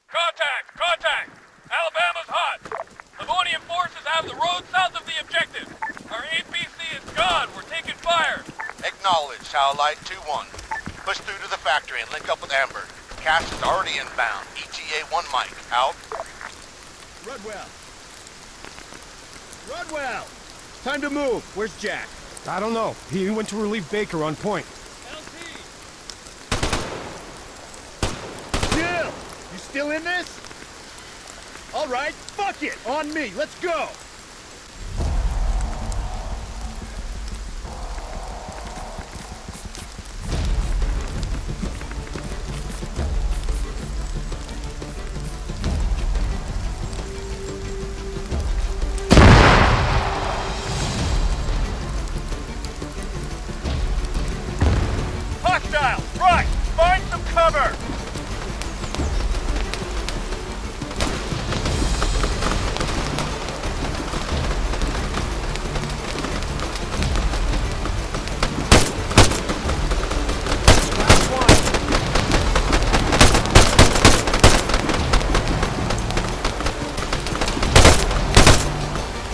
Contact! Contact! Alabama's hot! Livonian forces have the road south of the objective. Our APC is gone. We're taking fire. Acknowledged, Satellite 2-1. Push through to the factory and link up with Amber. Cash is already inbound. ETA 1 Mike. Out. Rudwell! Rudwell! Time to move. Where's Jack? I don't know. He went to relieve Baker on point. Jill! You still in this? All right, fuck it! On me, let's go! Hostile! Right! Find some cover!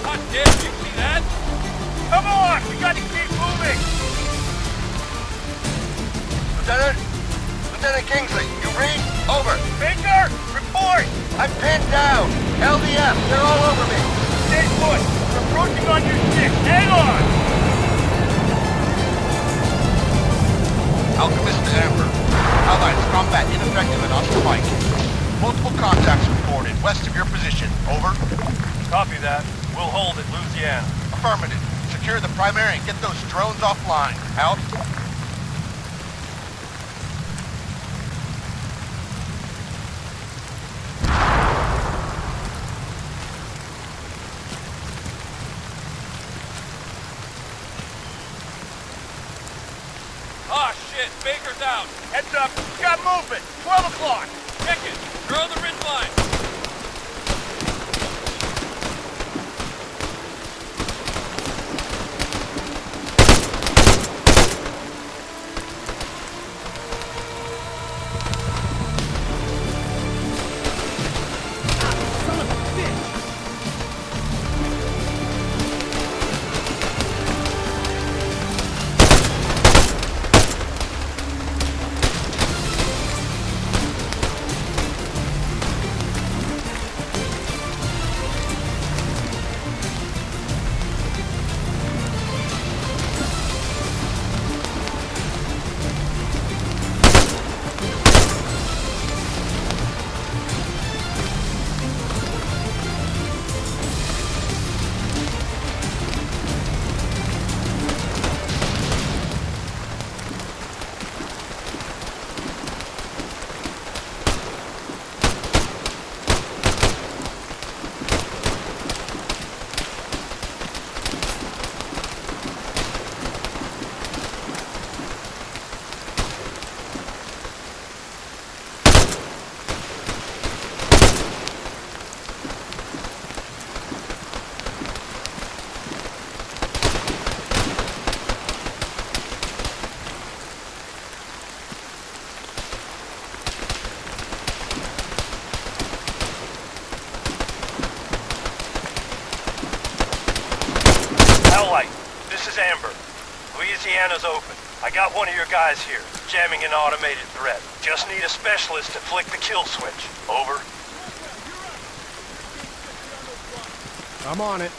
Hot damn, you see that? Come on! We gotta keep moving! Lieutenant Kingsley, you read? Over. Baker! Report! I'm pinned down. LDF, they're all over me. Stay put! We're approaching on your stick! Hang on! Alchemist to Amber. Allies, combat ineffective and on spike. Multiple contacts reported west of your position. Over. Copy that. We'll hold at Louisiana. Affirmative. Secure the primary and get those drones offline. Out. Ah, shit! Baker's out! Heads up! Got movement! 12 o'clock! Check it! Throw the ridge line! Son of a bitch! Satellite, this is Amber. Louisiana's open. I got one of your guys here, jamming an automated threat. Just need a specialist to flick the kill switch. Over. I'm on it.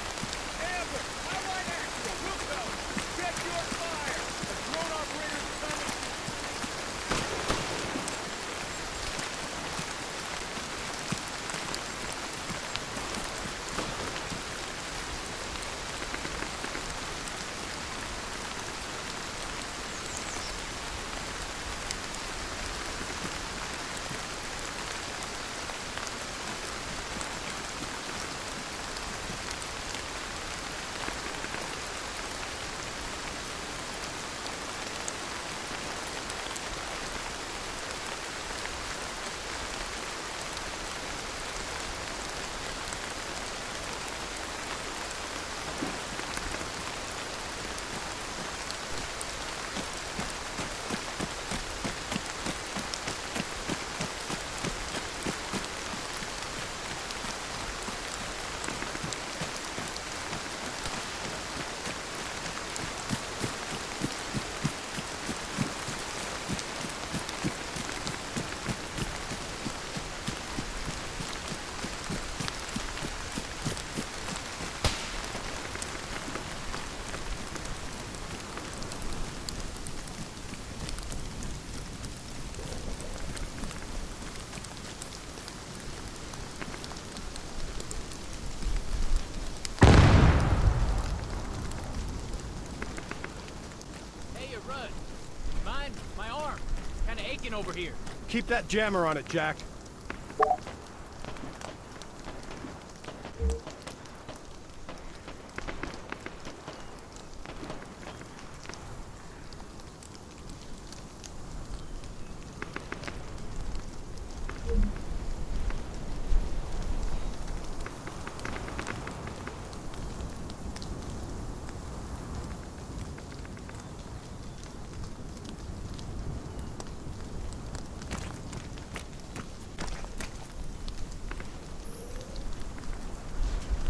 leaking over here. Keep that jammer on it, Jack.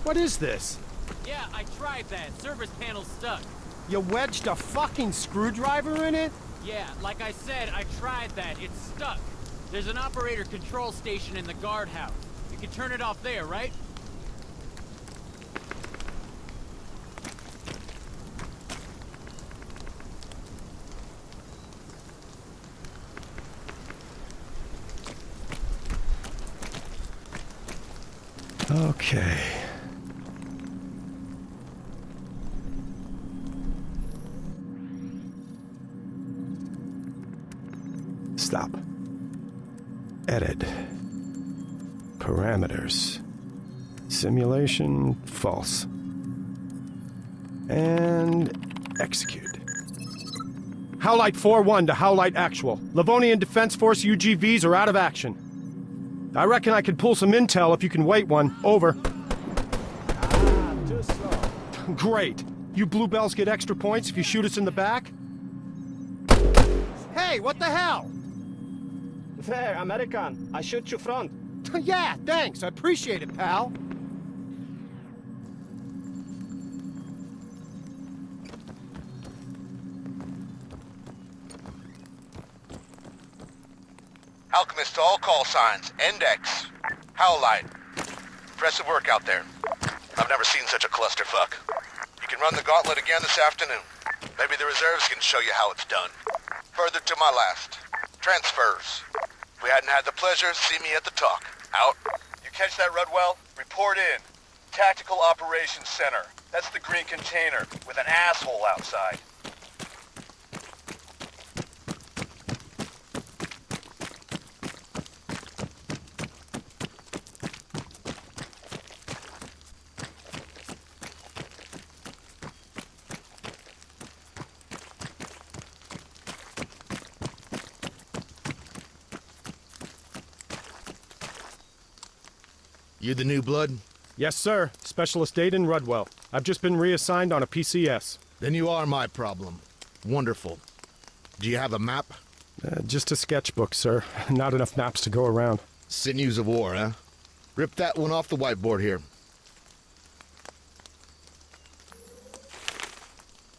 What is this? Yeah, I tried that. Service panel's stuck. You wedged a fucking screwdriver in it? Yeah, like I said, I tried that. It's stuck. There's an operator control station in the guardhouse. You can turn it off there, right? Okay. Stop. Edit. Parameters. Simulation false. And execute. Howlite 4-1 to Howlite Actual. Livonian Defense Force UGVs are out of action. I reckon I could pull some intel if you can wait one. Over. Too slow. Great. You bluebells get extra points if you shoot us in the back? Hey, what the hell? There, American. I shoot you front. Yeah, thanks. I appreciate it, pal. Alchemist to all call signs. Index. Howlite. Impressive work out there. I've never seen such a clusterfuck. You can run the gauntlet again this afternoon. Maybe the reserves can show you how it's done. Further to my last. Transfers. If we hadn't had the pleasure, see me at the talk. Out. You catch that, Rudwell? Report in. Tactical Operations Center. That's the green container with an asshole outside. You the new blood? Yes, sir. Specialist Aiden Rudwell. I've just been reassigned on a PCS. Then you are my problem. Wonderful. Do you have a map? Just a sketchbook, sir. Not enough maps to go around. Sinews of war, huh? Rip that one off the whiteboard here.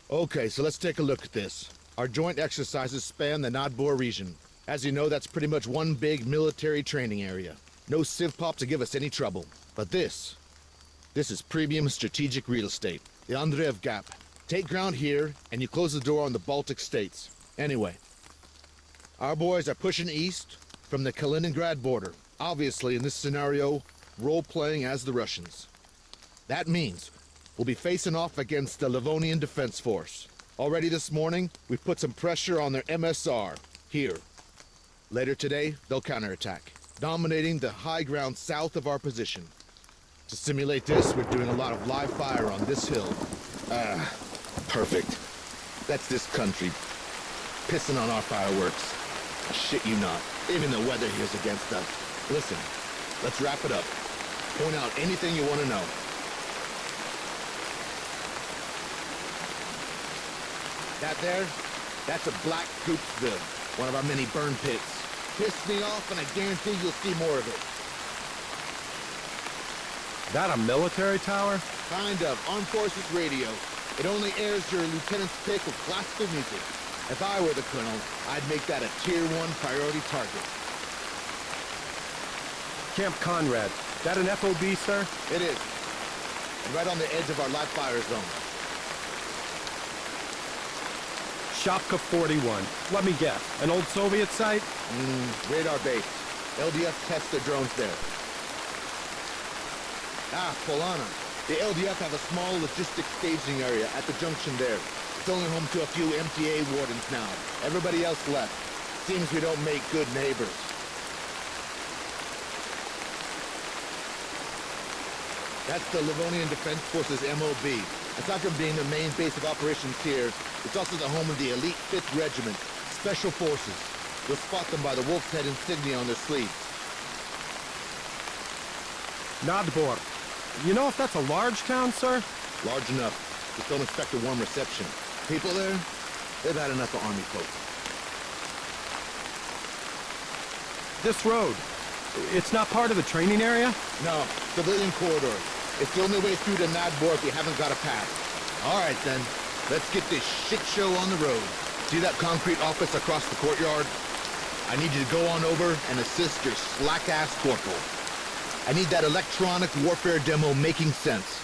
Okay, so let's take a look at this. Our joint exercises span the Nadbor region. As you know, that's pretty much one big military training area. No civ pop to give us any trouble. But this is premium strategic real estate. The Andreev Gap. Take ground here, and you close the door on the Baltic states. Anyway, our boys are pushing east from the Kaliningrad border. Obviously, in this scenario, role-playing as the Russians. That means we'll be facing off against the Livonian Defense Force. Already this morning, we've put some pressure on their MSR, here. Later today, they'll counterattack, dominating the high ground south of our position. To simulate this, we're doing a lot of live fire on this hill. Perfect. That's this country pissing on our fireworks. Shit you not. Even the weather here's against us. Listen, let's wrap it up. Point out anything you want to know. That there, that's a black Coopsville, one of our many burn pits. Piss me off and I guarantee you'll see more of it. That a military tower? Kind of. Armed Forces Radio. It only airs your lieutenant's pick of classical music. If I were the colonel, I'd make that a Tier 1 priority target. Camp Conrad. That an FOB, sir? It is. And right on the edge of our live fire zone. Shopka 41. Let me guess. An old Soviet site? Radar base. LDF tests their drones there. Polana. The LDF have a small logistics staging area at the junction there. It's only home to a few MTA wardens now. Everybody else left. Seems we don't make good neighbors. That's the Livonian Defense Force's MOB. Aside from being the main base of operations here, it's also the home of the elite 5th Regiment, Special Forces. You'll spot them by the wolf's head insignia on their sleeves. Nadbor. You know if that's a large town, sir? Large enough. Just don't expect a warm reception. People there, they've had enough of army folk. This road, it's not part of the training area? No, civilian corridor. It's the only way through to Nadbor if you haven't got a pass. All right, then. Let's get this shit show on the road. See that concrete office across the courtyard? I need you to go on over and assist your slack-ass corporal. I need that electronic warfare demo making sense.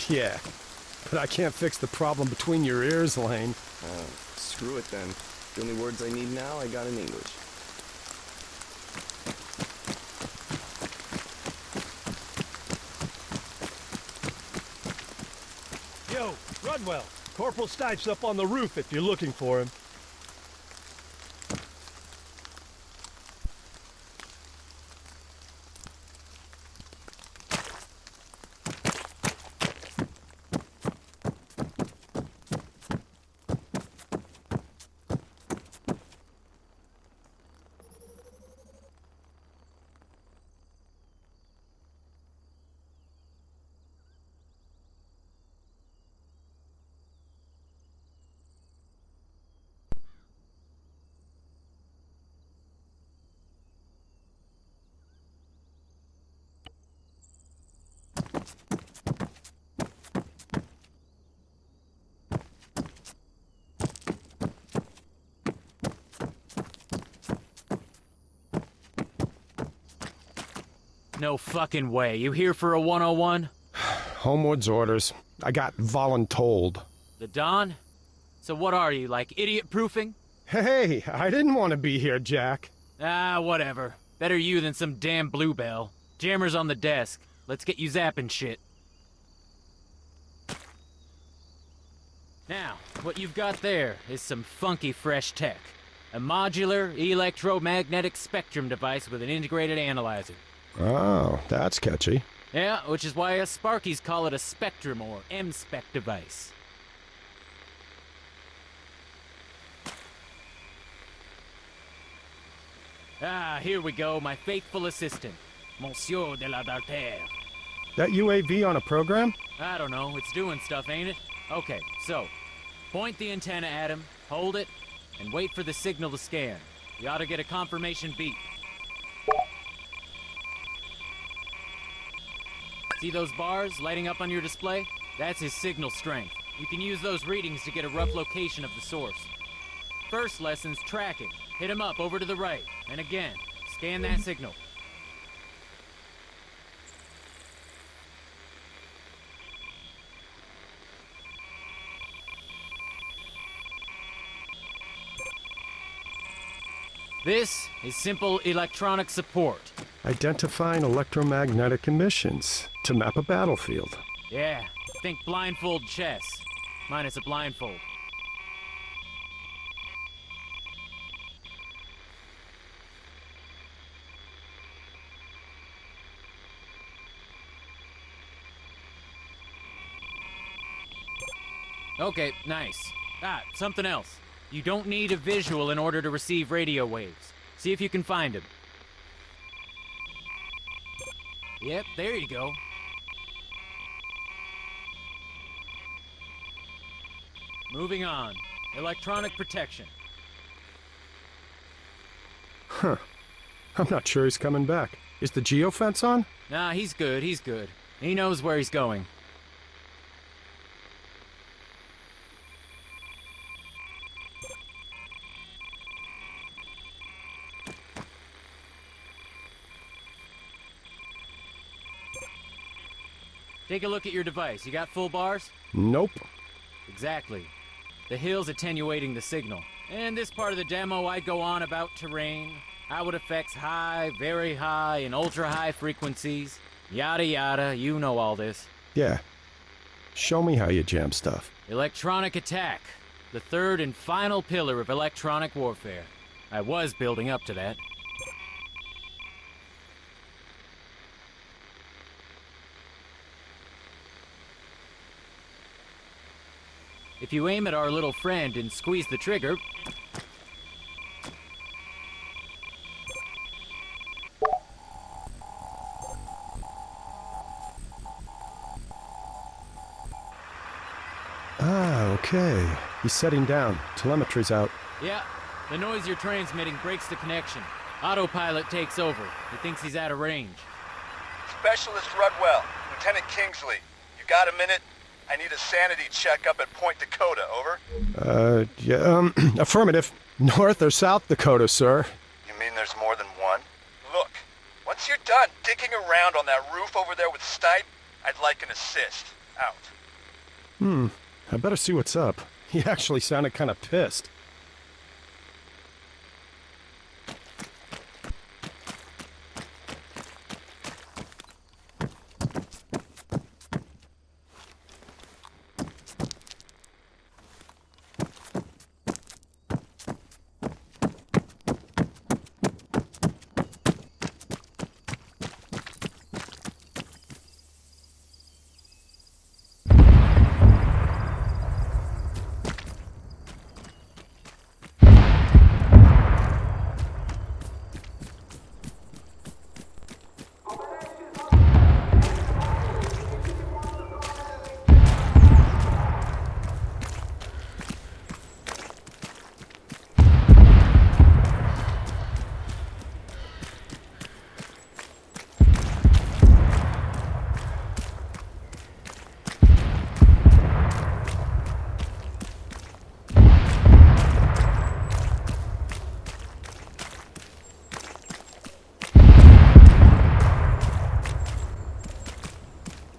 Yeah, but I can't fix the problem between your ears, Lane. Screw it then. The only words I need now, I got in English. Yo, Rudwell. Corporal Stipe's up on the roof if you're looking for him. No fucking way. You here for a 101? Homewood's orders. I got voluntold. The Don? So what are you, like idiot-proofing? Hey, I didn't want to be here, Jack. Ah, whatever. Better you than some damn bluebell. Jammer's on the desk. Let's get you zapping shit. Now, what you've got there is some funky fresh tech. A modular electromagnetic spectrum device with an integrated analyzer. Oh, that's catchy. Yeah, which is why us Sparkies call it a spectrum or M-spec device. Ah, here we go, my faithful assistant, Monsieur de la Dartere. That UAV on a program? I don't know, it's doing stuff, ain't it? Okay, so, point the antenna at him, hold it, and wait for the signal to scan. You ought to get a confirmation beep. See those bars lighting up on your display? That's his signal strength. You can use those readings to get a rough location of the source. First lesson's tracking. Hit him up over to the right. And again, scan that signal. This is simple electronic support. Identifying electromagnetic emissions to map a battlefield. Yeah, think blindfold chess. Minus a blindfold. Okay, nice. Ah, something else. You don't need a visual in order to receive radio waves. See if you can find them. Yep, there you go. Moving on. Electronic protection. Huh. I'm not sure he's coming back. Is the geofence on? Nah, he's good, he's good. He knows where he's going. Take a look at your device. You got full bars? Nope. Exactly. The hill's attenuating the signal. And this part of the demo I go on about terrain, how it affects high, very high, and ultra-high frequencies. Yada yada, you know all this. Yeah. Show me how you jam stuff. Electronic attack. The third and final pillar of electronic warfare. I was building up to that. If you aim at our little friend and squeeze the trigger... Ah, okay. He's setting down. Telemetry's out. Yeah, the noise you're transmitting breaks the connection. Autopilot takes over. He thinks he's out of range. Specialist Rudwell, Lieutenant Kingsley. You got a minute? I need a sanity check up at Point Dakota, over. Yeah, affirmative. North or South Dakota, sir? You mean there's more than one? Look, once you're done digging around on that roof over there with Stipe, I'd like an assist. Out. I better see what's up. He actually sounded kind of pissed.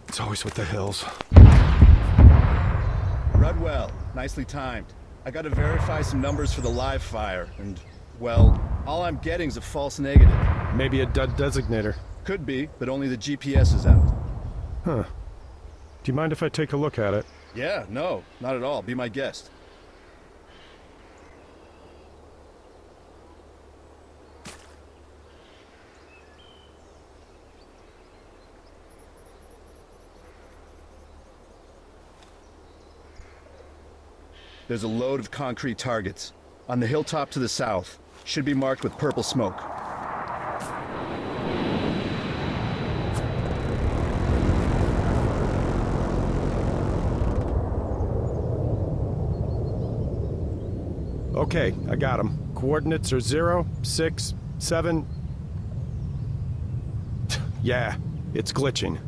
It's always with the hills. Rudwell, nicely timed. I gotta verify some numbers for the live fire, and, well, all I'm getting's a false negative. Maybe a dud designator. Could be, but only the GPS is out. Huh. Do you mind if I take a look at it? Yeah, no, not at all. Be my guest. There's a load of concrete targets. On the hilltop to the south. Should be marked with purple smoke. Okay, I got him. Coordinates are 0, 6, 7... Yeah, it's glitching.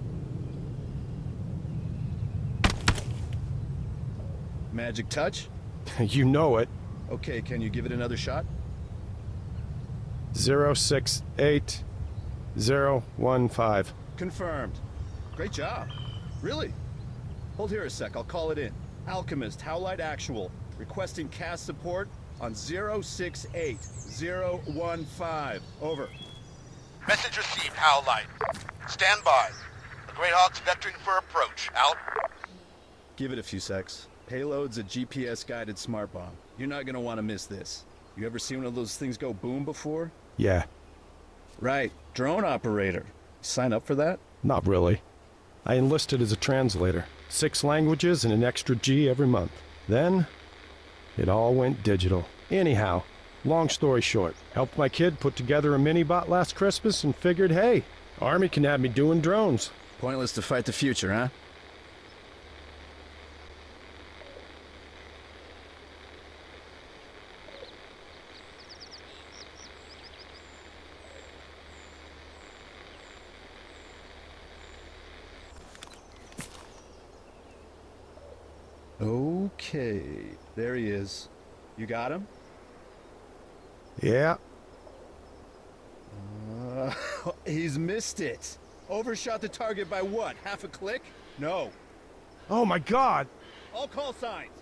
Magic touch? You know it. Okay, can you give it another shot? 068 015. Confirmed. Great job. Really? Hold here a sec, I'll call it in. Alchemist, Howlite Actual, requesting cast support on 068 015. Over. Message received, Howlite. Stand by. The Greyhawk's vectoring for approach. Out. Give it a few secs. Payload's a GPS-guided smart bomb. You're not gonna want to miss this. You ever seen one of those things go boom before? Yeah, Right, drone operator. Sign up for that? not really. I enlisted as a translator. 6 languages and an extra G every month. Then, it all went digital. Anyhow, long story short, helped my kid put together a mini-bot last Christmas and figured, hey, Army can have me doing drones. Pointless to fight the future, huh? Okay, there he is. You got him? Yeah. He's missed it. Overshot the target by what? Half a click? No. Oh my god! All call signs.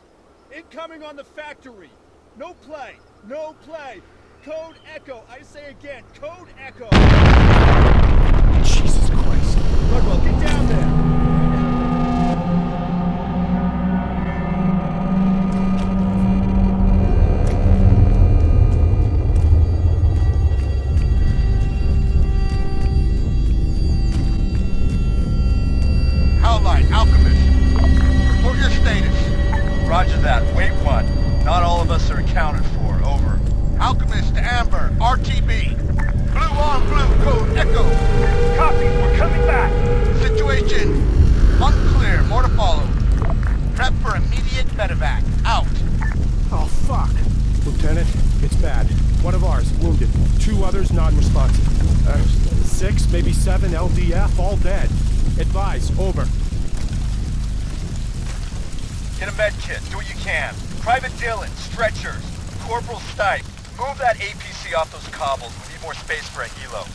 Incoming on the factory. No play. No play. Code Echo. I say again, Code Echo. Jesus Christ. Rodwell, get down there. Howlight, Alchemist. Report your status. Roger that. Wait one. Not all of us are accounted for. Over. Alchemist to Amber, RTB. Blue on blue, code Echo. Copy. We're coming back. Situation unclear, more to follow. Prep for immediate medevac. Out. Oh fuck! Lieutenant, it's bad. One of ours, wounded. 2 others, non-responsive. 6, maybe 7 LDF, all dead. Advise, over. Get a med kit. Do what you can. Private Dillon, stretchers. Corporal Stipe. Move that APC off those cobbles. We need more space for a helo.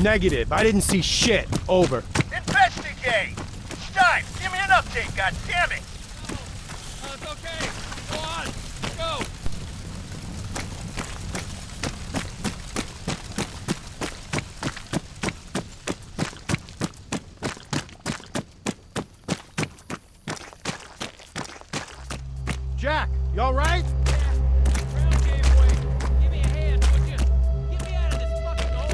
Negative. I didn't see shit. Over. Investigate! Stipe, give me an update, goddammit! It's okay. Go on. Go. Jack, you alright? Ground gave way. Give me a hand, would you? Get me out of this fucking hole.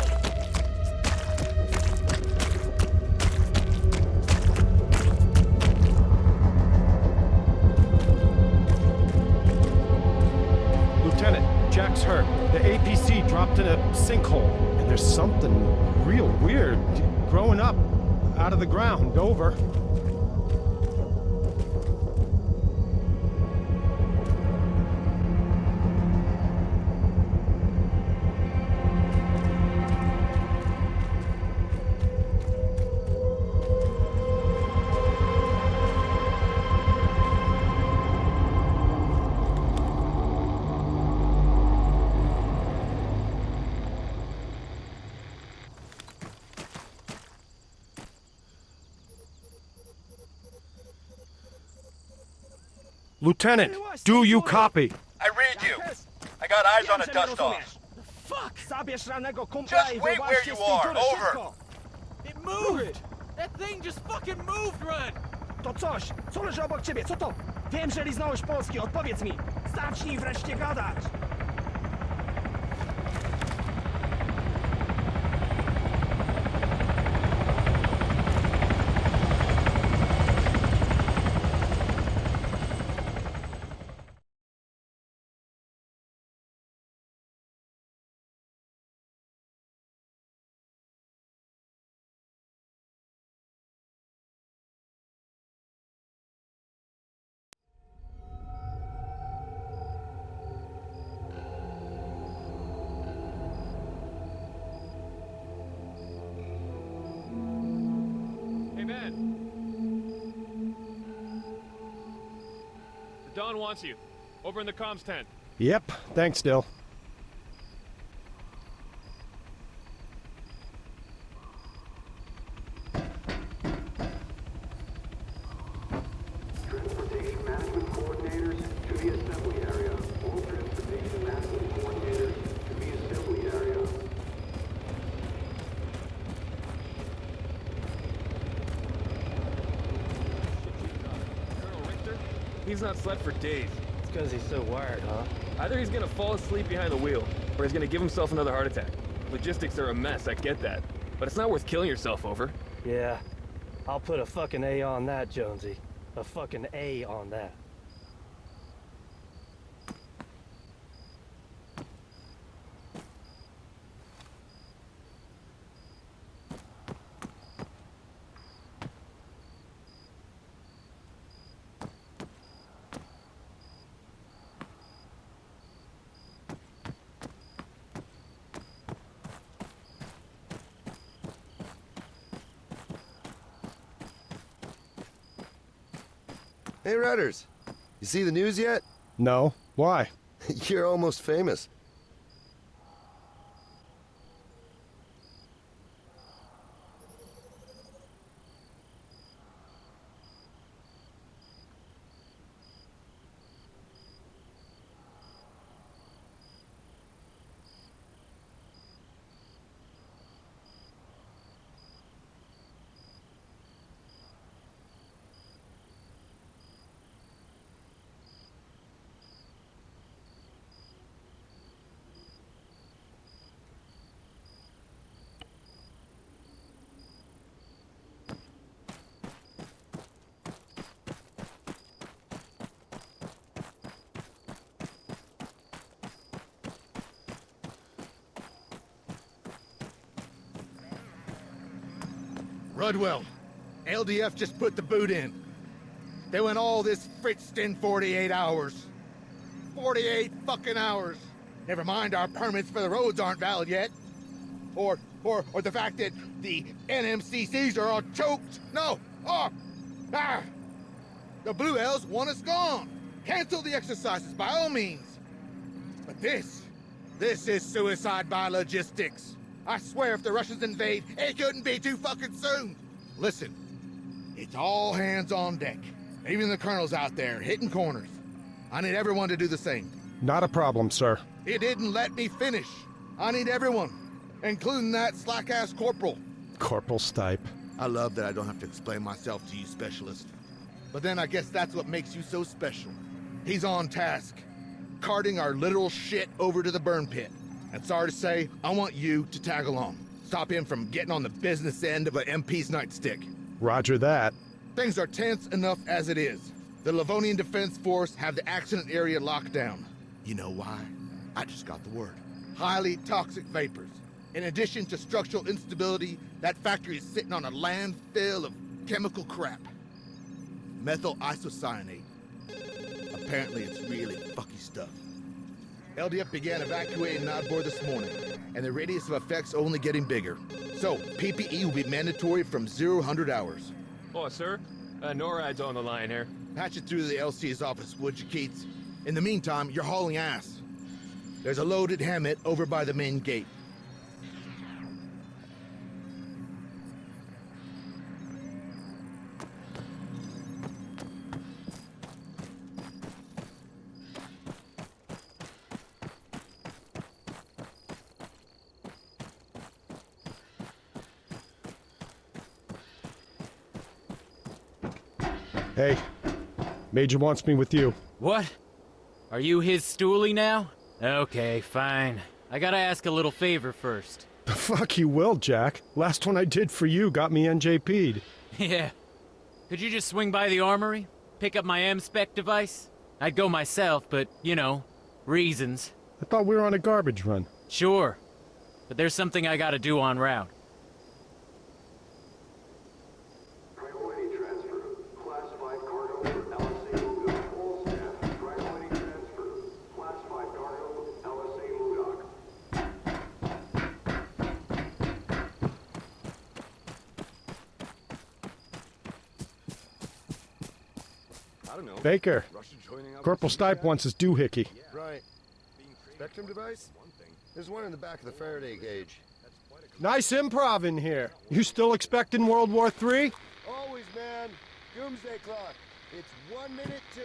Lieutenant, Jack's hurt. The APC dropped in a sinkhole. And there's something real weird growing up out of the ground. Over. Lieutenant, do you copy? I read you. I got eyes on a dust-off. Fuck! Zabierz rannego kumpla Just i wait where wyłaźcie you z tej are. dziury, Over. szybko! It moved! That thing just fucking moved, Run! To coś! Co leży obok ciebie? Co to? Wiem, że liznąłeś Polski, odpowiedz mi! Zacznij wreszcie gadać! Don wants you. Over in the comms tent. Yep, thanks, Dill. Transportation management coordinators to the assembly area. He's not slept for days. It's because he's so wired, huh? Either he's gonna fall asleep behind the wheel, or he's gonna give himself another heart attack. Logistics are a mess, I get that. But it's not worth killing yourself over. Yeah. I'll put a fucking A on that, Jonesy. A fucking A on that. Hey, Rudders. You see the news yet? No. Why? You're almost famous. Rudwell, LDF just put the boot in. They went all this fritzed in 48 hours. 48 fucking hours. Never mind our permits for the roads aren't valid yet. Or the fact that the NMCCs are all choked. No, the Blue Hells want us gone. Cancel the exercises by all means. But this is suicide by logistics. I swear if the Russians invade, it couldn't be too fucking soon. Listen, it's all hands on deck. Even the colonel's out there, hitting corners. I need everyone to do the same. Not a problem, sir. He didn't let me finish. I need everyone, including that slack-ass corporal. Corporal Stipe. I love that I don't have to explain myself to you, specialist. But then I guess that's what makes you so special. He's on task, carting our literal shit over to the burn pit. And sorry to say, I want you to tag along. Stop him from getting on the business end of an MP's nightstick. Roger that. Things are tense enough as it is. The Livonian Defense Force have the accident area locked down. You know why? I just got the word. Highly toxic vapors. In addition to structural instability, that factory is sitting on a landfill of chemical crap. Methyl isocyanate. Apparently it's really fucky stuff. LDF began evacuating Nodbor this morning, and the radius of effect's only getting bigger. So, PPE will be mandatory from 0-100 hours. Oh, sir. NORAD's on the line here. Patch it through to the LC's office, would you, Keats? In the meantime, you're hauling ass. There's a loaded Hammett over by the main gate. Hey, Major wants me with you. What? Are you his stoolie now? Okay, fine. I gotta ask a little favor first. The fuck you will, Jack. Last one I did for you got me NJP'd. Yeah. Could you just swing by the armory? Pick up my M-Spec device? I'd go myself, but, you know, reasons. I thought we were on a garbage run. Sure. But there's something I gotta do en route. Baker, Corporal Stipe wants his doohickey. Right. Spectrum device? There's one in the back of the Faraday gauge. Nice improv in here. You still expecting World War III? Always, man. Doomsday clock. It's 1 minute 2.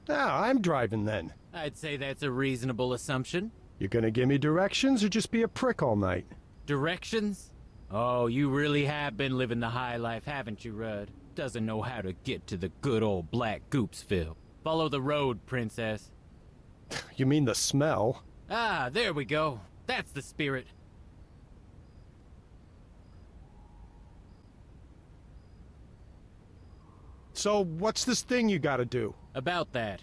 Ah, I'm driving then. I'd say that's a reasonable assumption. You gonna give me directions or just be a prick all night? Directions? Oh, you really have been living the high life, haven't you, Rudd? Doesn't know how to get to the good old Black Goopsville. Follow the road, princess. You mean the smell? Ah, there we go. That's the spirit. So, what's this thing you gotta do? About that.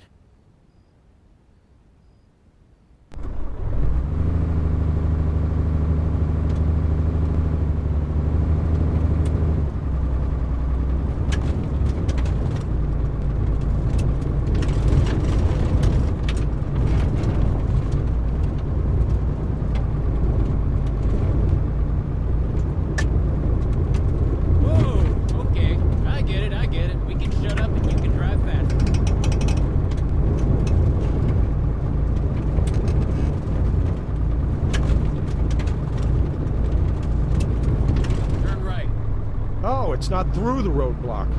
It's not through the roadblock.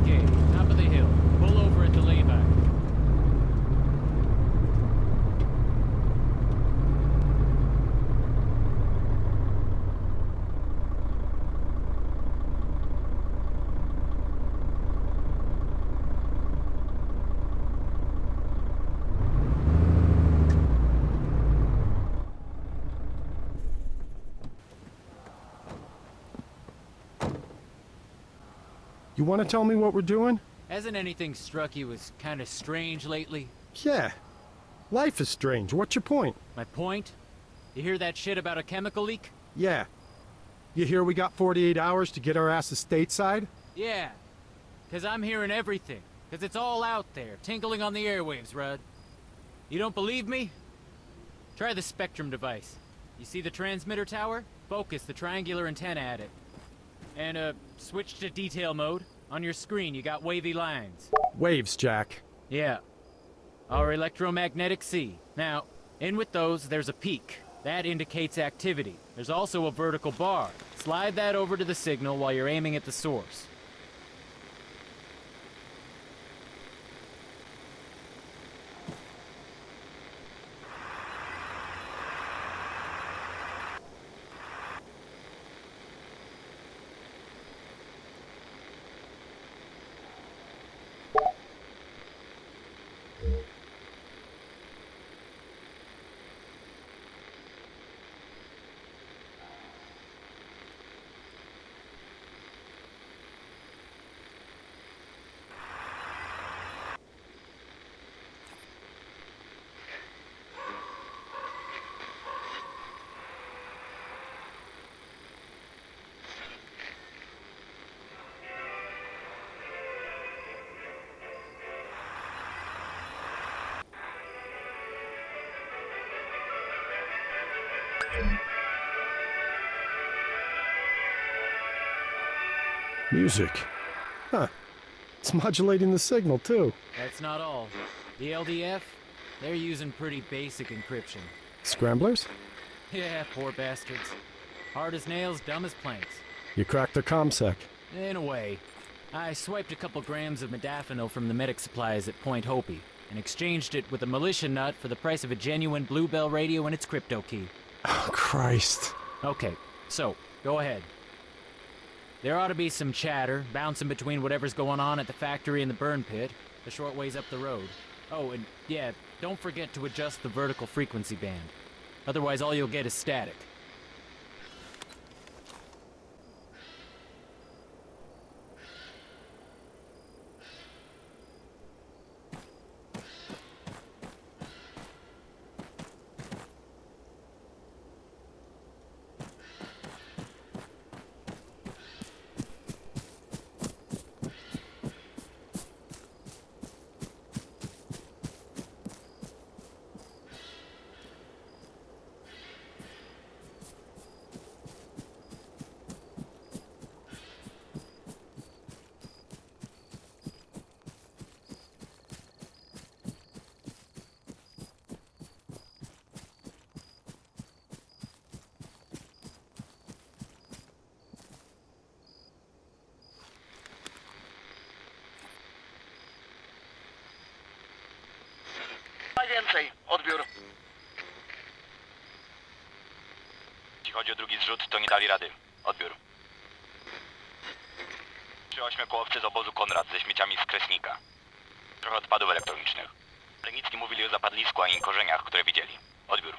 Okay, top of the hill. Pull over at the lay-by. You want to tell me what we're doing? Hasn't anything struck you as kind of strange lately? Yeah. Life is strange. What's your point? My point? You hear that shit about a chemical leak? Yeah. You hear we got 48 hours to get our asses stateside? Yeah. 'Cause I'm hearing everything. 'Cause it's all out there, tinkling on the airwaves, Rudd. You don't believe me? Try the Spectrum device. You see the transmitter tower? Focus the triangular antenna at it. And, switch to detail mode. On your screen, you got wavy lines. Waves, Jack. Yeah. Our electromagnetic sea. Now, in with those, there's a peak. That indicates activity. There's also a vertical bar. Slide that over to the signal while you're aiming at the source. Music. Huh. It's modulating the signal, too. That's not all. The LDF, they're using pretty basic encryption. Scramblers? Yeah, poor bastards. Hard as nails, dumb as planks. You cracked their comsec. In a way. I swiped a couple grams of modafinil from the medic supplies at Point Hopi and exchanged it with a militia nut for the price of a genuine Bluebell radio and its crypto key. Oh, Christ. Okay, so, go ahead. There ought to be some chatter, bouncing between whatever's going on at the factory and the burn pit, a short ways up the road. Oh, and yeah, don't forget to adjust the vertical frequency band. Otherwise all you'll get is static. najwięcej. Odbiór. Jeśli chodzi o drugi zrzut, to nie dali rady. Odbiór. 3-8 kołowcy z obozu Konrad ze śmieciami z Kresnika. Trochę odpadów elektronicznych. Ale nic nie mówili o zapadlisku ani korzeniach, które widzieli. Odbiór.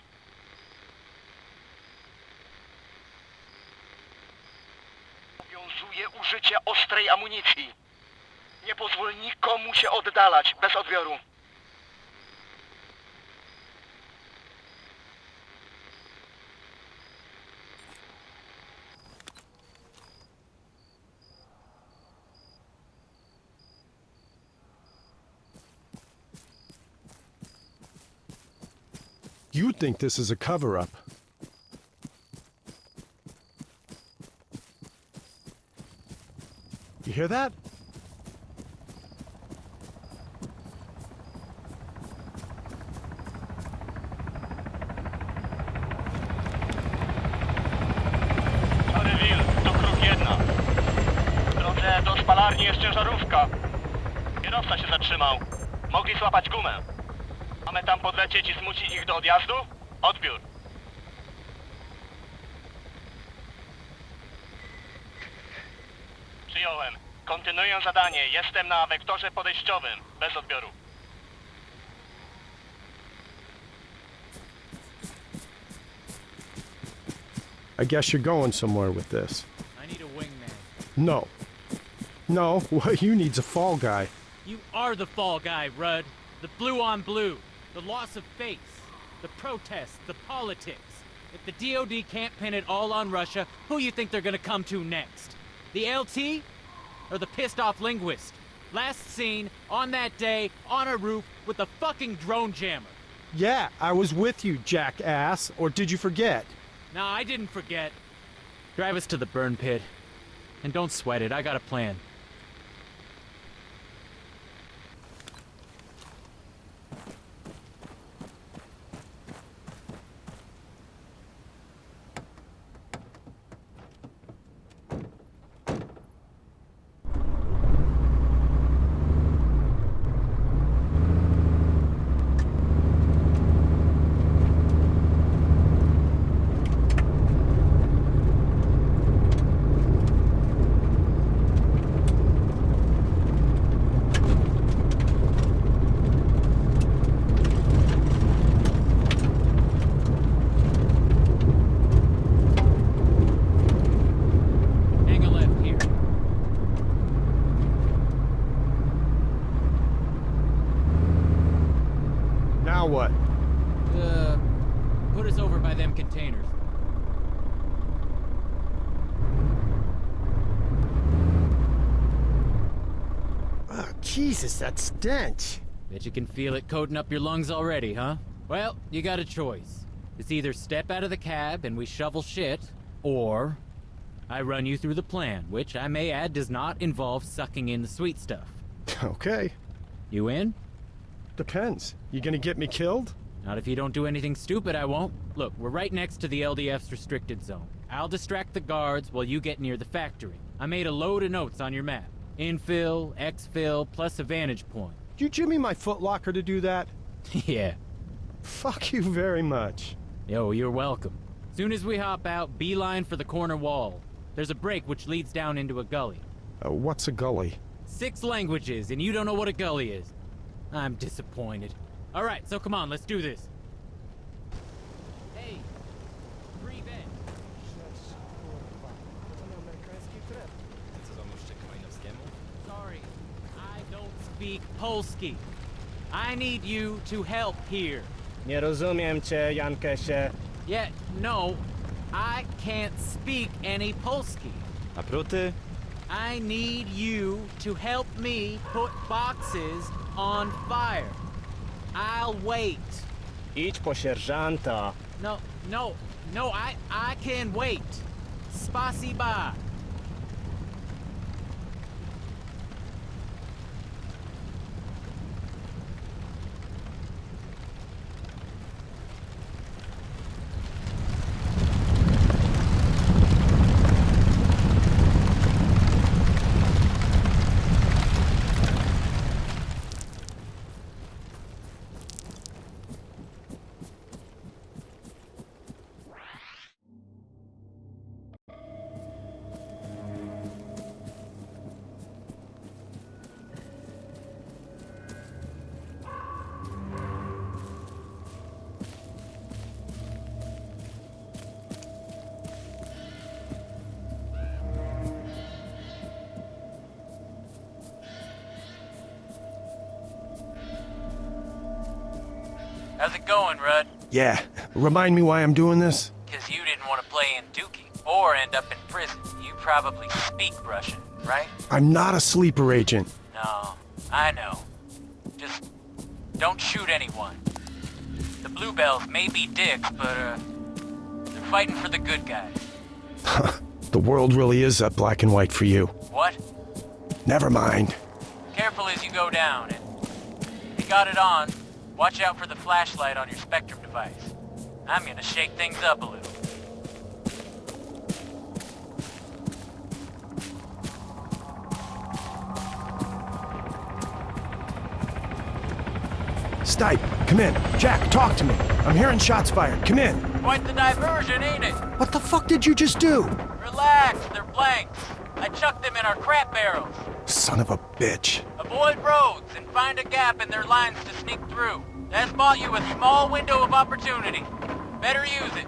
Obowiązuje użycie ostrej amunicji. Nie pozwól nikomu się oddalać bez odbioru. You think this is a cover-up. You hear that? Will, to kruk 1. W drodze do spalarni jest ciężarówka. Kierowca się zatrzymał. Mogli złapać gumę. Mamy tam podlecieć i zmusić ich do odjazdu? Odbiór. Przyjąłem. Kontynuuję zadanie. Jestem na wektorze podejściowym. Bez odbioru. I guess you're going somewhere with this. I need a wingman. No. No, what you need's a fall guy. You are the fall guy, Rudd. The blue on blue. The loss of face. The protests. The politics. If the DOD can't pin it all on Russia, who you think they're gonna come to next? The LT? Or the pissed off linguist? Last seen, on that day, on a roof, with a fucking drone jammer. Yeah, I was with you, jackass. Or did you forget? No, I didn't forget. Drive us to the burn pit. And don't sweat it, I got a plan. Now what? Put us over by them containers. Oh, Jesus, that stench. Bet you can feel it coating up your lungs already, huh? Well, you got a choice. It's either step out of the cab and we shovel shit, or I run you through the plan, which I may add does not involve sucking in the sweet stuff. Okay. You in? Depends. You gonna get me killed? Not if you don't do anything stupid, I won't. Look, we're right next to the LDF's restricted zone. I'll distract the guards while you get near the factory. I made a load of notes on your map. Infill, exfil, plus a vantage point. You jimmy my footlocker to do that? Yeah. Fuck you very much. Yo, you're welcome. Soon as we hop out, beeline for the corner wall. There's a break which leads down into a gully. What's a gully? 6 languages, and you don't know what a gully is. I'm disappointed. All right, so come on, let's do this. Hey, breathe in. Sorry, I don't speak Polski. I need you to help here. Nie rozumiem cię, Jankesie. Yeah, no, I can't speak any Polski. A pruty? I need you to help me put boxes on fire. I'll wait. Idź po sierżanta. No, I can wait. Spasiba. How's it going, Rudd? Yeah. Remind me why I'm doing this? Because you didn't want to play in Dookie or end up in prison. You probably speak Russian, right? I'm not a sleeper agent. No, I know. Just don't shoot anyone. The Bluebells may be dicks, but they're fighting for the good guys. The world really is that black and white for you. What? Never mind. Careful as you go down, and if you got it on, watch out for the flashlight on your Spectrum device. I'm gonna shake things up a little. Stipe, come in. Jack, talk to me. I'm hearing shots fired. Come in. Quite the diversion, ain't it? What the fuck did you just do? Relax, they're blanks. I chucked them in our crap barrels. Son of a bitch. Avoid roads and find a gap in their lines to sneak through. That's bought you a small window of opportunity. Better use it.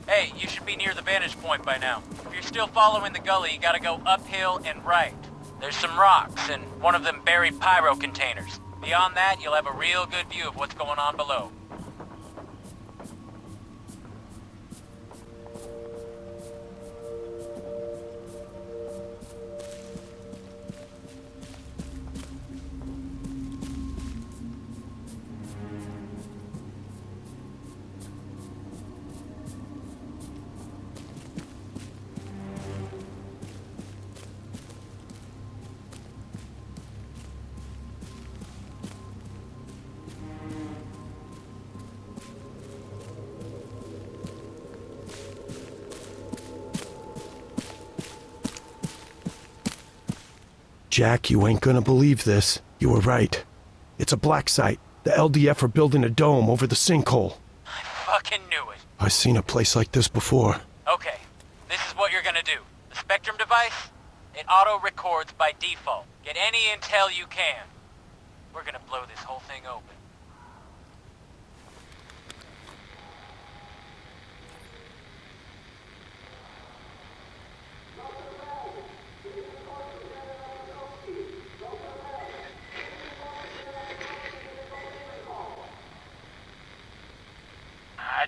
Hey, you should be near the vantage point by now. If you're still following the gully, you gotta go uphill and right. There's some rocks and one of them buried pyro containers. Beyond that, you'll have a real good view of what's going on below. Jack, you ain't gonna believe this. You were right. It's a black site. The LDF are building a dome over the sinkhole. I fucking knew it. I've seen a place like this before. Okay, this is what you're gonna do. The Spectrum device, it auto-records by default. Get any intel you can. We're gonna blow this whole thing open.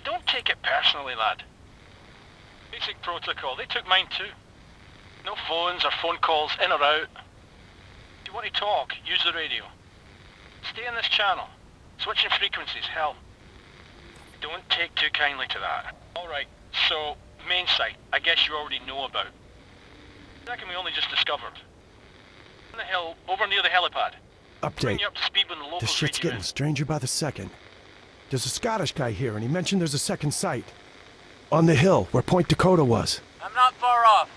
Don't take it personally, lad. Basic protocol, they took mine too. No phones or phone calls in or out. If you want to talk, use the radio. Stay in this channel. Switching frequencies, hell. Don't take too kindly to that. Alright, so, main site, I guess you already know about. Second we only just discovered. On the hill, over near the helipad. Update. Bring you up to speed when the locals This shit's read you getting in. stranger by the second. There's a Scottish guy here, and he mentioned there's a second site. On the hill, where Point Dakota was. I'm not far off.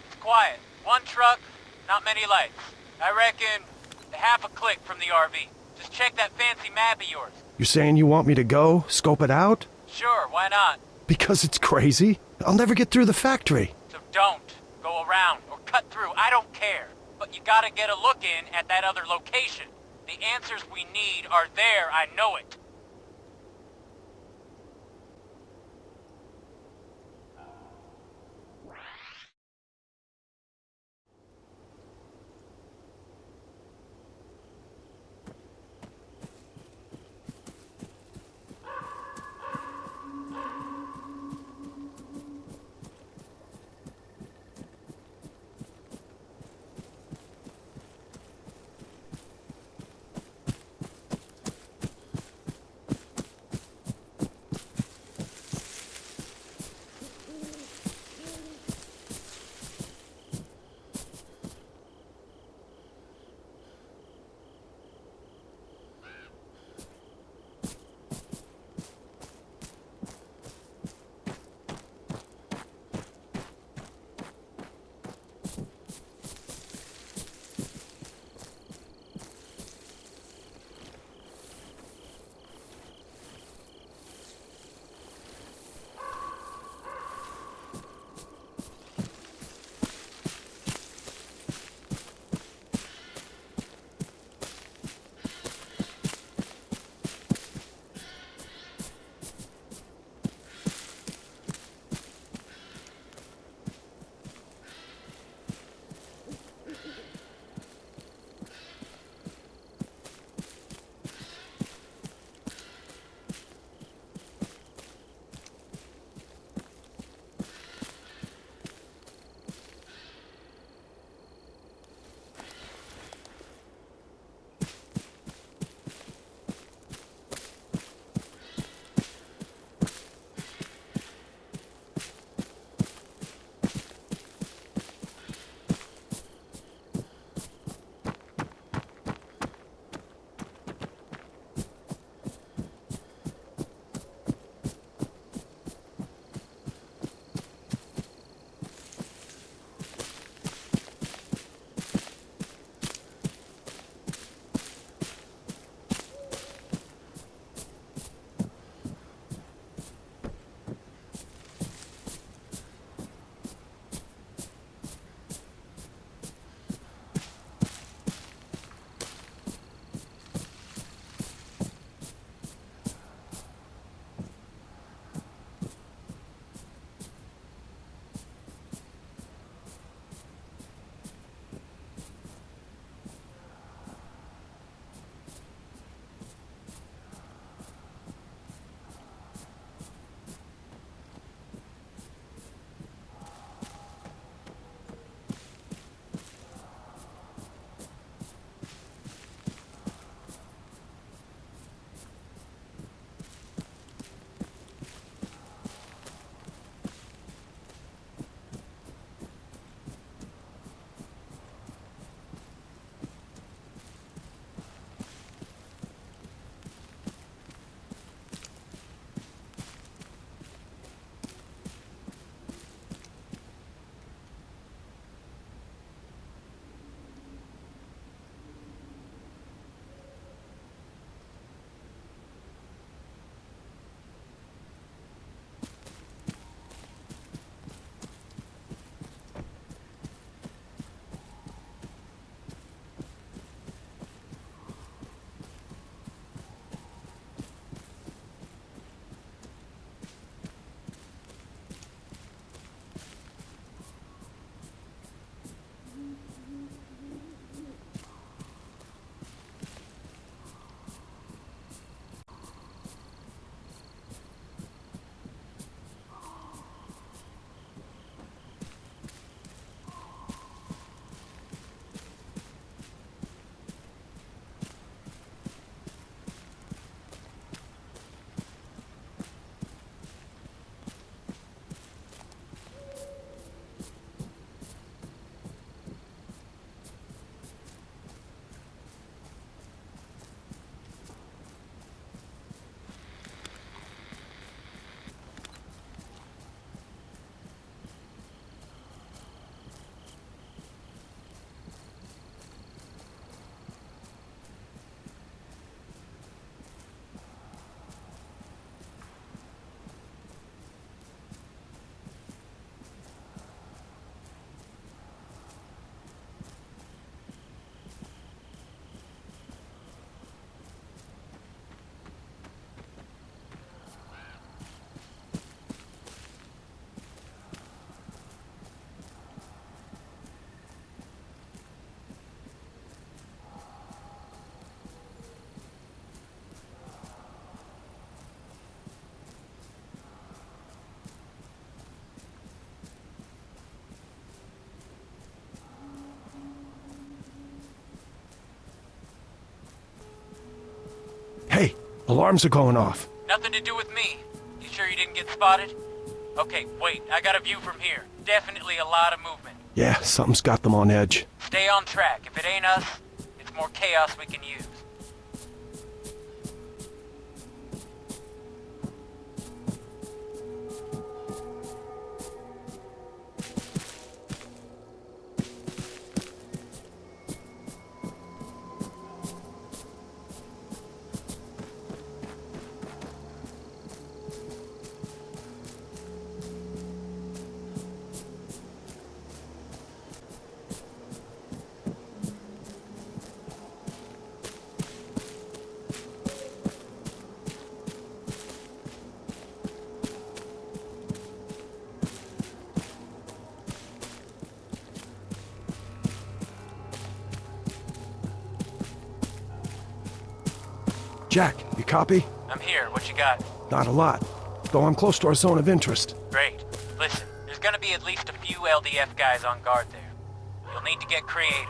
It's quiet. One truck, not many lights. I reckon half a click from the RV. Just check that fancy map of yours. You're saying you want me to go, scope it out? Sure, why not? Because it's crazy? I'll never get through the factory. So don't go around or cut through. I don't care. But but you gotta get a look in at that other location. The answers we need are there, I know it. Alarms are going off. Nothing to do with me. You sure you didn't get spotted? Okay, wait, I got a view from here. Definitely a lot of movement. Yeah, something's got them on edge. Stay on track. If it ain't us, it's more chaos we can use. Jack, you copy? I'm here. What you got? Not a lot. Though I'm close to our zone of interest. Great. Listen, there's gonna be at least a few LDF guys on guard there. You'll need to get creative.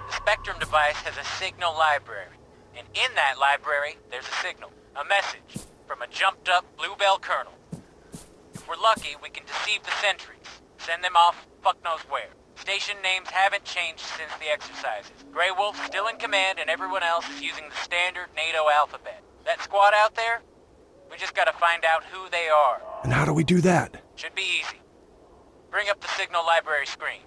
The Spectrum device has a signal library. And in that library, there's a signal. A message from a jumped-up Bluebell colonel. If we're lucky, we can deceive the sentries. Send them off fuck knows where. Station names haven't changed since the exercises. Grey Wolf's still in command and everyone else is using the standard NATO alphabet. That squad out there? We just gotta find out who they are. And how do we do that? Should be easy. Bring up the signal library screen.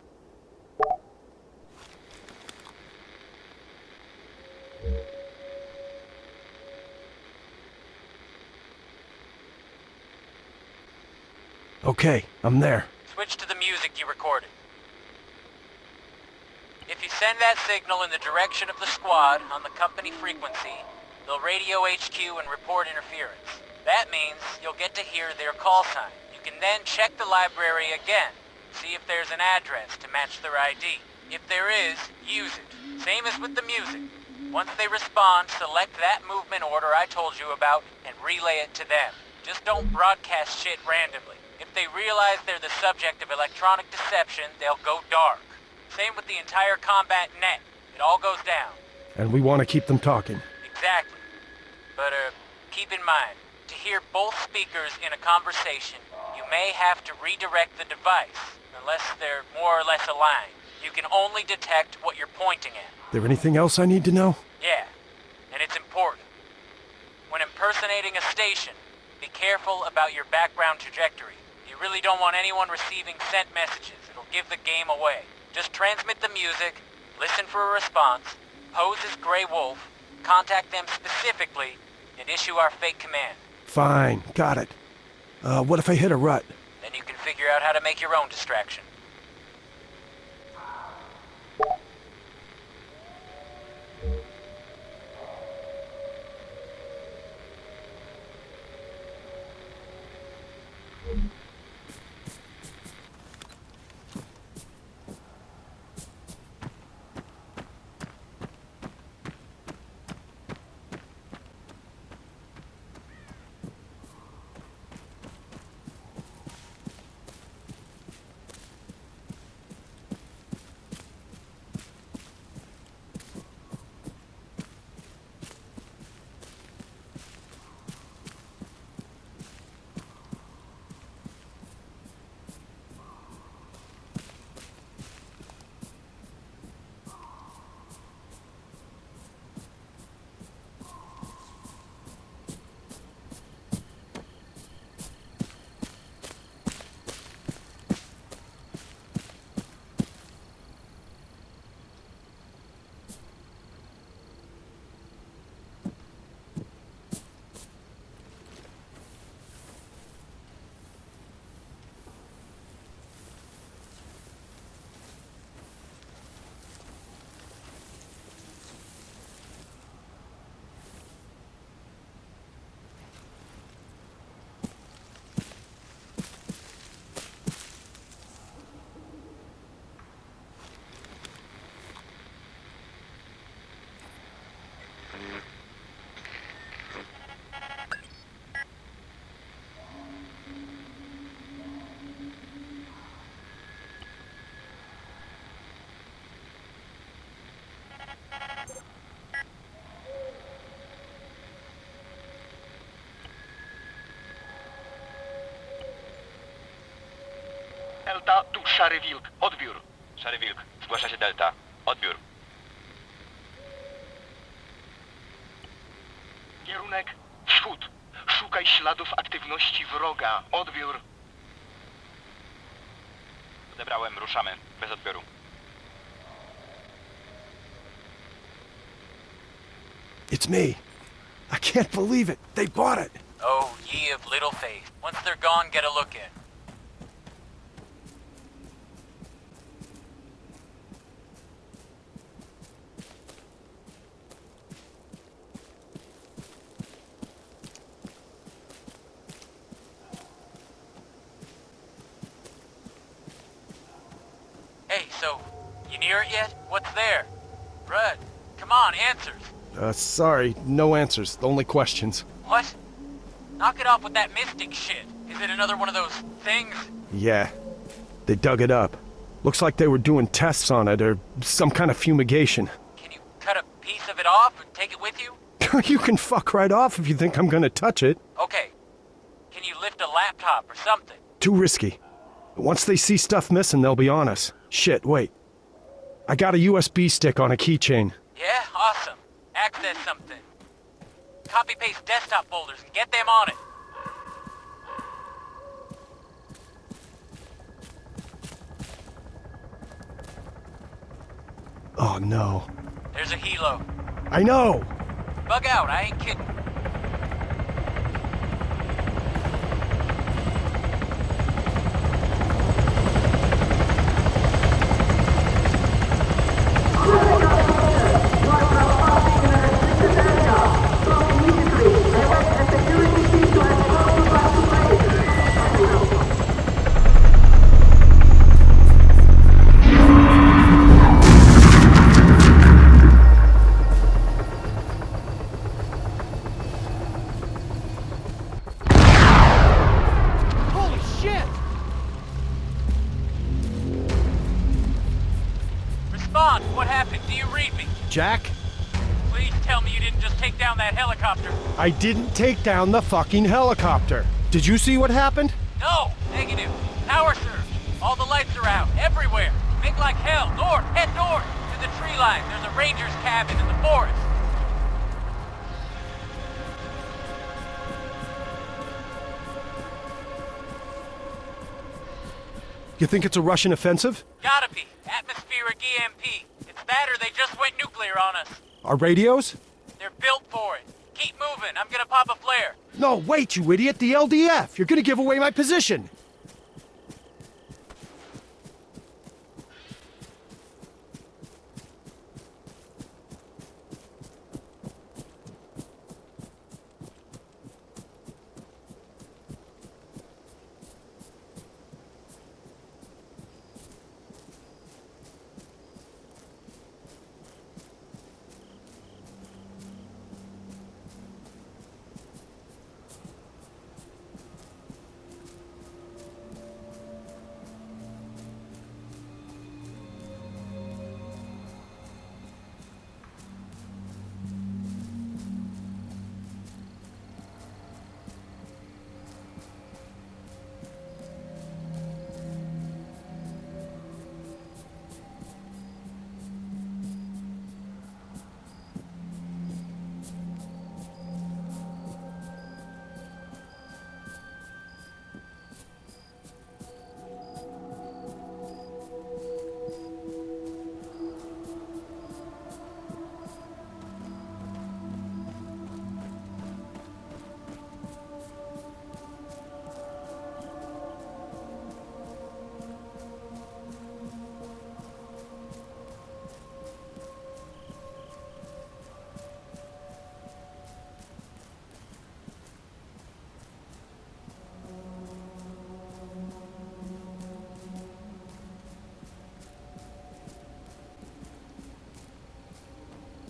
Okay, I'm there. Switch to the music you recorded. If you send that signal in the direction of the squad on the company frequency, they'll radio HQ and report interference. That means you'll get to hear their call sign. You can then check the library again, see if there's an address to match their ID. If there is, use it. Same as with the music. Once they respond, select that movement order I told you about and relay it to them. Just don't broadcast shit randomly. If they realize they're the subject of electronic deception, they'll go dark. Same with the entire combat net. It all goes down. And we want to keep them talking. Exactly. But, keep in mind, to hear both speakers in a conversation, you may have to redirect the device, unless they're more or less aligned. You can only detect what you're pointing at. There anything else I need to know? Yeah, and it's important. When impersonating a station, be careful about your background trajectory. You really don't want anyone receiving sent messages. It'll give the game away. Just transmit the music, listen for a response, pose as Grey Wolf, contact them specifically, and issue our fake command. Fine, got it. What if I hit a rut? Then you can figure out how to make your own distraction. Delta, tu Szary Wilk. Odbiór. Szary Wilk. Zgłasza się Delta. Odbiór. Kierunek wschód. Szukaj śladów aktywności wroga. Odbiór. Odebrałem, ruszamy. Bez odbioru. It's me. I can't believe it. They bought it. Oh, ye of little faith. Once they're gone, get a look in. Hey, so, you near it yet? What's there? Rudd, come on, answers. Sorry, no answers. Only questions. What? Knock it off with that mystic shit. Is it another one of those things? Yeah. They dug it up. Looks like they were doing tests on it, or some kind of fumigation. Can you cut a piece of it off and take it with you? You can fuck right off if you think I'm gonna touch it. Okay. Can you lift a laptop or something? Too risky. Once they see stuff missing, they'll be on us. Shit, wait. I got a USB stick on a keychain. Yeah, awesome. Access something. Copy-paste desktop folders and get them on it. Oh no. There's a helo. I know! Bug out, I ain't kidding. What happened? Do you read me? Jack? Please tell me you didn't just take down that helicopter. I didn't take down the fucking helicopter. Did you see what happened? No, negative. Power surge. All the lights are out, everywhere. Make like hell. North, head north. To the tree line. There's a ranger's cabin in the forest. You think it's a Russian offensive? Gotta be. Atmospheric EMP. It's that or they just went nuclear on us. Our radios? They're built for it. Keep moving. I'm gonna pop a flare. No, wait, you idiot. The LDF. You're gonna give away my position.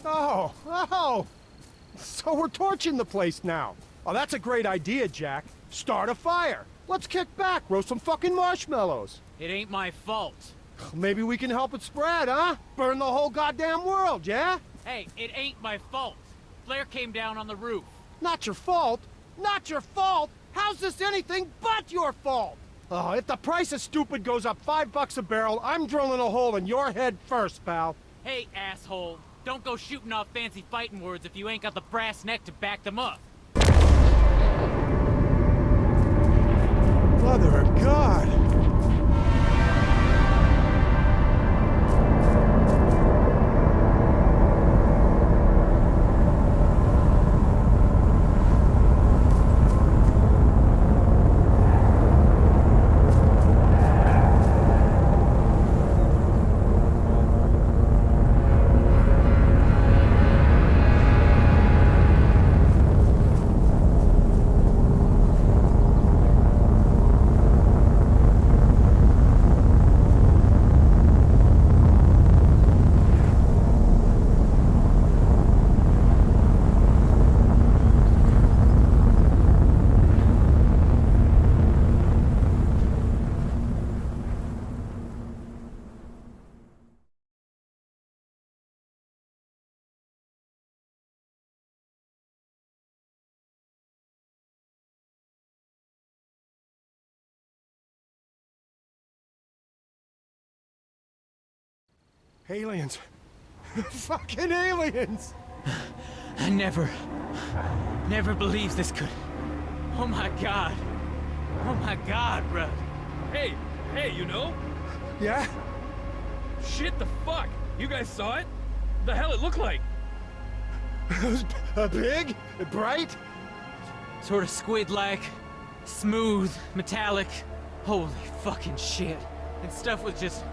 Oh, so we're torching the place now. Oh, that's a great idea, Jack. Start a fire. Let's kick back, roast some fucking marshmallows. It ain't my fault. Maybe we can help it spread, huh? Burn the whole goddamn world, yeah? Hey, it ain't my fault. Flare came down on the roof. Not your fault. Not your fault. How's this anything but your fault? Oh, if the price of stupid goes up $5 a barrel, I'm drilling a hole in your head first, pal. Hey, asshole. Don't go shooting off fancy fighting words if you ain't got the brass neck to back them up. Mother of God. Aliens. Fucking aliens! I never believed this could... Oh my God. Oh my God, bro. Hey, you know? Yeah? Shit, the fuck? You guys saw it? The hell it looked like? It was big, bright. Sort of squid-like, smooth, metallic. Holy fucking shit. And stuff was just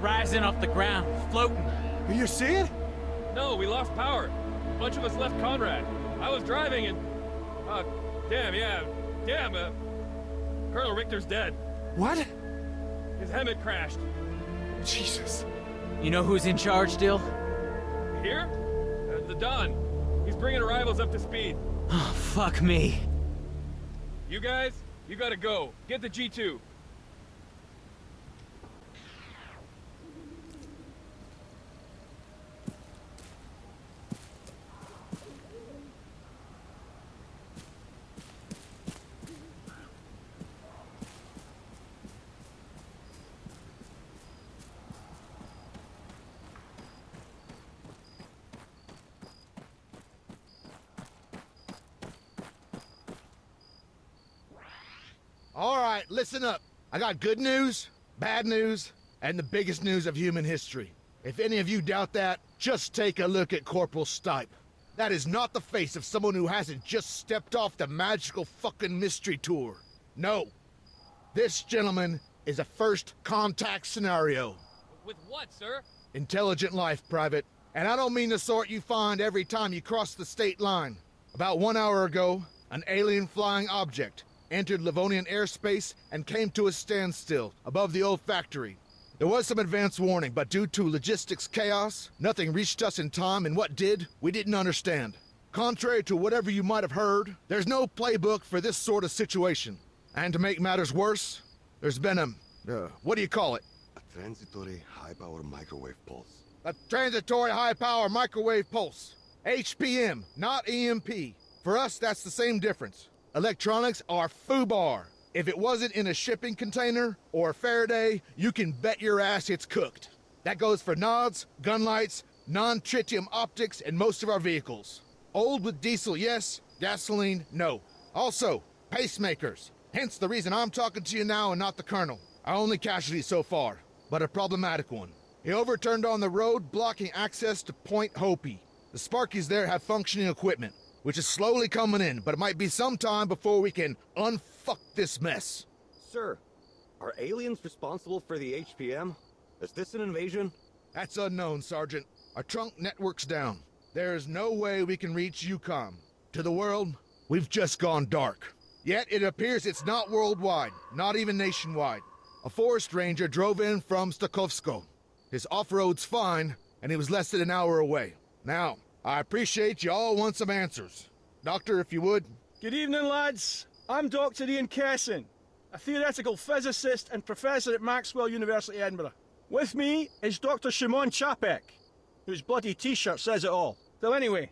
rising off the ground, floating. You see it? No, we lost power. A bunch of us left Conrad. I was driving and... Colonel Richter's dead. What? His Hemet crashed. Jesus. You know who's in charge still? Here? The Don. He's bringing arrivals up to speed. Oh, fuck me. You guys, you gotta go. Get the G2. All right, listen up. I got good news, bad news, and the biggest news of human history. If any of you doubt that, just take a look at Corporal Stipe. That is not the face of someone who hasn't just stepped off the magical fucking mystery tour. No. This gentleman is a first contact scenario. With what, sir? Intelligent life, Private. And I don't mean the sort you find every time you cross the state line. About 1 hour ago, an alien flying object entered Livonian airspace and came to a standstill above the old factory. There was some advance warning, but due to logistics chaos, nothing reached us in time, and what did, we didn't understand. Contrary to whatever you might have heard, there's no playbook for this sort of situation. And to make matters worse, there's been what do you call it? A transitory high-power microwave pulse. A transitory high-power microwave pulse. HPM, not EMP. For us, that's the same difference. Electronics are FUBAR. If it wasn't in a shipping container or a Faraday, you can bet your ass it's cooked. That goes for nods, gun lights, non-tritium optics, and most of our vehicles. Old with diesel, yes. Gasoline, no. Also, pacemakers. Hence the reason I'm talking to you now and not the Colonel. Our only casualty so far, but a problematic one. He overturned on the road, blocking access to Point Hopi. The Sparkies there have functioning equipment, which is slowly coming in, but it might be some time before we can unfuck this mess. Sir, are aliens responsible for the HPM? Is this an invasion? That's unknown, Sergeant. Our trunk network's down. There is no way we can reach UCOM. To the world, we've just gone dark. Yet it appears it's not worldwide, not even nationwide. A forest ranger drove in from Stakhovsko. His off-road's fine, and he was less than an hour away. Now, I appreciate you all want some answers. Doctor, if you would. Good evening, lads. I'm Dr. Ian Kesson, a theoretical physicist and professor at Maxwell University, Edinburgh. With me is Dr. Shimon Chapek, whose bloody t-shirt says it all. So anyway,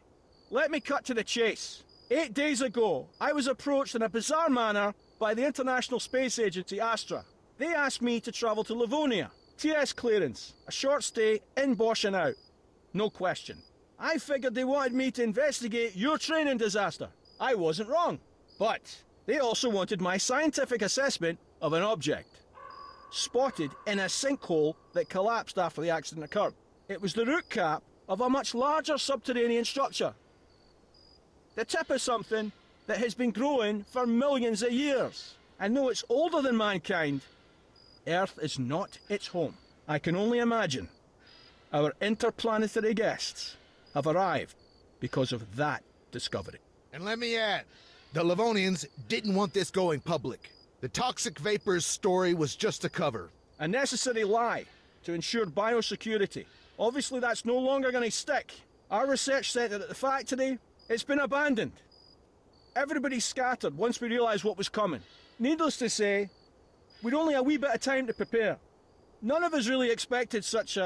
let me cut to the chase. 8 days ago, I was approached in a bizarre manner by the International Space Agency, Astra. They asked me to travel to Livonia. TS clearance, a short stay, in Bosch and out. No question. I figured they wanted me to investigate your training disaster. I wasn't wrong. But they also wanted my scientific assessment of an object spotted in a sinkhole that collapsed after the accident occurred. It was the root cap of a much larger subterranean structure. The tip of something that has been growing for millions of years. And though it's older than mankind, Earth is not its home. I can only imagine our interplanetary guests have arrived because of that discovery. And let me add, the Livonians didn't want this going public. The toxic vapors story was just a cover. A necessary lie to ensure biosecurity. Obviously that's no longer going to stick. Our research centre at the factory, it's been abandoned. Everybody scattered once we realised what was coming. Needless to say, we'd only a wee bit of time to prepare. None of us really expected such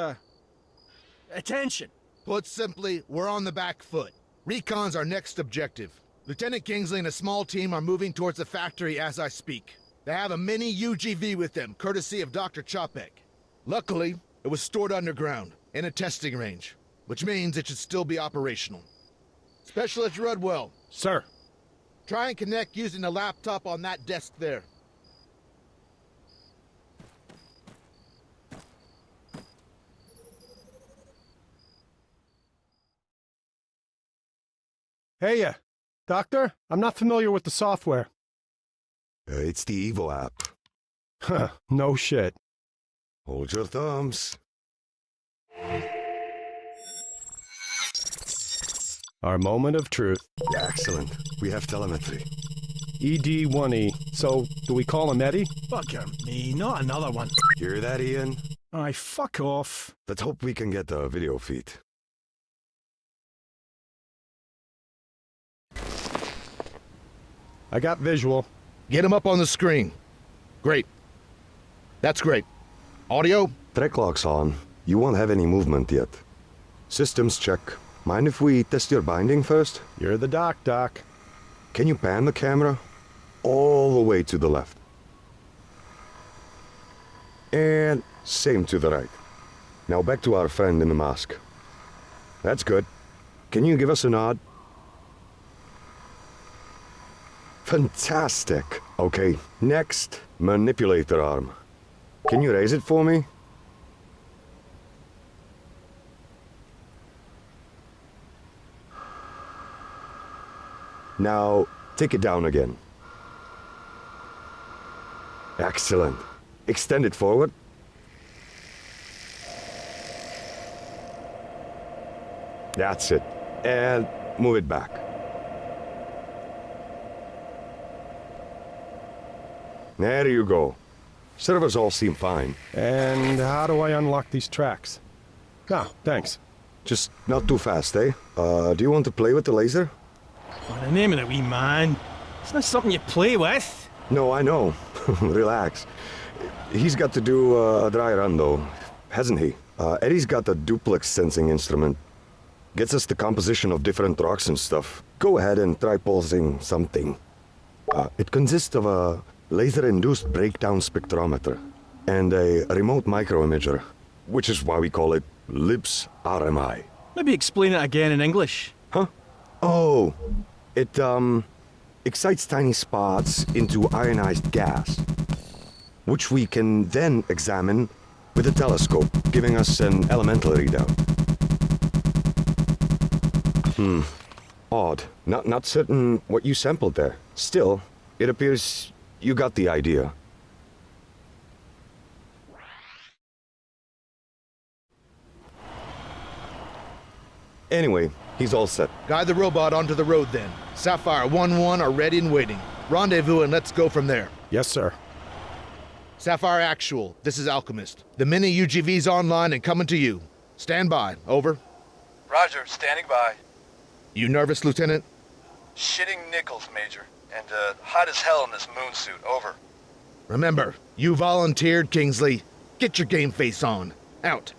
attention. Put simply, we're on the back foot. Recon's our next objective. Lieutenant Kingsley and a small team are moving towards the factory as I speak. They have a mini UGV with them, courtesy of Dr. Chopek. Luckily, it was stored underground, in a testing range, which means it should still be operational. Specialist Rudwell. Sir. Try and connect using the laptop on that desk there. Hey, Doctor, I'm not familiar with the software. It's the Evo app. Huh, no shit. Hold your thumbs. Our moment of truth. Excellent. We have telemetry. ED1E. So, do we call him Eddie? Bugger me, not another one. Hear that, Ian? Aye, fuck off. Let's hope we can get the video feed. I got visual. Get him up on the screen. Great. That's great. Audio? Track lock's on. You won't have any movement yet. Systems check. Mind if we test your binding first? You're the doc. Can you pan the camera? All the way to the left. And same to the right. Now back to our friend in the mask. That's good. Can you give us a nod? Fantastic. Okay, next, manipulator arm. Can you raise it for me? Now, take it down again. Excellent. Extend it forward. That's it. And move it back. There you go. Servers all seem fine. And how do I unlock these tracks? Ah, thanks. Just not too fast, eh? Do you want to play with the laser? Well, the name of the wee man. It's not something you play with. No, I know. Relax. He's got to do a dry run, though, hasn't he? Eddie's got a duplex sensing instrument. Gets us the composition of different rocks and stuff. Go ahead and try pulsing something. It consists of a laser-induced breakdown spectrometer and a remote microimager, which is why we call it LIBS RMI. Maybe explain it again in English. Huh? Oh, it excites tiny spots into ionized gas, which we can then examine with a telescope, giving us an elemental readout. Odd. Not certain what you sampled there. Still, it appears you got the idea. Anyway, he's all set. Guide the robot onto the road then. Sapphire 1-1 are ready and waiting. Rendezvous and let's go from there. Yes, sir. Sapphire Actual, this is Alchemist. The mini UGV's online and coming to you. Stand by. Over. Roger, standing by. You nervous, Lieutenant? Shitting nickels, Major. And, hot as hell in this moon suit. Over. Remember, you volunteered, Kingsley. Get your game face on. Out.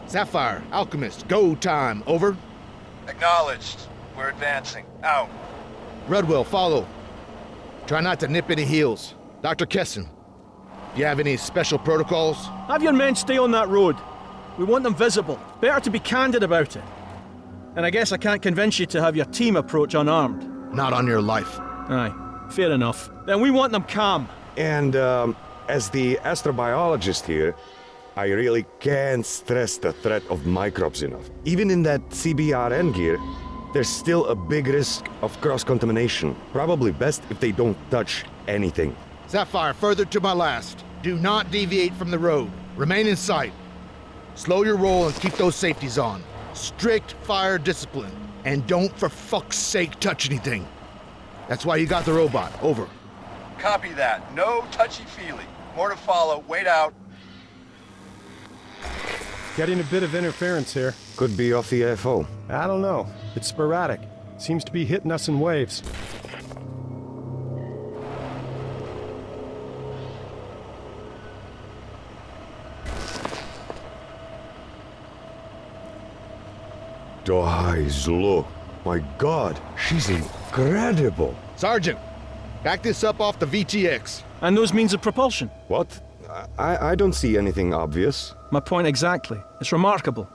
Sapphire, Alchemist, go time, over. Acknowledged. We're advancing. Out. Rudwell, follow. Try not to nip any heels. Dr. Kessin, do you have any special protocols? Have your men stay on that road. We want them visible. Better to be candid about it. And I guess I can't convince you to have your team approach unarmed. Not on your life. Aye, fair enough. Then we want them calm. And, as the astrobiologist here, I really can't stress the threat of microbes enough. Even in that CBRN gear, there's still a big risk of cross-contamination. Probably best if they don't touch anything. Sapphire, further to my last. Do not deviate from the road. Remain in sight. Slow your roll and keep those safeties on. Strict fire discipline. And don't for fuck's sake touch anything. That's why you got the robot. Over. Copy that. No touchy-feely. More to follow. Wait out. Getting a bit of interference here. Could be off the AFO. I don't know. It's sporadic. Seems to be hitting us in waves. Guys, look. My God, she's incredible. Sergeant, back this up off the VTX. And those means of propulsion. What? I don't see anything obvious. My point exactly. It's remarkable.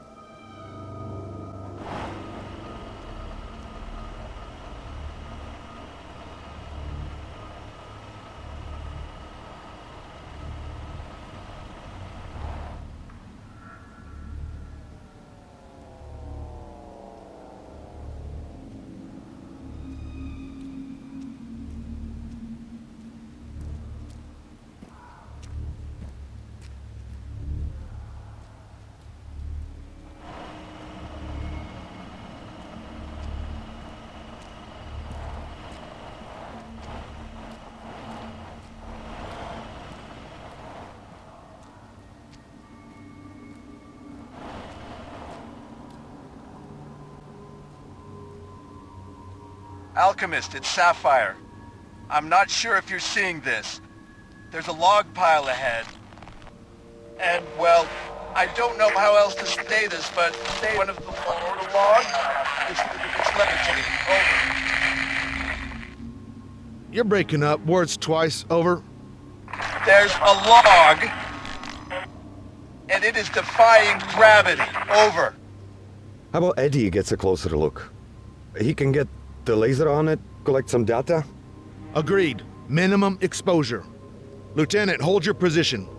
Alchemist, it's Sapphire. I'm not sure if you're seeing this. There's a log pile ahead. And, well, I don't know how else to say this, but one of the logs it's levitating. Over. You're breaking up. Words twice. Over. There's a log, and it is defying gravity. Over. How about Eddie gets a closer look? He can get the laser on it, collect some data? Agreed. Minimum exposure. Lieutenant, hold your position.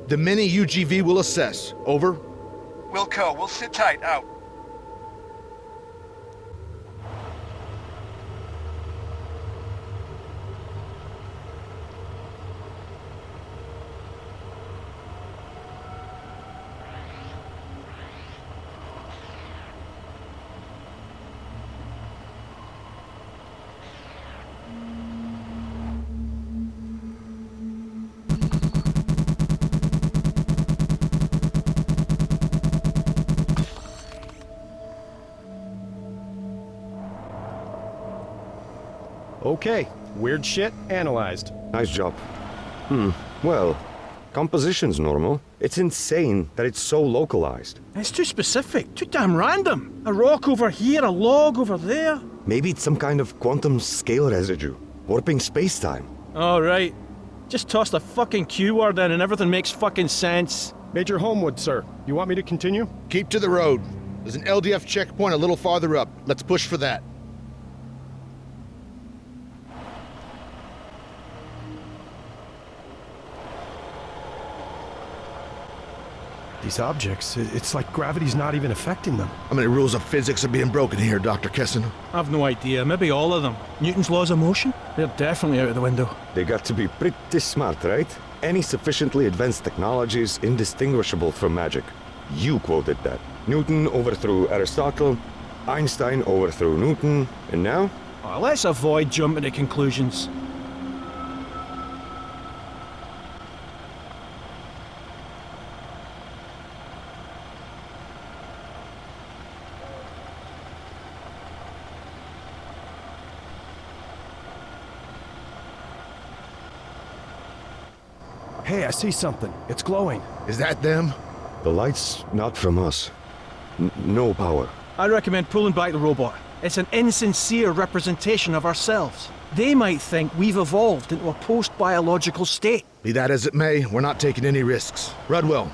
The mini UGV will assess. Over. Wilco, we'll sit tight. Out. Okay, weird shit analyzed. Nice job. Well, composition's normal. It's insane that it's so localized. It's too specific, too damn random. A rock over here, a log over there. Maybe it's some kind of quantum scale residue, warping space-time. All right. Just toss the fucking Q word in and everything makes fucking sense. Major Homewood, sir. You want me to continue? Keep to the road. There's an LDF checkpoint a little farther up. Let's push for that. These objects, it's like gravity's not even affecting them. How many rules of physics are being broken here, Dr. Kessin? I've no idea. Maybe all of them. Newton's laws of motion? They're definitely out of the window. They got to be pretty smart, right? Any sufficiently advanced technology is indistinguishable from magic. You quoted that. Newton overthrew Aristotle, Einstein overthrew Newton, and now? Oh, let's avoid jumping to conclusions. Hey, I see something. It's glowing. Is that them? The light's not from us. No power. I recommend pulling back the robot. It's an insincere representation of ourselves. They might think we've evolved into a post-biological state. Be that as it may, we're not taking any risks. Rudwell,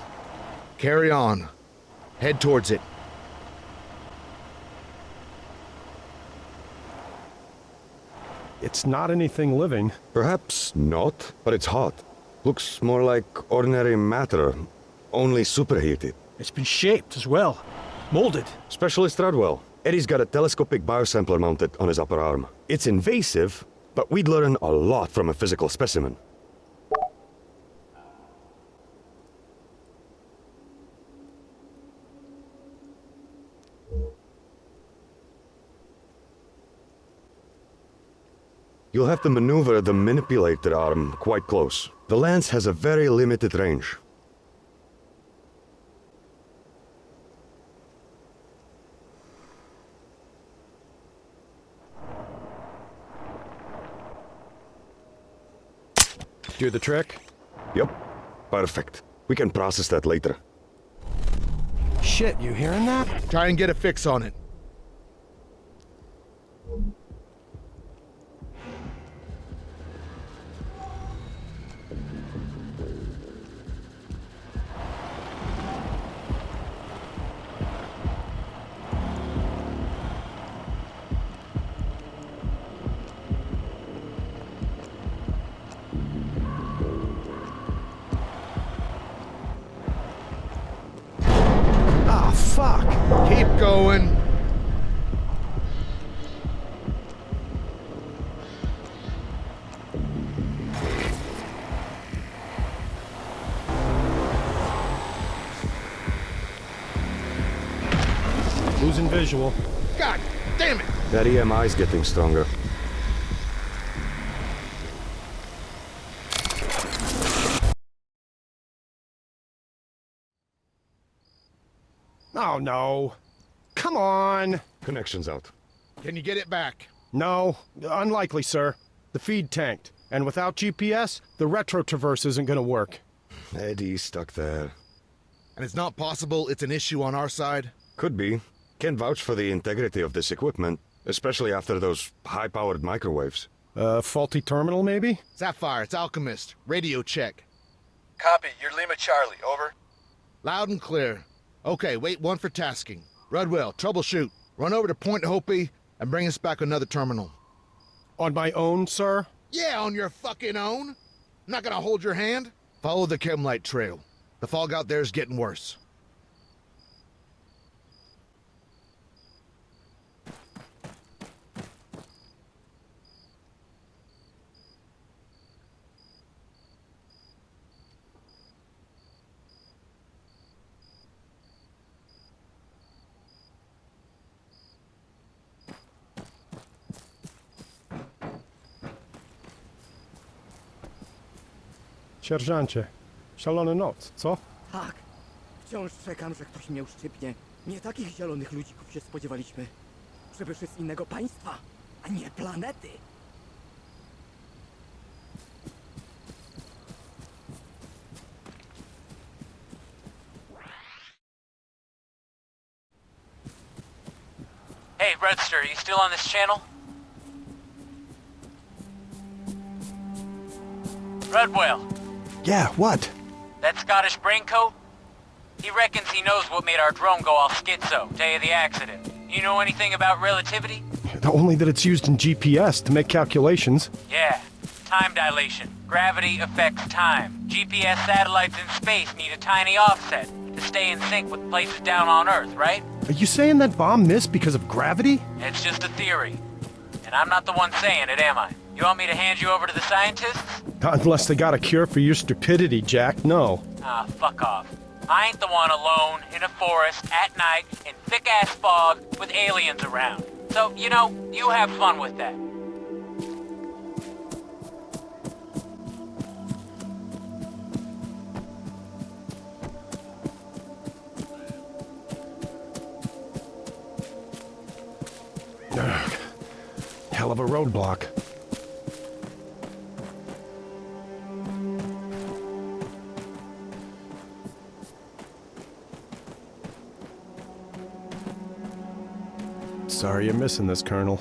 carry on. Head towards it. It's not anything living. Perhaps not, but it's hot. Looks more like ordinary matter, only superheated. It's been shaped as well. Molded. Specialist Rudwell. Eddie's got a telescopic biosampler mounted on his upper arm. It's invasive, but we'd learn a lot from a physical specimen. You'll have to maneuver the manipulator arm quite close. The lens has a very limited range. Do the trick? Yep. Perfect. We can process that later. Shit, you hearing that? Try and get a fix on it. Fuck! Keep going. Losing visual. God damn it! That EMI's getting stronger. Oh, no. Come on. Connection's out. Can you get it back? No, unlikely, sir. The feed tanked, and without GPS, the retro traverse isn't gonna work. Eddie's stuck there. And it's not possible it's an issue on our side? Could be. Can't vouch for the integrity of this equipment, especially after those high-powered microwaves. Faulty terminal, maybe? Sapphire, it's Alchemist. Radio check. Copy, you're Lima Charlie, over. Loud and clear. Okay, wait one for tasking. Rudwell, troubleshoot. Run over to Point Hopi and bring us back another terminal. On my own, sir? Yeah, on your fucking own. I'm not gonna hold your hand. Follow the chemlight trail. The fog out there is getting worse. Sierżancie, szalona noc, co? Tak. Wciąż czekam, że ktoś mnie uszczypnie. Nie takich zielonych ludzików się spodziewaliśmy. Przybyszy z innego państwa, a nie planety. Hey, Redster, you still on this channel? Rudwell. Yeah, what? That Scottish braincoat? He reckons he knows what made our drone go all schizo, day of the accident. You know anything about relativity? Only that it's used in GPS to make calculations. Yeah. Time dilation. Gravity affects time. GPS satellites in space need a tiny offset to stay in sync with places down on Earth, right? Are you saying that bomb missed because of gravity? It's just a theory. And I'm not the one saying it, am I? You want me to hand you over to the scientists? Not unless they got a cure for your stupidity, Jack, no. Ah, fuck off. I ain't the one alone, in a forest, at night, in thick-ass fog, with aliens around. So, you know, you have fun with that. Ugh. Hell of a roadblock. Sorry you're missing this, Colonel.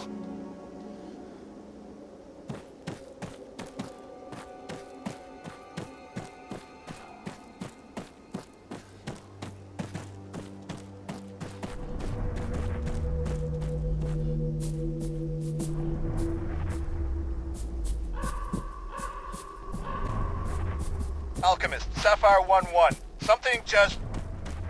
Alchemist, Sapphire 1-1. Something just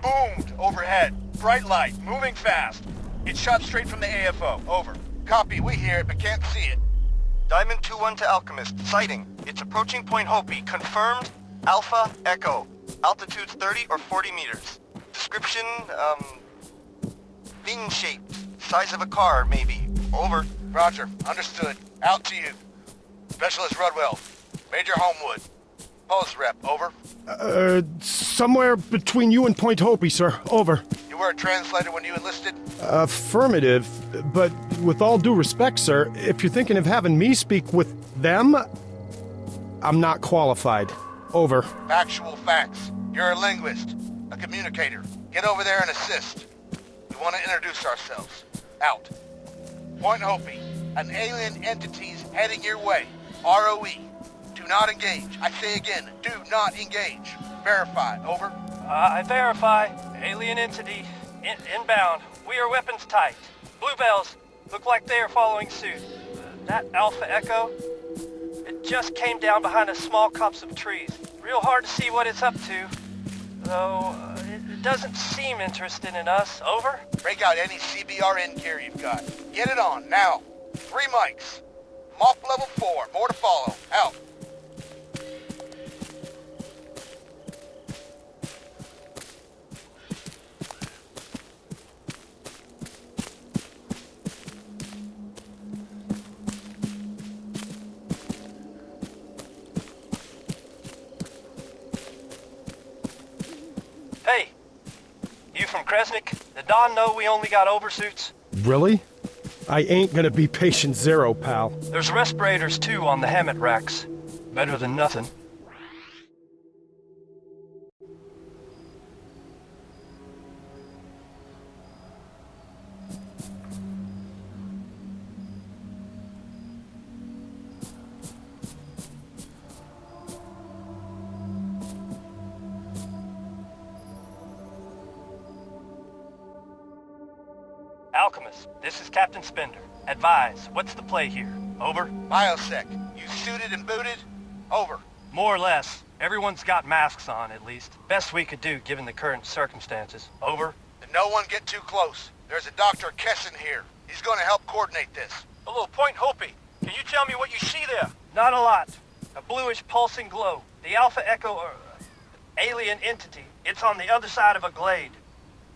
boomed overhead. Bright light, moving fast. It shot straight from the AFO. Over. Copy, we hear it, but can't see it. Diamond 2-1 to Alchemist. Sighting. It's approaching Point Hopi. Confirmed. Alpha Echo. Altitude's 30 or 40 meters. Description, fin-shaped. Size of a car, maybe. Over. Roger. Understood. Out to you. Specialist Rudwell. Major Homewood. Post rep. Over. Somewhere between you and Point Hopi, sir. Over. You were a translator when you enlisted? Affirmative, but with all due respect, sir, if you're thinking of having me speak with them, I'm not qualified. Over. Factual facts. You're a linguist. A communicator. Get over there and assist. We want to introduce ourselves. Out. Point Hopi. An alien entity's heading your way. ROE. Do not engage. I say again, do not engage. Verify. Over. I verify. Alien entity. Inbound. We are weapons tight. Bluebells. Look like they are following suit. That Alpha Echo? It just came down behind a small copse of trees. Real hard to see what it's up to. Though, it doesn't seem interested in us. Over. Break out any CBRN gear you've got. Get it on, now. 3 mics. Mop level 4. More to follow. Out. Hey, you from Kresnik? Did Don know we only got oversuits? Really? I ain't gonna be patient zero, pal. There's respirators too on the Hammett racks. Better than nothing. Alchemist, this is Captain Spender. Advise, what's the play here? Over? Biosec, you suited and booted? Over. More or less. Everyone's got masks on, at least. Best we could do, given the current circumstances. Over? And no one get too close. There's a Dr. Kessin here. He's gonna help coordinate this. Hello, Point Hopi. Can you tell me what you see there? Not a lot. A bluish pulsing glow. The Alpha Echo, alien entity. It's on the other side of a glade.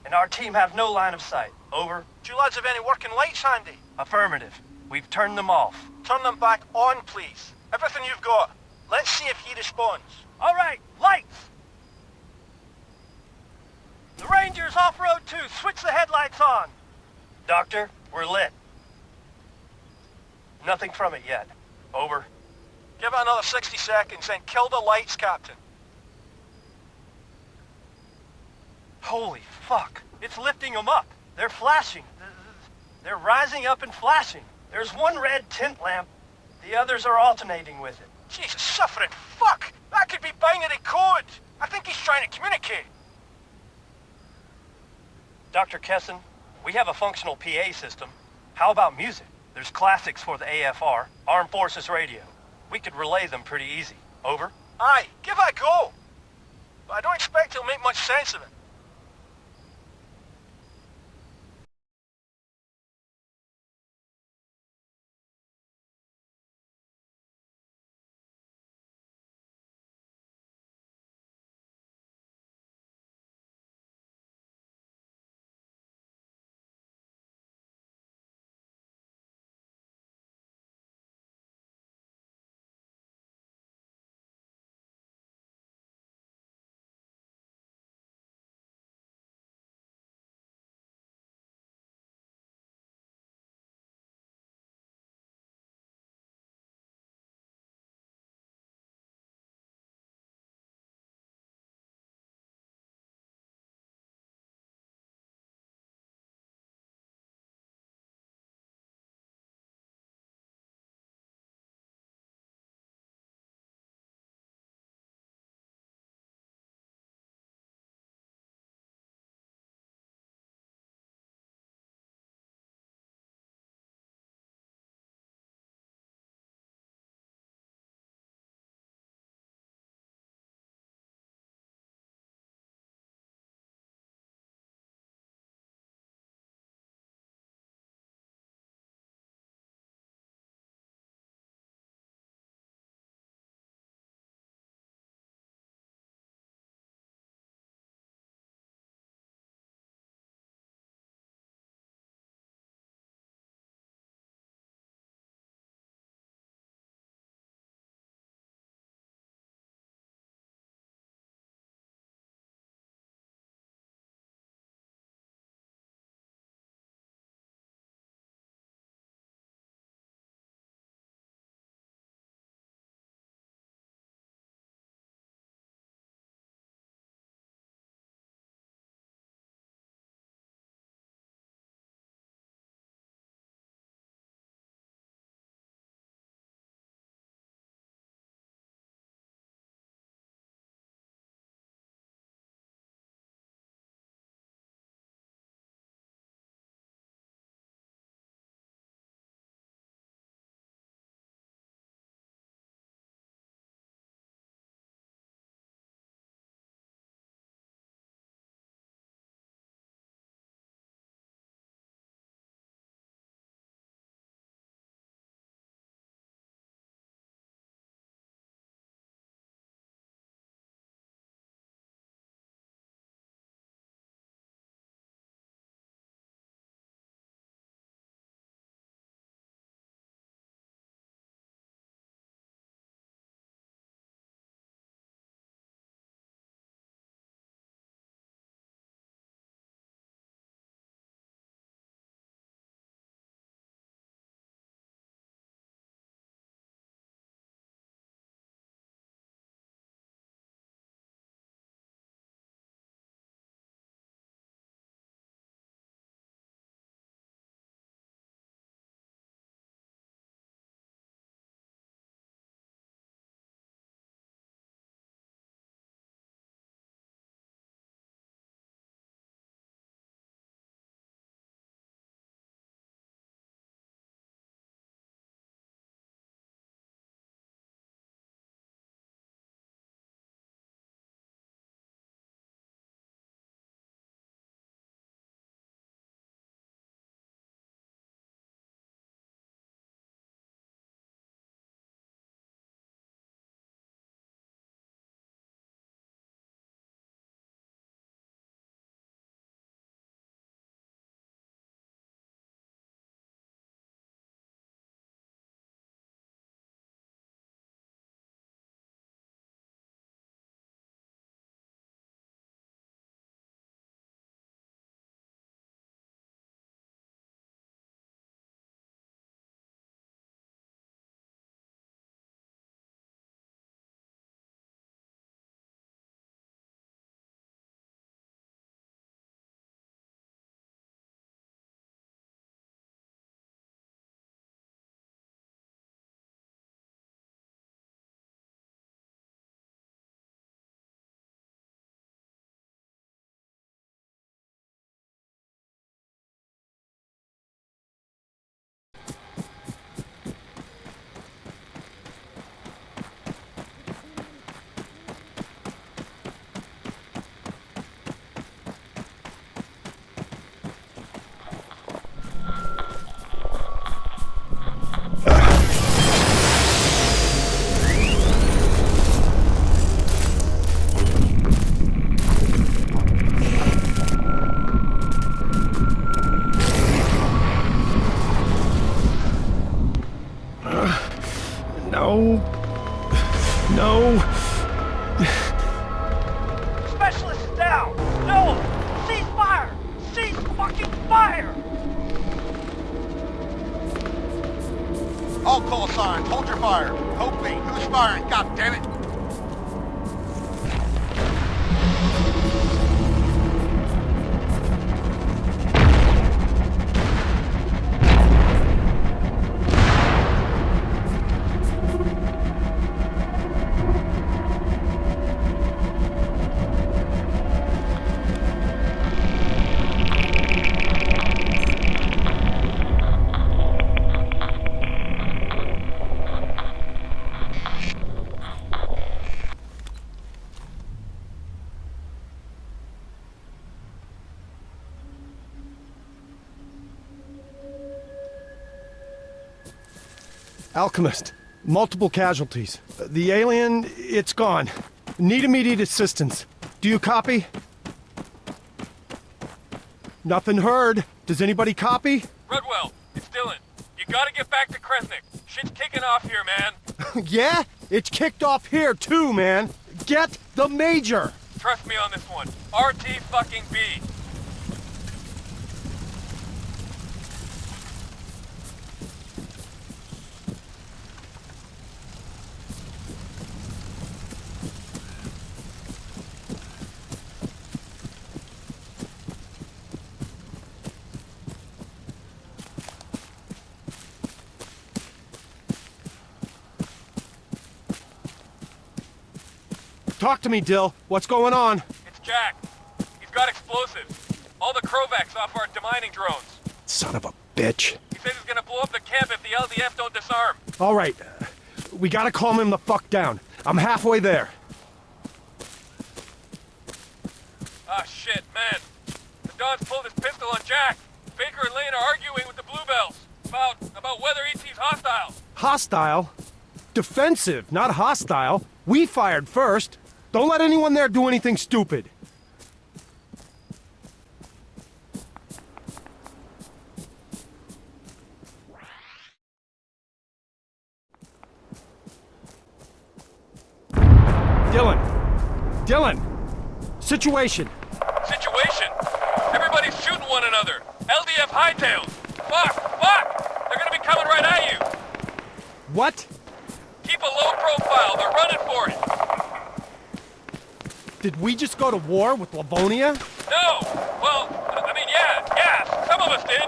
And our team have no line of sight. Over. Do you lads have any working lights handy? Affirmative. We've turned them off. Turn them back on, please. Everything you've got. Let's see if he responds. All right, lights! The Ranger's off-road 2. Switch the headlights on. Doctor, we're lit. Nothing from it yet. Over. Give it another 60 seconds, then kill the lights, Captain. Holy fuck. It's lifting them up. They're flashing. They're rising up and flashing. There's one red tint lamp. The others are alternating with it. Jesus, suffering fuck! That could be binary code! I think he's trying to communicate. Dr. Kessin, we have a functional PA system. How about music? There's classics for the AFR, Armed Forces Radio. We could relay them pretty easy. Over. Aye, give it a go. But I don't expect he'll make much sense of it. all call signs. Hold your fire. Hope me. Who's firing? God damn it. Alchemist, multiple casualties. The alien, it's gone. Need immediate assistance. Do you copy? Nothing heard. Does anybody copy? Redwell, it's Dylan. You gotta get back to Kresnik. Shit's kicking off here, man. Yeah? It's kicked off here too, man. Get the Major! Trust me on this one. RT fucking B. Talk to me, Dill. What's going on? It's Jack. He's got explosives. All the Krovacs off our demining drones. Son of a bitch. He says he's gonna blow up the camp if the LDF don't disarm. All right. We gotta calm him the fuck down. I'm halfway there. Ah, shit, man. The Don's pulled his pistol on Jack. Baker and Lane are arguing with the Bluebells about whether ET's hostile. Hostile? Defensive, not hostile. We fired first. Don't let anyone there do anything stupid. Dylan! Situation! Situation? Everybody's shooting one another. LDF hightails. Fuck! They're gonna be coming right at you. What? Keep a low profile. They're running for it. Did we just go to war with Livonia? No! Well, I mean, yeah. Some of us did.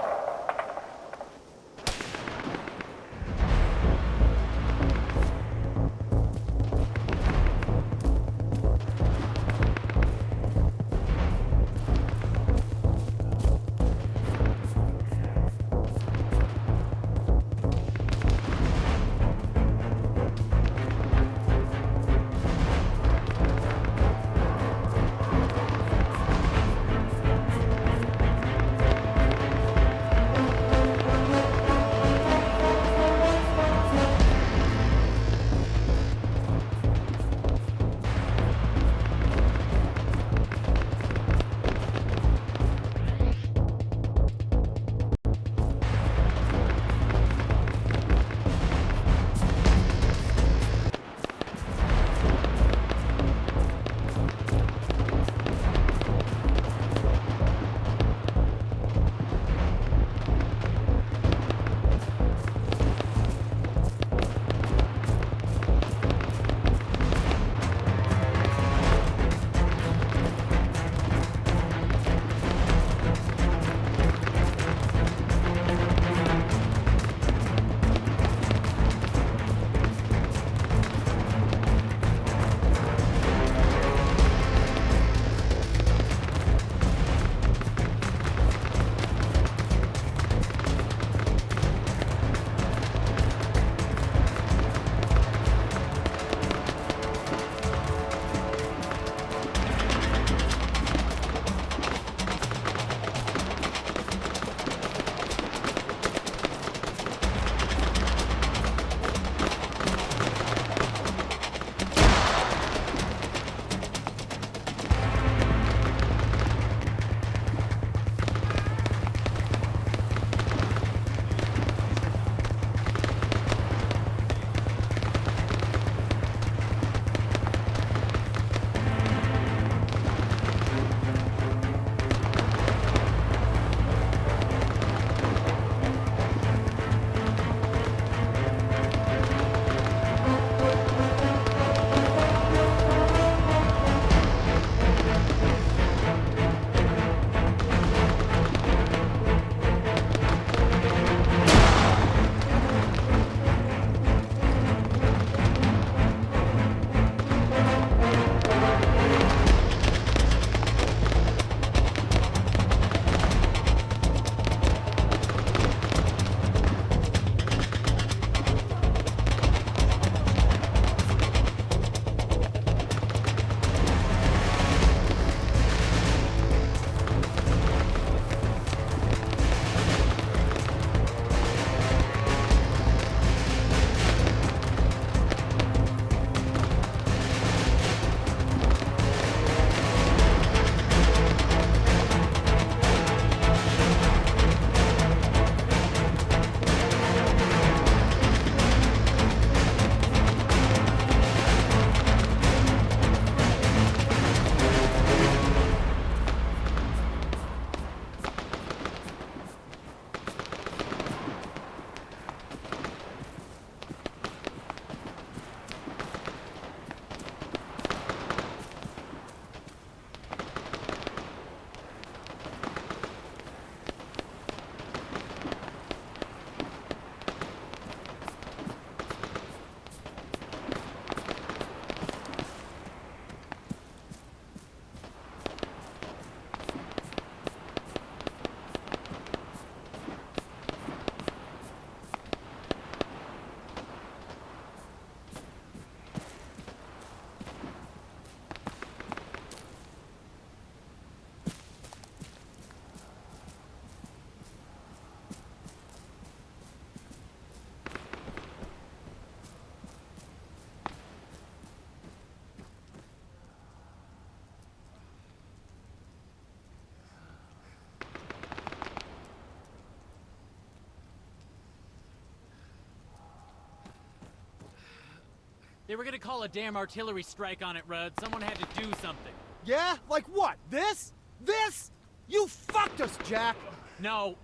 They were gonna call a damn artillery strike on it, Rudd. Someone had to do something. Yeah? Like what? This? This? You fucked us, Jack! No,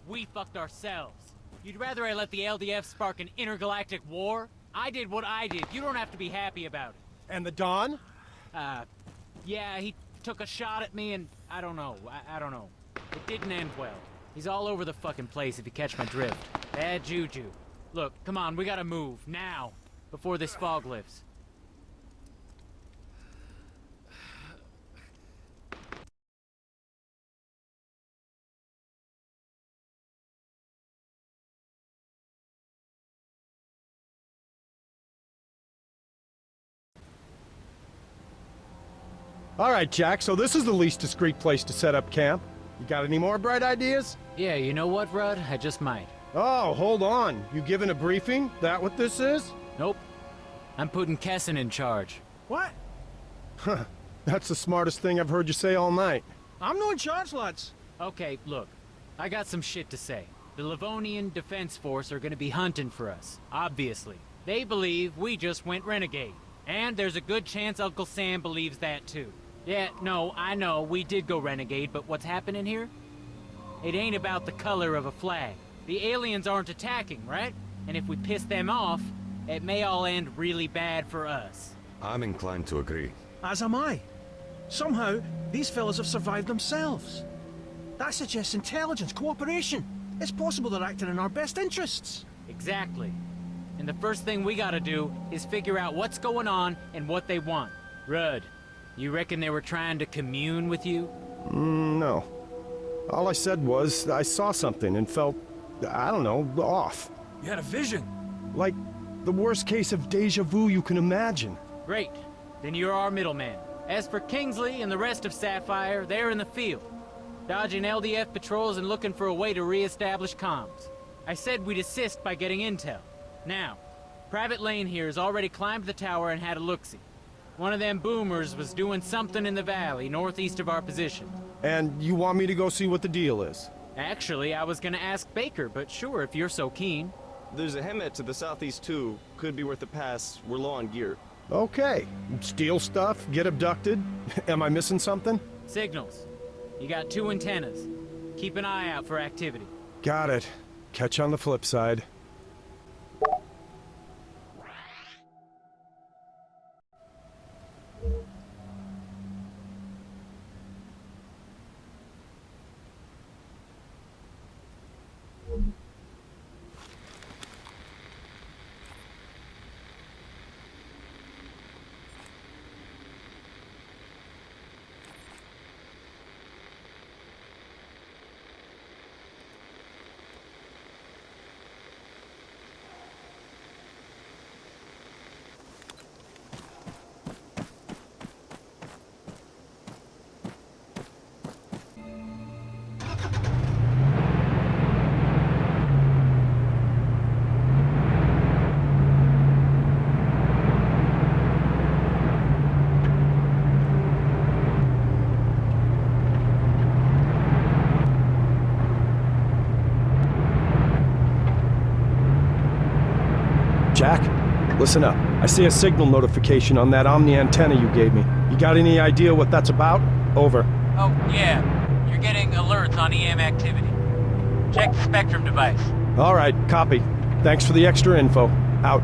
we fucked ourselves. You'd rather I let the LDF spark an intergalactic war? I did what I did. You don't have to be happy about it. And the Don? Yeah, he took a shot at me and I don't know. I don't know. It didn't end well. He's all over the fucking place if you catch my drift. Bad juju. Look, come on, we gotta move, now, before this fog lifts. All right, Jack, so this is the least discreet place to set up camp. You got any more bright ideas? Yeah, you know what, Rudd? I just might. Oh, hold on. You giving a briefing? That what this is? Nope. I'm putting Kessin in charge. What? Huh. That's the smartest thing I've heard you say all night. I'm not in charge, lads. Okay, look. I got some shit to say. The Livonian Defense Force are gonna be hunting for us, obviously. They believe we just went renegade. And there's a good chance Uncle Sam believes that too. Yeah, no, I know, we did go renegade, but what's happening here? It ain't about the color of a flag. The aliens aren't attacking, right? And if we piss them off, it may all end really bad for us. I'm inclined to agree. As am I. Somehow, these fellas have survived themselves. That suggests intelligence, cooperation. It's possible they're acting in our best interests. Exactly. And the first thing we gotta do is figure out what's going on and what they want. Rudd, you reckon they were trying to commune with you? No. All I said was I saw something and felt, I don't know, off. You had a vision. Like the worst case of deja vu you can imagine. Great. Then you're our middleman. As for Kingsley and the rest of Sapphire, they're in the field, dodging LDF patrols and looking for a way to re-establish comms. I said we'd assist by getting intel. Now, Private Lane here has already climbed the tower and had a look-see. One of them boomers was doing something in the valley, northeast of our position. And you want me to go see what the deal is? Actually, I was gonna ask Baker, but sure, if you're so keen. There's a Hemet to the southeast too. Could be worth a pass. We're low on gear. Okay. Steal stuff, get abducted. Am I missing something? Signals. You got 2 antennas. Keep an eye out for activity. Got it. Catch on the flip side. Jack, listen up. I see a signal notification on that Omni antenna you gave me. You got any idea what that's about? Over. Oh, yeah. You're getting alerts on EM activity. Check the spectrum device. All right, copy. Thanks for the extra info. Out.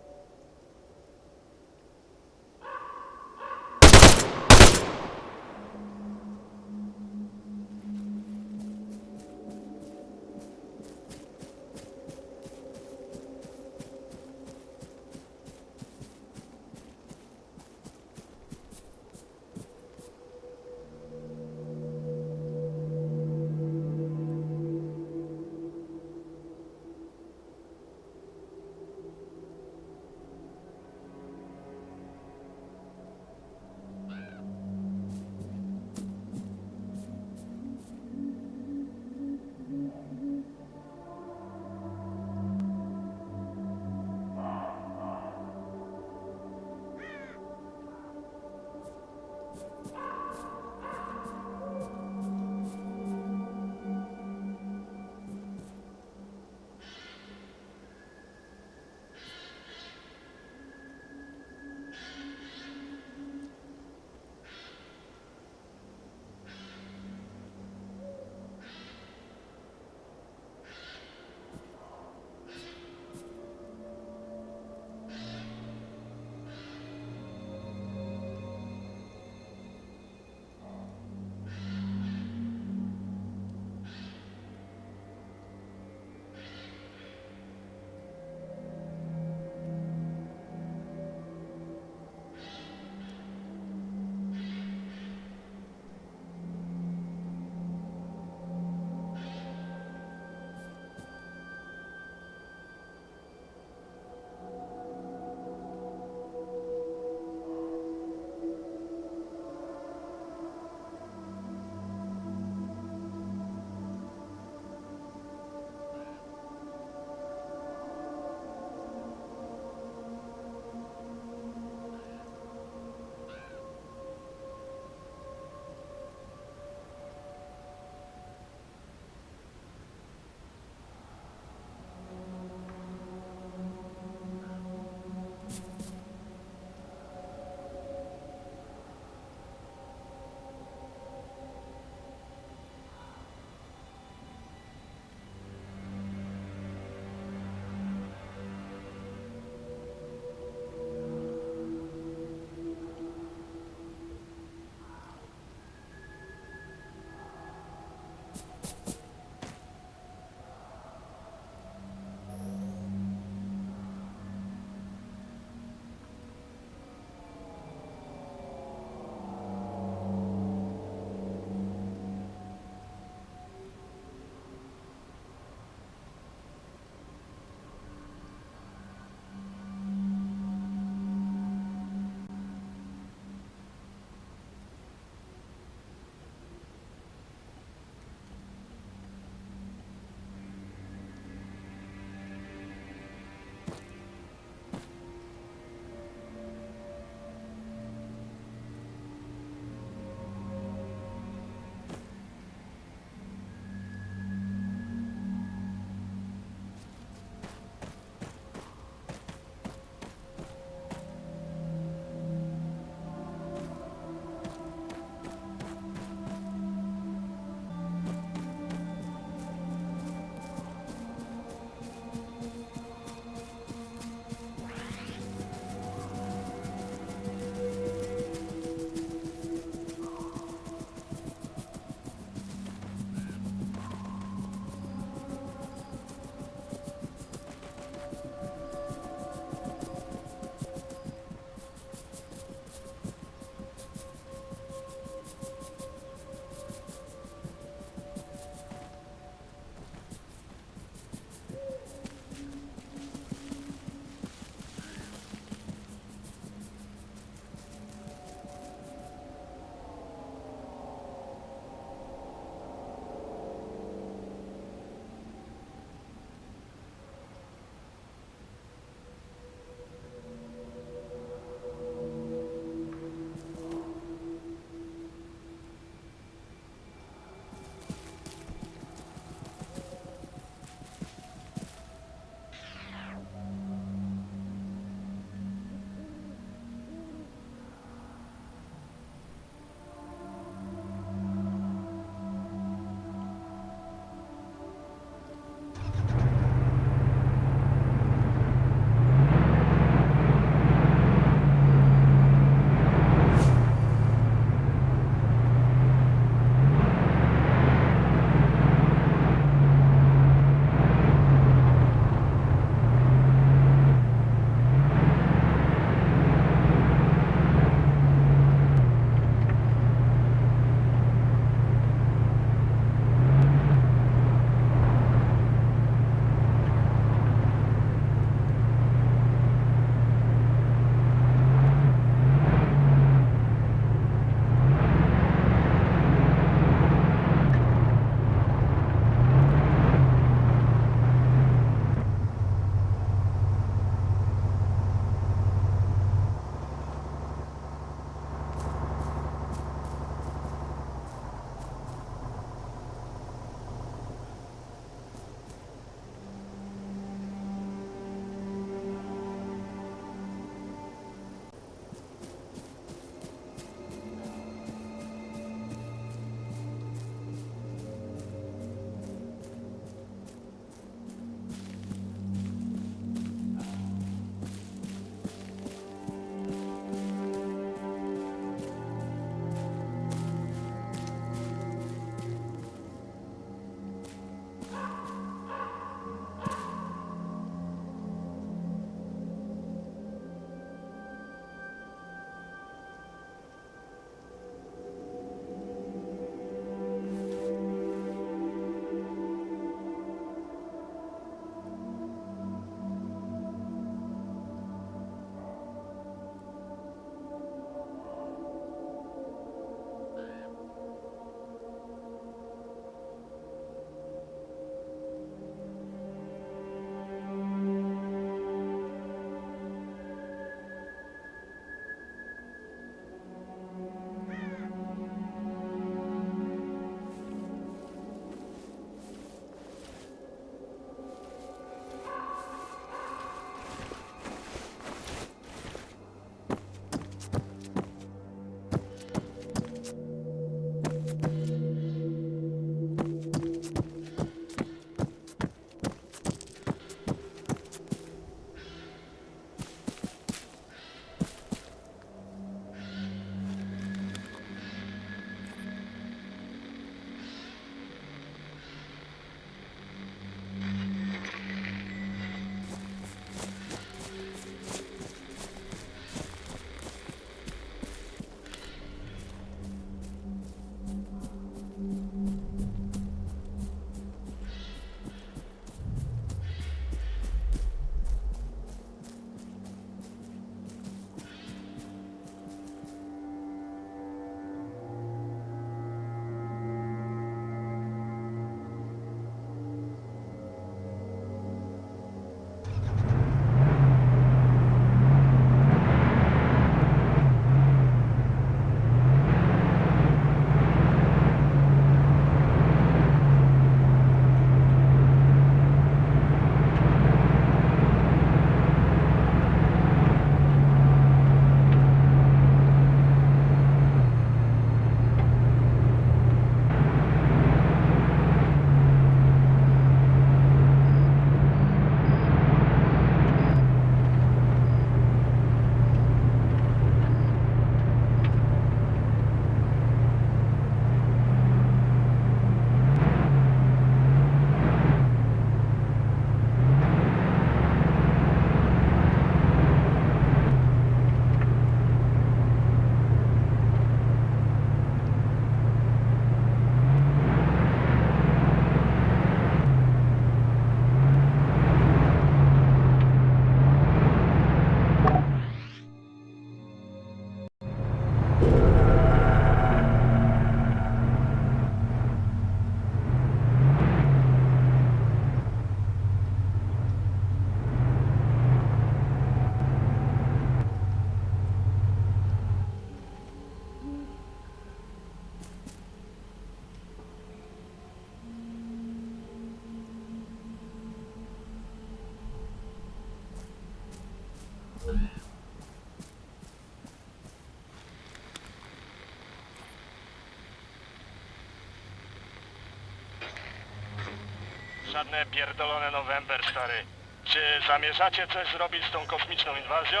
Żadne pierdolone November, stary. Czy zamierzacie coś zrobić z tą kosmiczną inwazją?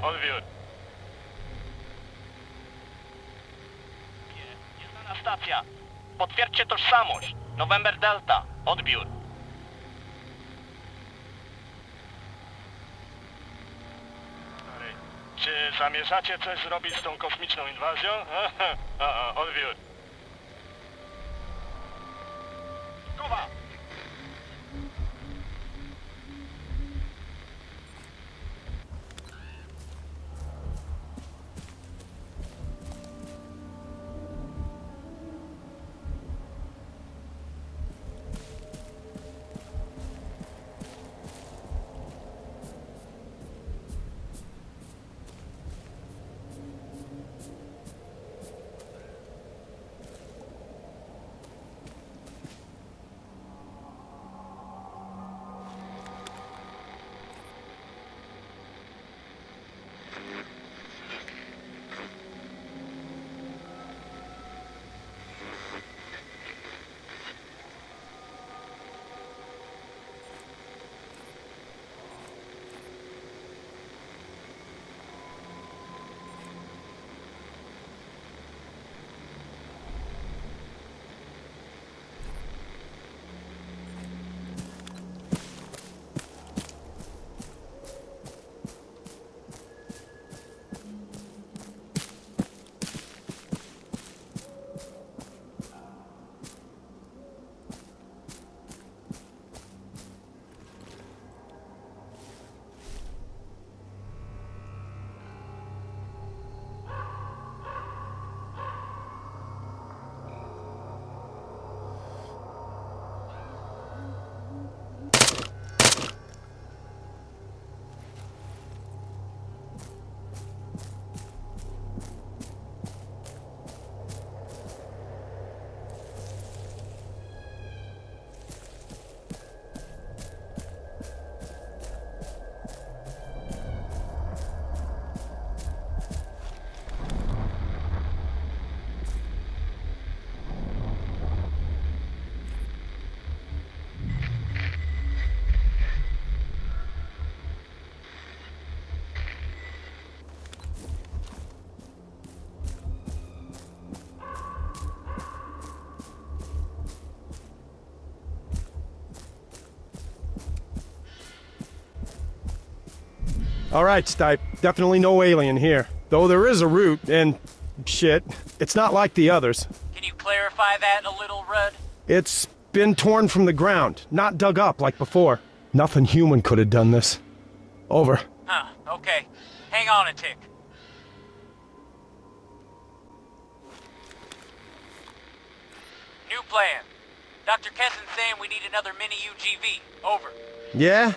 Odbiór. Nieznana stacja. Potwierdźcie tożsamość. November Delta. Odbiór. Stary, czy zamierzacie coś zrobić z tą kosmiczną inwazją? Odbiór. Kuba! All right, Stipe. Definitely no alien here. Though there is a route, and shit, it's not like the others. Can you clarify that a little, Rudd? It's been torn from the ground, not dug up like before. Nothing human could have done this. Over. Huh, okay. Hang on a tick. New plan. Dr. Kessen's saying we need another mini UGV. Over. Yeah?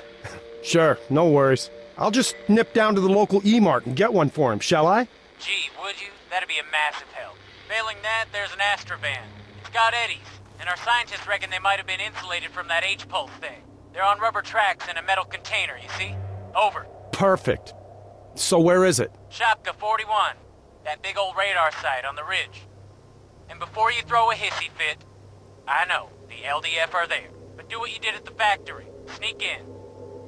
Sure, no worries. I'll just nip down to the local E-Mart and get one for him, shall I? Gee, would you? That'd be a massive help. Failing that, there's an Astrovan. It's got eddies, and our scientists reckon they might have been insulated from that H-pulse thing. They're on rubber tracks in a metal container, you see? Over. Perfect. So where is it? Shopka 41. That big old radar site on the ridge. And before you throw a hissy fit, I know, the LDF are there. But do what you did at the factory. Sneak in.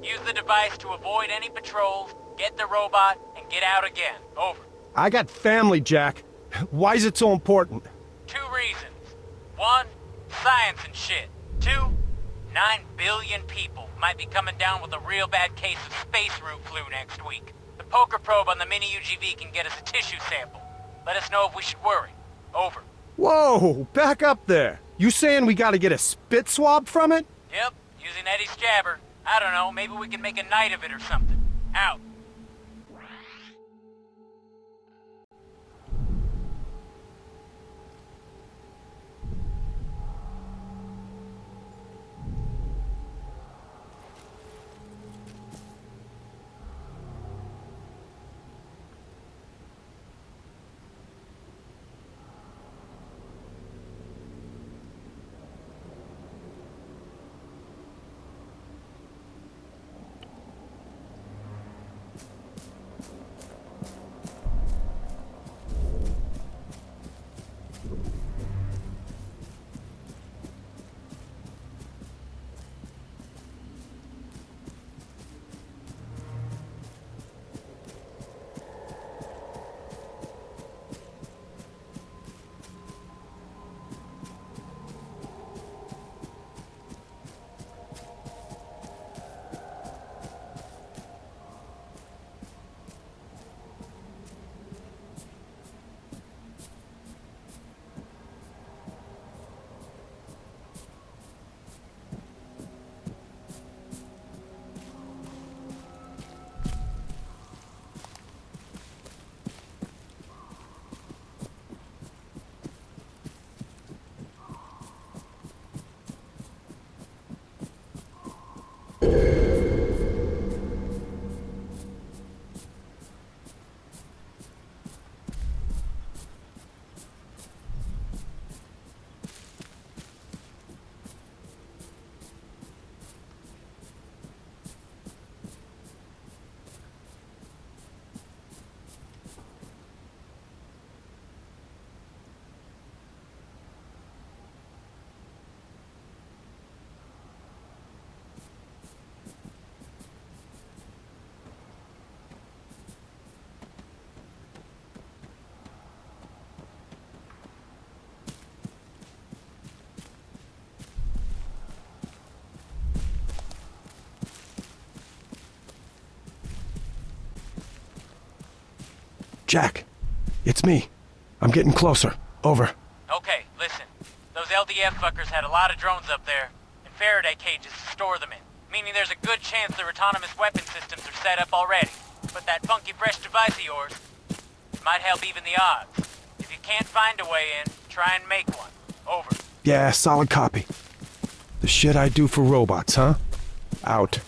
Use the device to avoid any patrols, get the robot, and get out again. Over. I got family, Jack. Why is it so important? 2 reasons. 1, science and shit. 2, 9 billion people might be coming down with a real bad case of space root flu next week. The poker probe on the mini UGV can get us a tissue sample. Let us know if we should worry. Over. Whoa, back up there. You saying we gotta get a spit swab from it? Yep, using Eddie's jabber. I don't know, maybe we can make a night of it or something. Out. Jack, it's me. I'm getting closer. Over. Okay, listen. Those LDF fuckers had a lot of drones up there, and Faraday cages to store them in, meaning there's a good chance their autonomous weapon systems are set up already. But that funky fresh device of yours might help even the odds. If you can't find a way in, try and make one. Over. Yeah, solid copy. The shit I do for robots, huh? Out.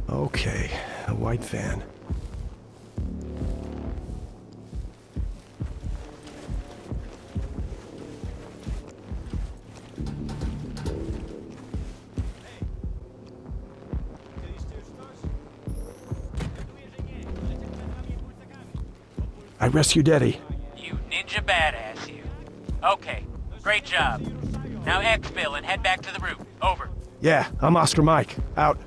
Okay, a white van. I rescued Eddie. You ninja badass, you. Okay, great job. Now exfil and head back to the route. Over. Yeah, I'm Oscar Mike. Out.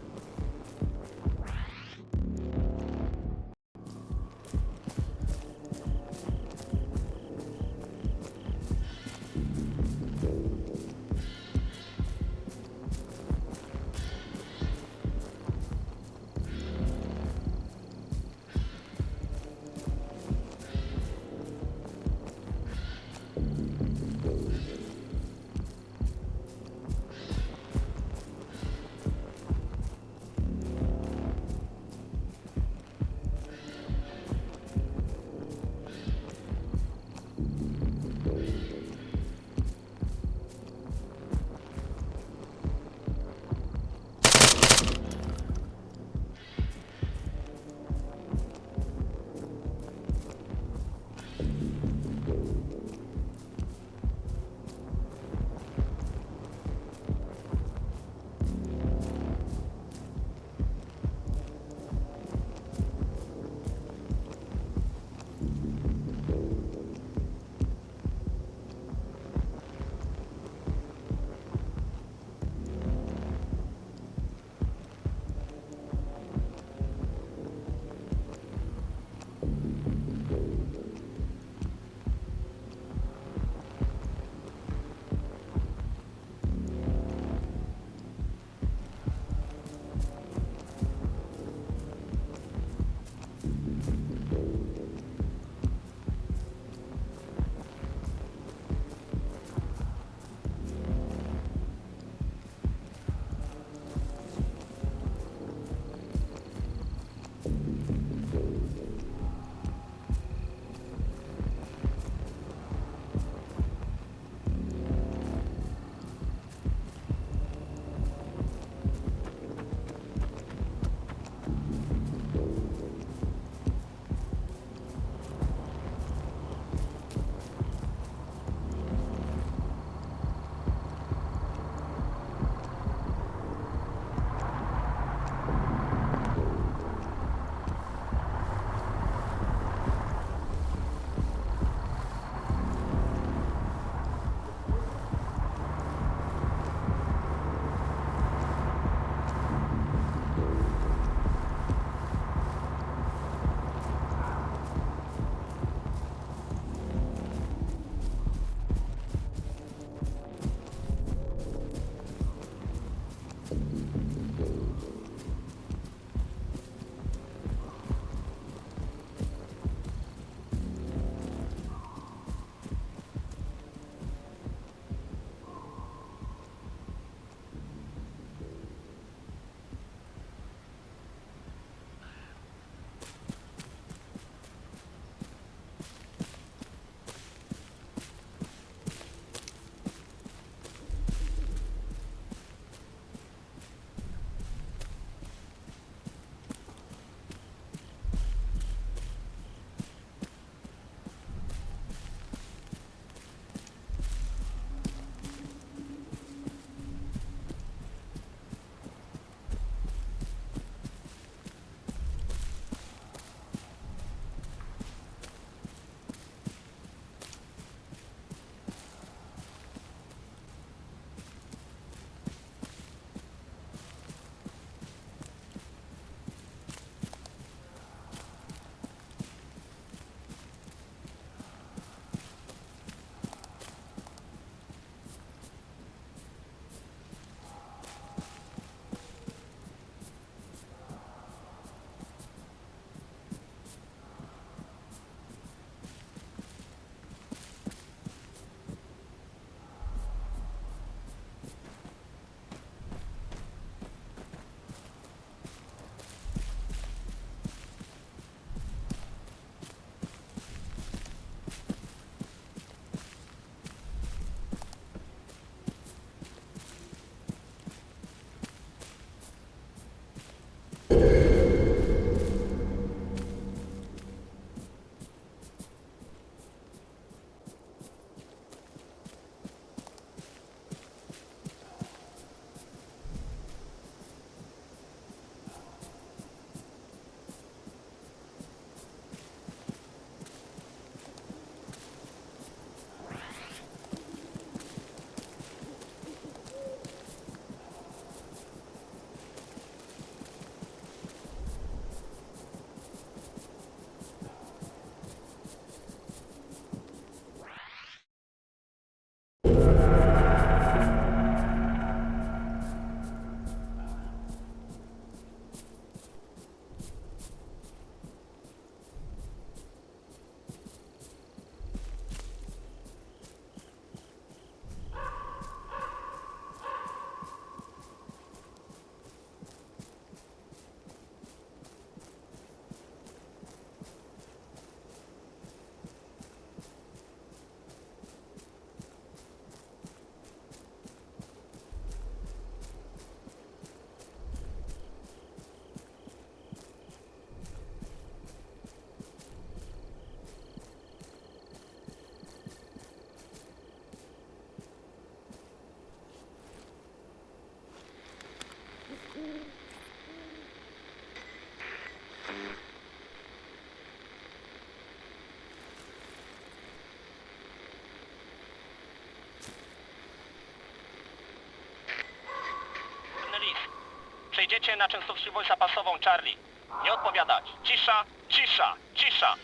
Przejdziecie na częstotliwość zapasową Charlie. Nie odpowiadać. Cisza, cisza, cisza.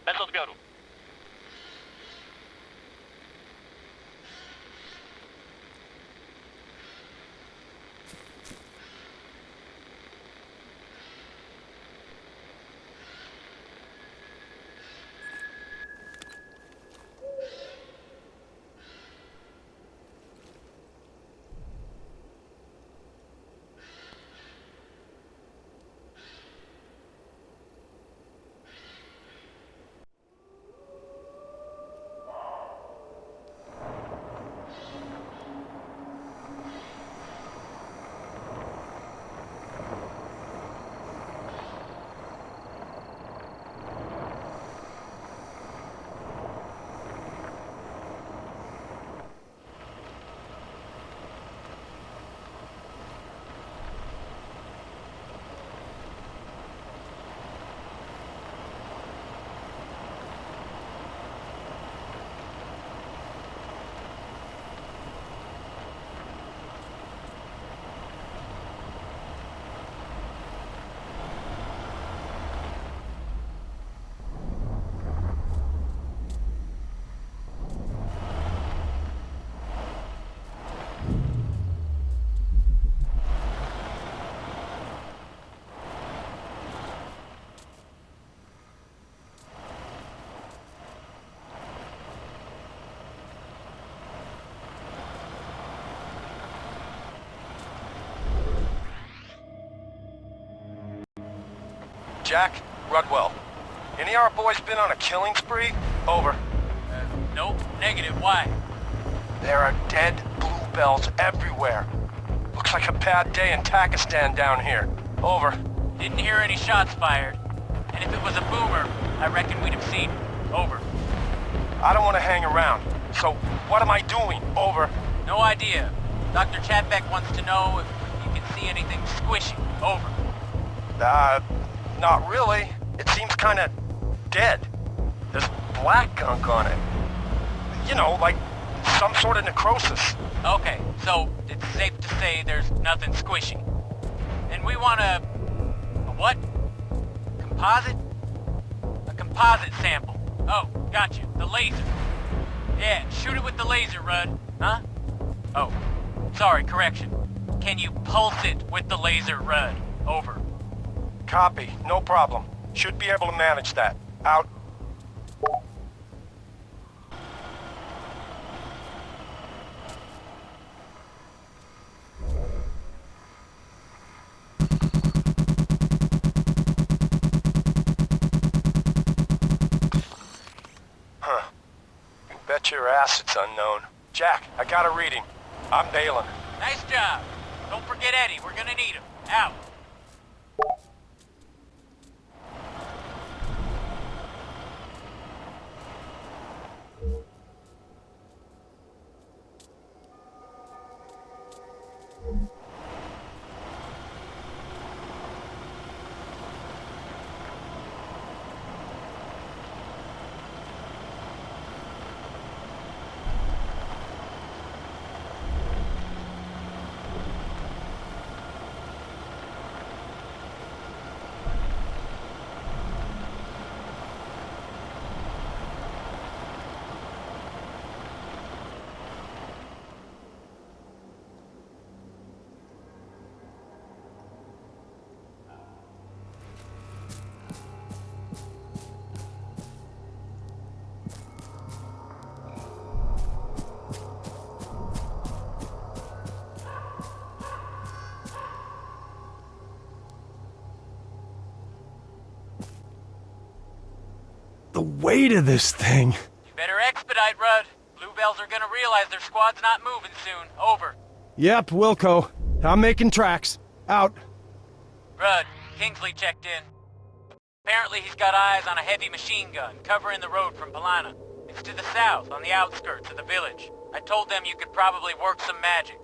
Bez odbioru. Jack, Rudwell. Any of our boys been on a killing spree? Over. Nope. Negative. Why? There are dead bluebells everywhere. Looks like a bad day in Pakistan down here. Over. Didn't hear any shots fired. And if it was a boomer, I reckon we'd have seen it. Over. I don't want to hang around. So, what am I doing? Over. No idea. Dr. Chapek wants to know if you can see anything squishy. Over. Not really. It seems kinda dead. There's black gunk on it. You know, like some sort of necrosis. Okay, so it's safe to say there's nothing squishy. And we want a what? Composite? A composite sample. Oh, gotcha. The laser. Yeah, shoot it with the laser, Rudd. Huh? Oh, sorry, correction. Can you pulse it with the laser, Rudd? Over. Copy. No problem. Should be able to manage that. Out. Huh. You bet your ass it's unknown. Jack, I got a reading. I'm bailing. Nice job. Don't forget Eddie. We're gonna need him. Out. The weight of this thing. You better expedite, Rudd. Bluebells are gonna realize their squad's not moving soon. Over. Yep, Wilco. I'm making tracks. Out. Rudd, Kingsley checked in. Apparently he's got eyes on a heavy machine gun covering the road from Palana. It's to the south, on the outskirts of the village. I told them you could probably work some magic.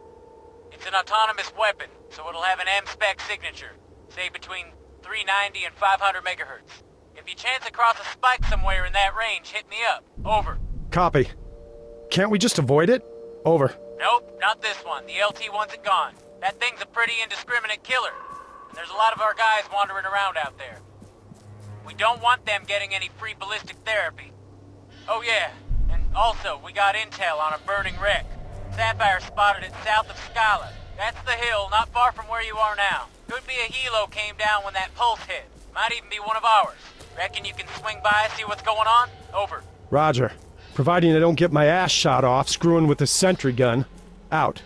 It's an autonomous weapon, so it'll have an M-spec signature, say between 390 and 500 megahertz. If you chance across a spike somewhere in that range, hit me up. Over. Copy. Can't we just avoid it? Over. Nope, not this one. The LT wants it gone. That thing's a pretty indiscriminate killer. And there's a lot of our guys wandering around out there. We don't want them getting any free ballistic therapy. Oh yeah, and also, we got intel on a burning wreck. Sapphire spotted it south of Scala. That's the hill, not far from where you are now. Could be a helo came down when that pulse hit. Might even be one of ours. Reckon you can swing by, see what's going on? Over. Roger. Providing I don't get my ass shot off screwing with the sentry gun. Out.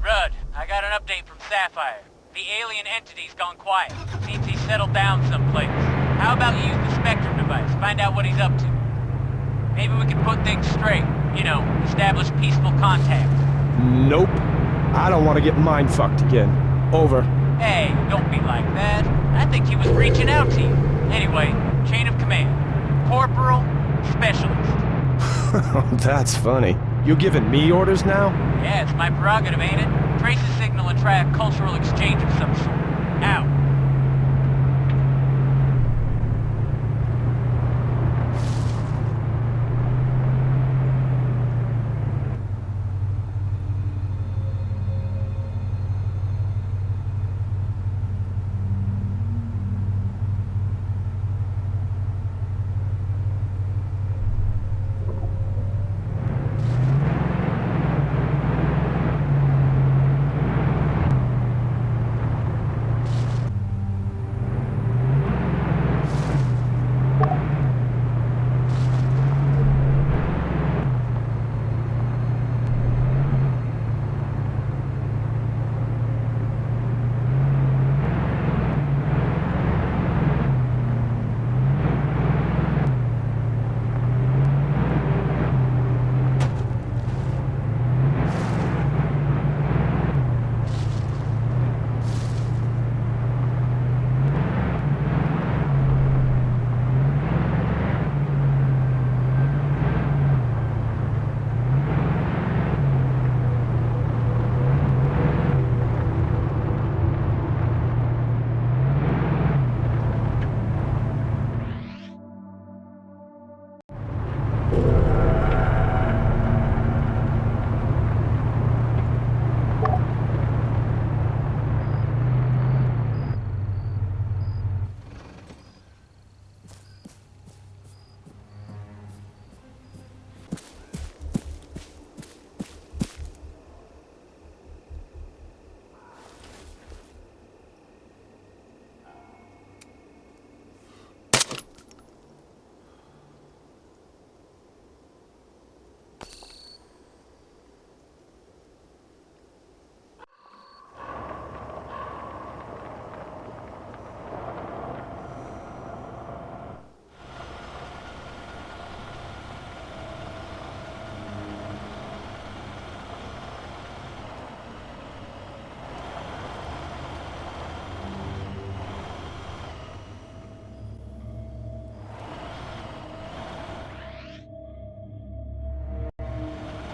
Rudd, I got an update from Sapphire. The alien entity's gone quiet. Seems he's settled down someplace. How about you use the Spectrum device, find out what he's up to? Maybe we can put things straight. You know, establish peaceful contact. Nope. I don't want to get mind-fucked again. Over. Hey, don't be like that. I think he was reaching out to you. Anyway, chain of command. Corporal, specialist. That's funny. You giving me orders now? Yeah, it's my prerogative, ain't it? Trace a signal and try a cultural exchange of some sort. Out.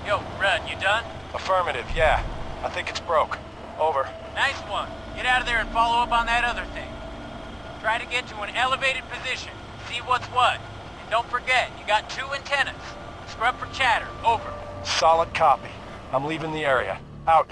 Yo, Rudd, you done? Affirmative, yeah. I think it's broke. Over. Nice one. Get out of there and follow up on that other thing. Try to get to an elevated position. See what's what. And don't forget, you got 2 antennas. Scrub for chatter. Over. Solid copy. I'm leaving the area. Out.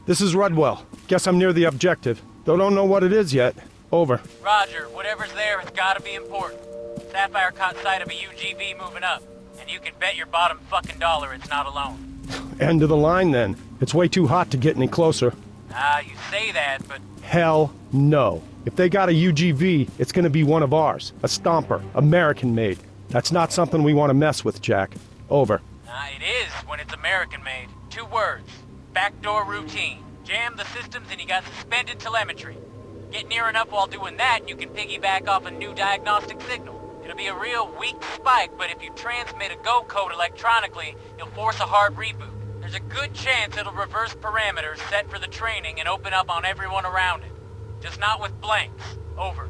This is Rudwell. Guess I'm near the objective, though don't know what it is yet. Over. Roger, whatever's there has gotta be important. Sapphire caught sight of a UGV moving up, and you can bet your bottom fucking dollar it's not alone. End of the line, then. It's way too hot to get any closer. You say that, but... Hell no. If they got a UGV, it's gonna be one of ours. A Stomper. American-made. That's not something we want to mess with, Jack. Over. It is when it's American-made. 2 words. Backdoor routine. Jam the systems and you got suspended telemetry. Get near enough while doing that and you can piggyback off a new diagnostic signal. It'll be a real weak spike, but if you transmit a go code electronically, you'll force a hard reboot. There's a good chance it'll reverse parameters set for the training and open up on everyone around it. Just not with blanks. Over.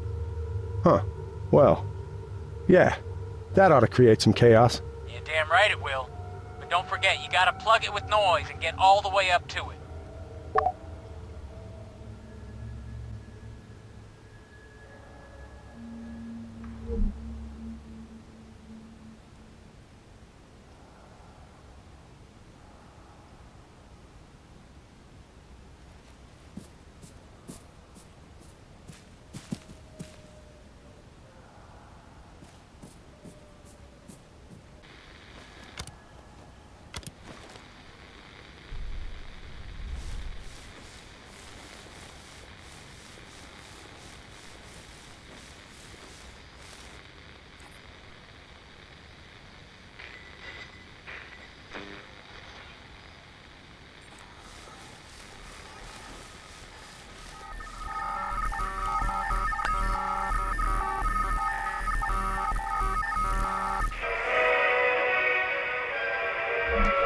Huh. Well, yeah. That ought to create some chaos. Yeah, damn right it will. But don't forget, you gotta plug it with noise and get all the way up to it.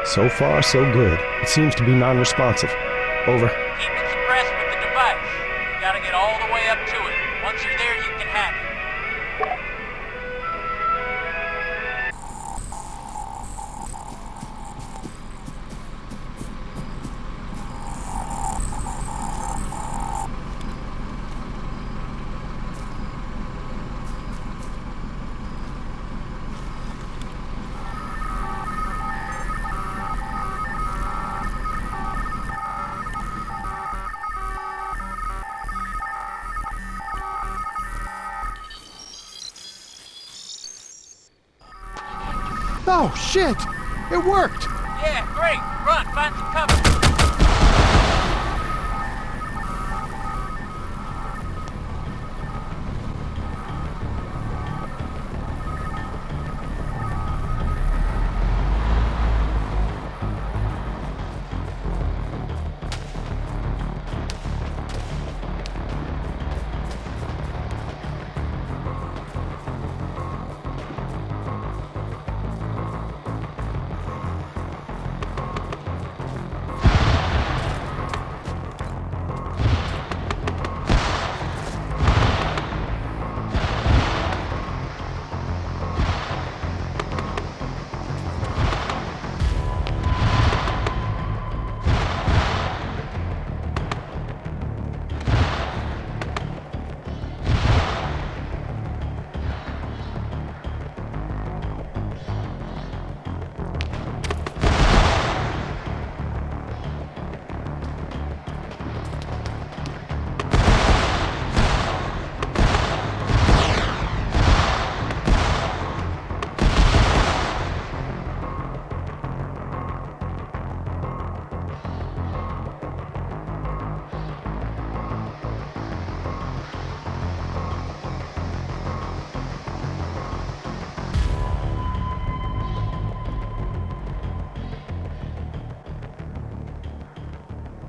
So far, so good. It seems to be non-responsive. Over. Keep it suppressed with the device. You gotta get all the way up to it. Once you're there, you can hack it. Oh, shit! It worked! Yeah, great! Run, find some cover!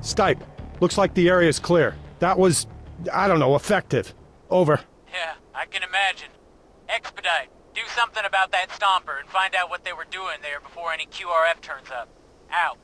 Stipe, looks like the area's clear. That was, I don't know, effective. Over. Yeah, I can imagine. Expedite. Do something about that Stomper and find out what they were doing there before any QRF turns up. Out.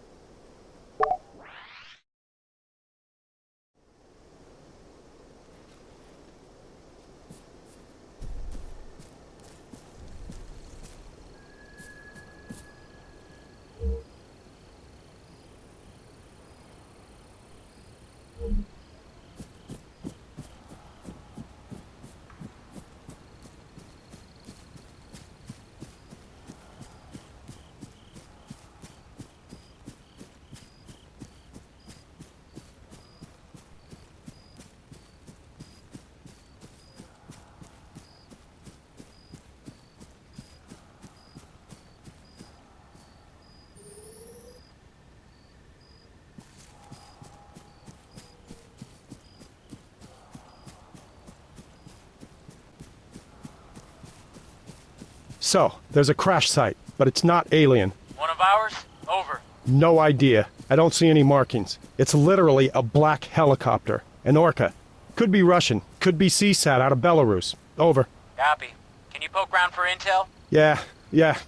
so. There's a crash site, but it's not alien. One of ours? Over. No idea. I don't see any markings. It's literally a black helicopter. An Orca. Could be Russian. Could be CSAT out of Belarus. Over. Copy. Can you poke around for intel? Yeah.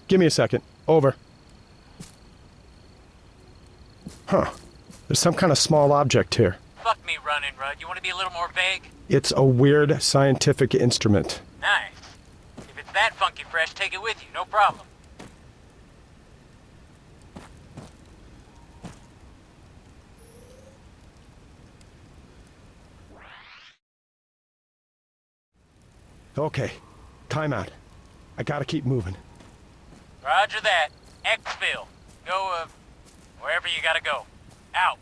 Give me a second. Over. Huh. There's some kind of small object here. Fuck me running, Rudd. You want to be a little more vague? It's a weird scientific instrument. Nice. If it's that funky fresh, take it with you. No problem. Okay. Timeout. I gotta keep moving. Roger that. Exfil. Go, wherever you gotta go. Out.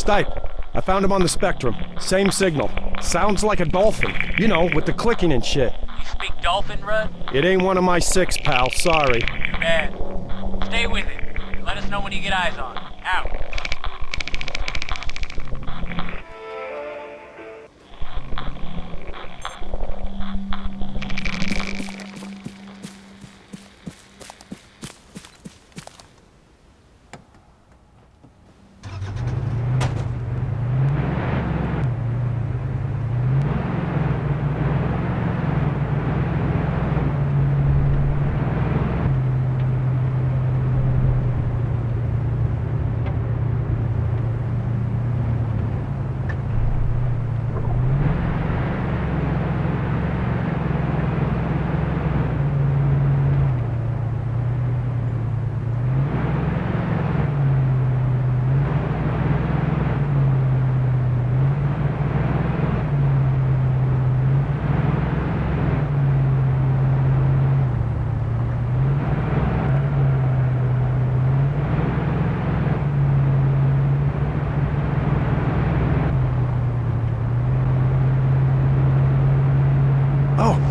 Stipe, I found him on the spectrum. Same signal. Sounds like a dolphin. You know, with the clicking and shit. You speak dolphin, Rudd? It ain't one of my 6, pal. Sorry. Too bad. Stay with it. Let us know when you get eyes on. Out.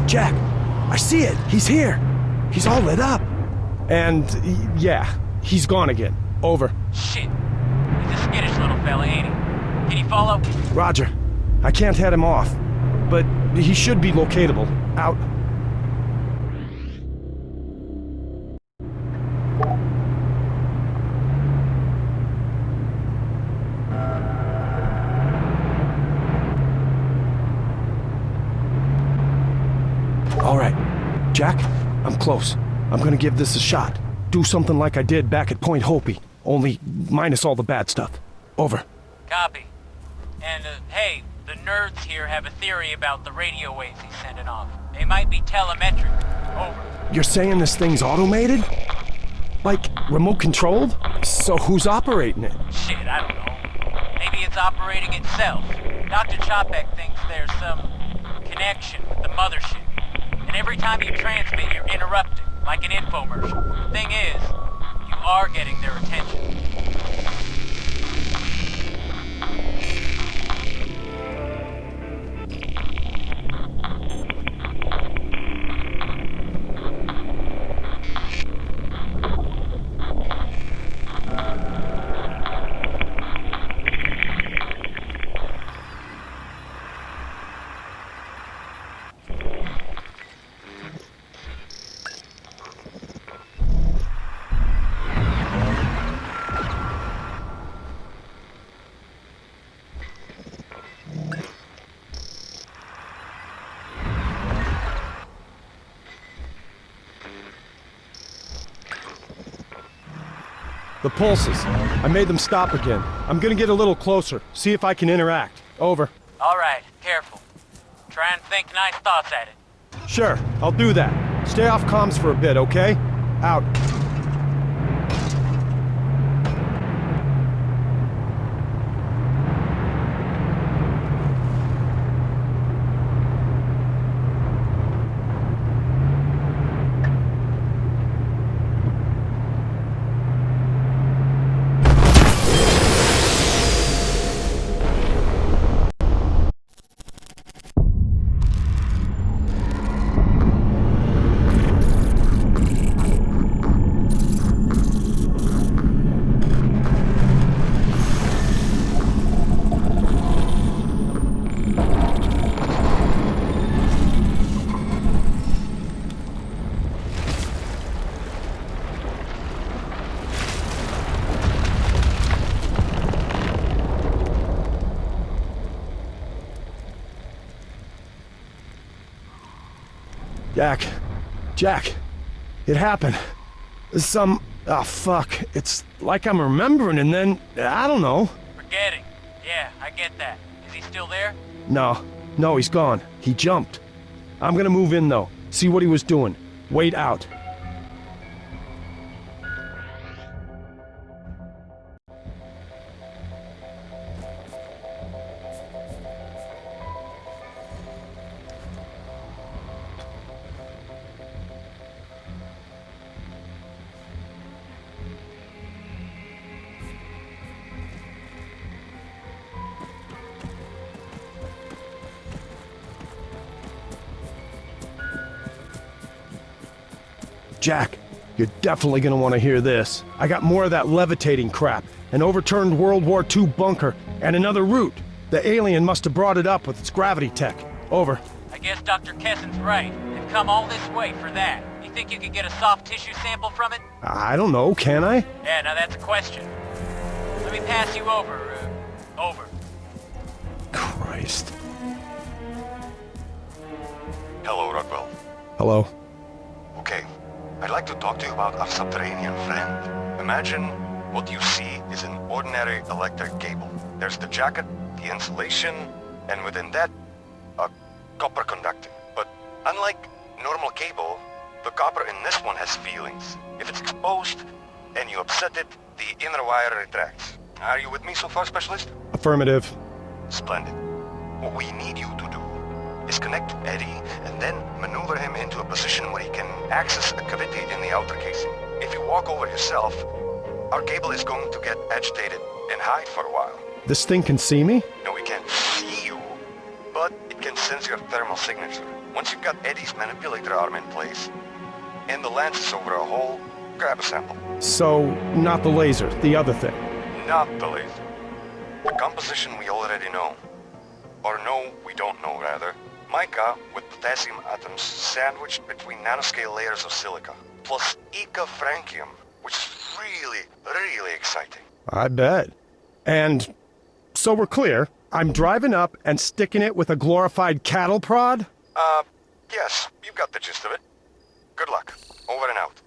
Jack, I see it. He's here. He's all lit up. And, yeah, he's gone again. Over. Shit. He's a skittish little fella, ain't he? Can he follow? Roger. I can't head him off, but he should be locatable. Out. All right, Jack, I'm close. I'm gonna give this a shot. Do something like I did back at Point Hopi, only minus all the bad stuff. Over. Copy. And, hey, the nerds here have a theory about the radio waves he's sending off. They might be telemetric. Over. You're saying this thing's automated? Like, remote controlled? So who's operating it? Shit, I don't know. Maybe it's operating itself. Dr. Chopek thinks there's some connection with the mothership. And every time you transmit, you're interrupted, like an infomercial. Thing is, you are getting their attention. The pulses. I made them stop again. I'm gonna get a little closer, see if I can interact. Over. All right, careful. Try and think nice thoughts at it. Sure, I'll do that. Stay off comms for a bit, okay? Out. Jack, it happened. Oh fuck, it's like I'm remembering and then, I don't know. Forgetting. Yeah, I get that. Is he still there? No, he's gone. He jumped. I'm gonna move in though, see what he was doing. Wait out. Jack, you're definitely gonna want to hear this. I got more of that levitating crap, an overturned World War II bunker, and another route. The alien must have brought it up with its gravity tech. Over. I guess Dr. Kessen's right. They've come all this way for that. You think you could get a soft tissue sample from it? I don't know, can I? Yeah, now that's a question. Let me pass you over. Over. Christ. Hello, Rodwell. Hello. Okay, I'd like to talk to you about our subterranean friend. Imagine what you see is an ordinary electric cable. There's the jacket, the insulation, and within that, a copper conductor. But unlike normal cable, the copper in this one has feelings. If it's exposed and you upset it, the inner wire retracts. Are you with me so far, Specialist? Affirmative. Splendid. What we need you to do is connect to Eddie and then maneuver him into a position where he can access a cavity in the outer casing. If you walk over yourself, our cable is going to get agitated and hide for a while. This thing can see me? No, we can't see you, but it can sense your thermal signature. Once you've got Eddie's manipulator arm in place, and the lens is over a hole, grab a sample. So, not the laser, the other thing. Not the laser. The composition we already know. Or no, we don't know, rather. Mica with potassium atoms sandwiched between nanoscale layers of silica, plus ecafrancium, which is really, really exciting. I bet. And so we're clear, I'm driving up and sticking it with a glorified cattle prod? Yes, you've got the gist of it. Good luck. Over and out.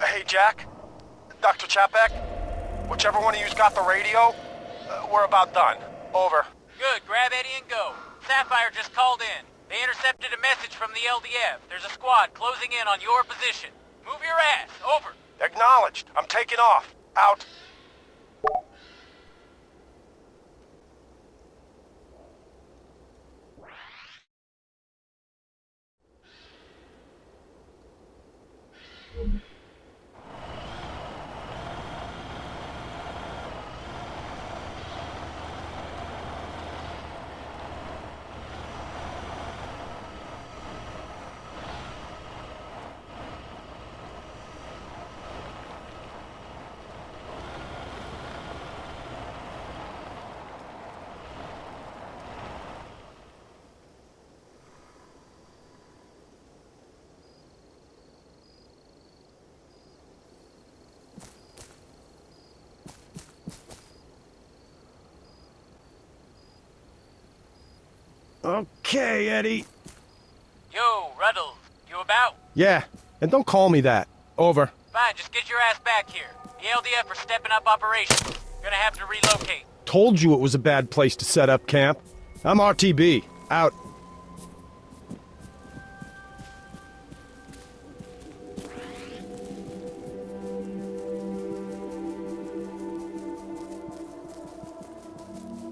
Hey, Jack? Dr. Chapek? Whichever one of you's got the radio, we're about done. Over. Good, grab Eddie and go. Sapphire just called in. They intercepted a message from the LDF. There's a squad closing in on your position. Move your ass. Over. Acknowledged. I'm taking off. Out. Okay, Eddie. Yo, Ruddles, you about? Yeah, and don't call me that. Over. Fine, just get your ass back here. The LDF are stepping up operations. Gonna have to relocate. Told you it was a bad place to set up camp. I'm RTB. Out.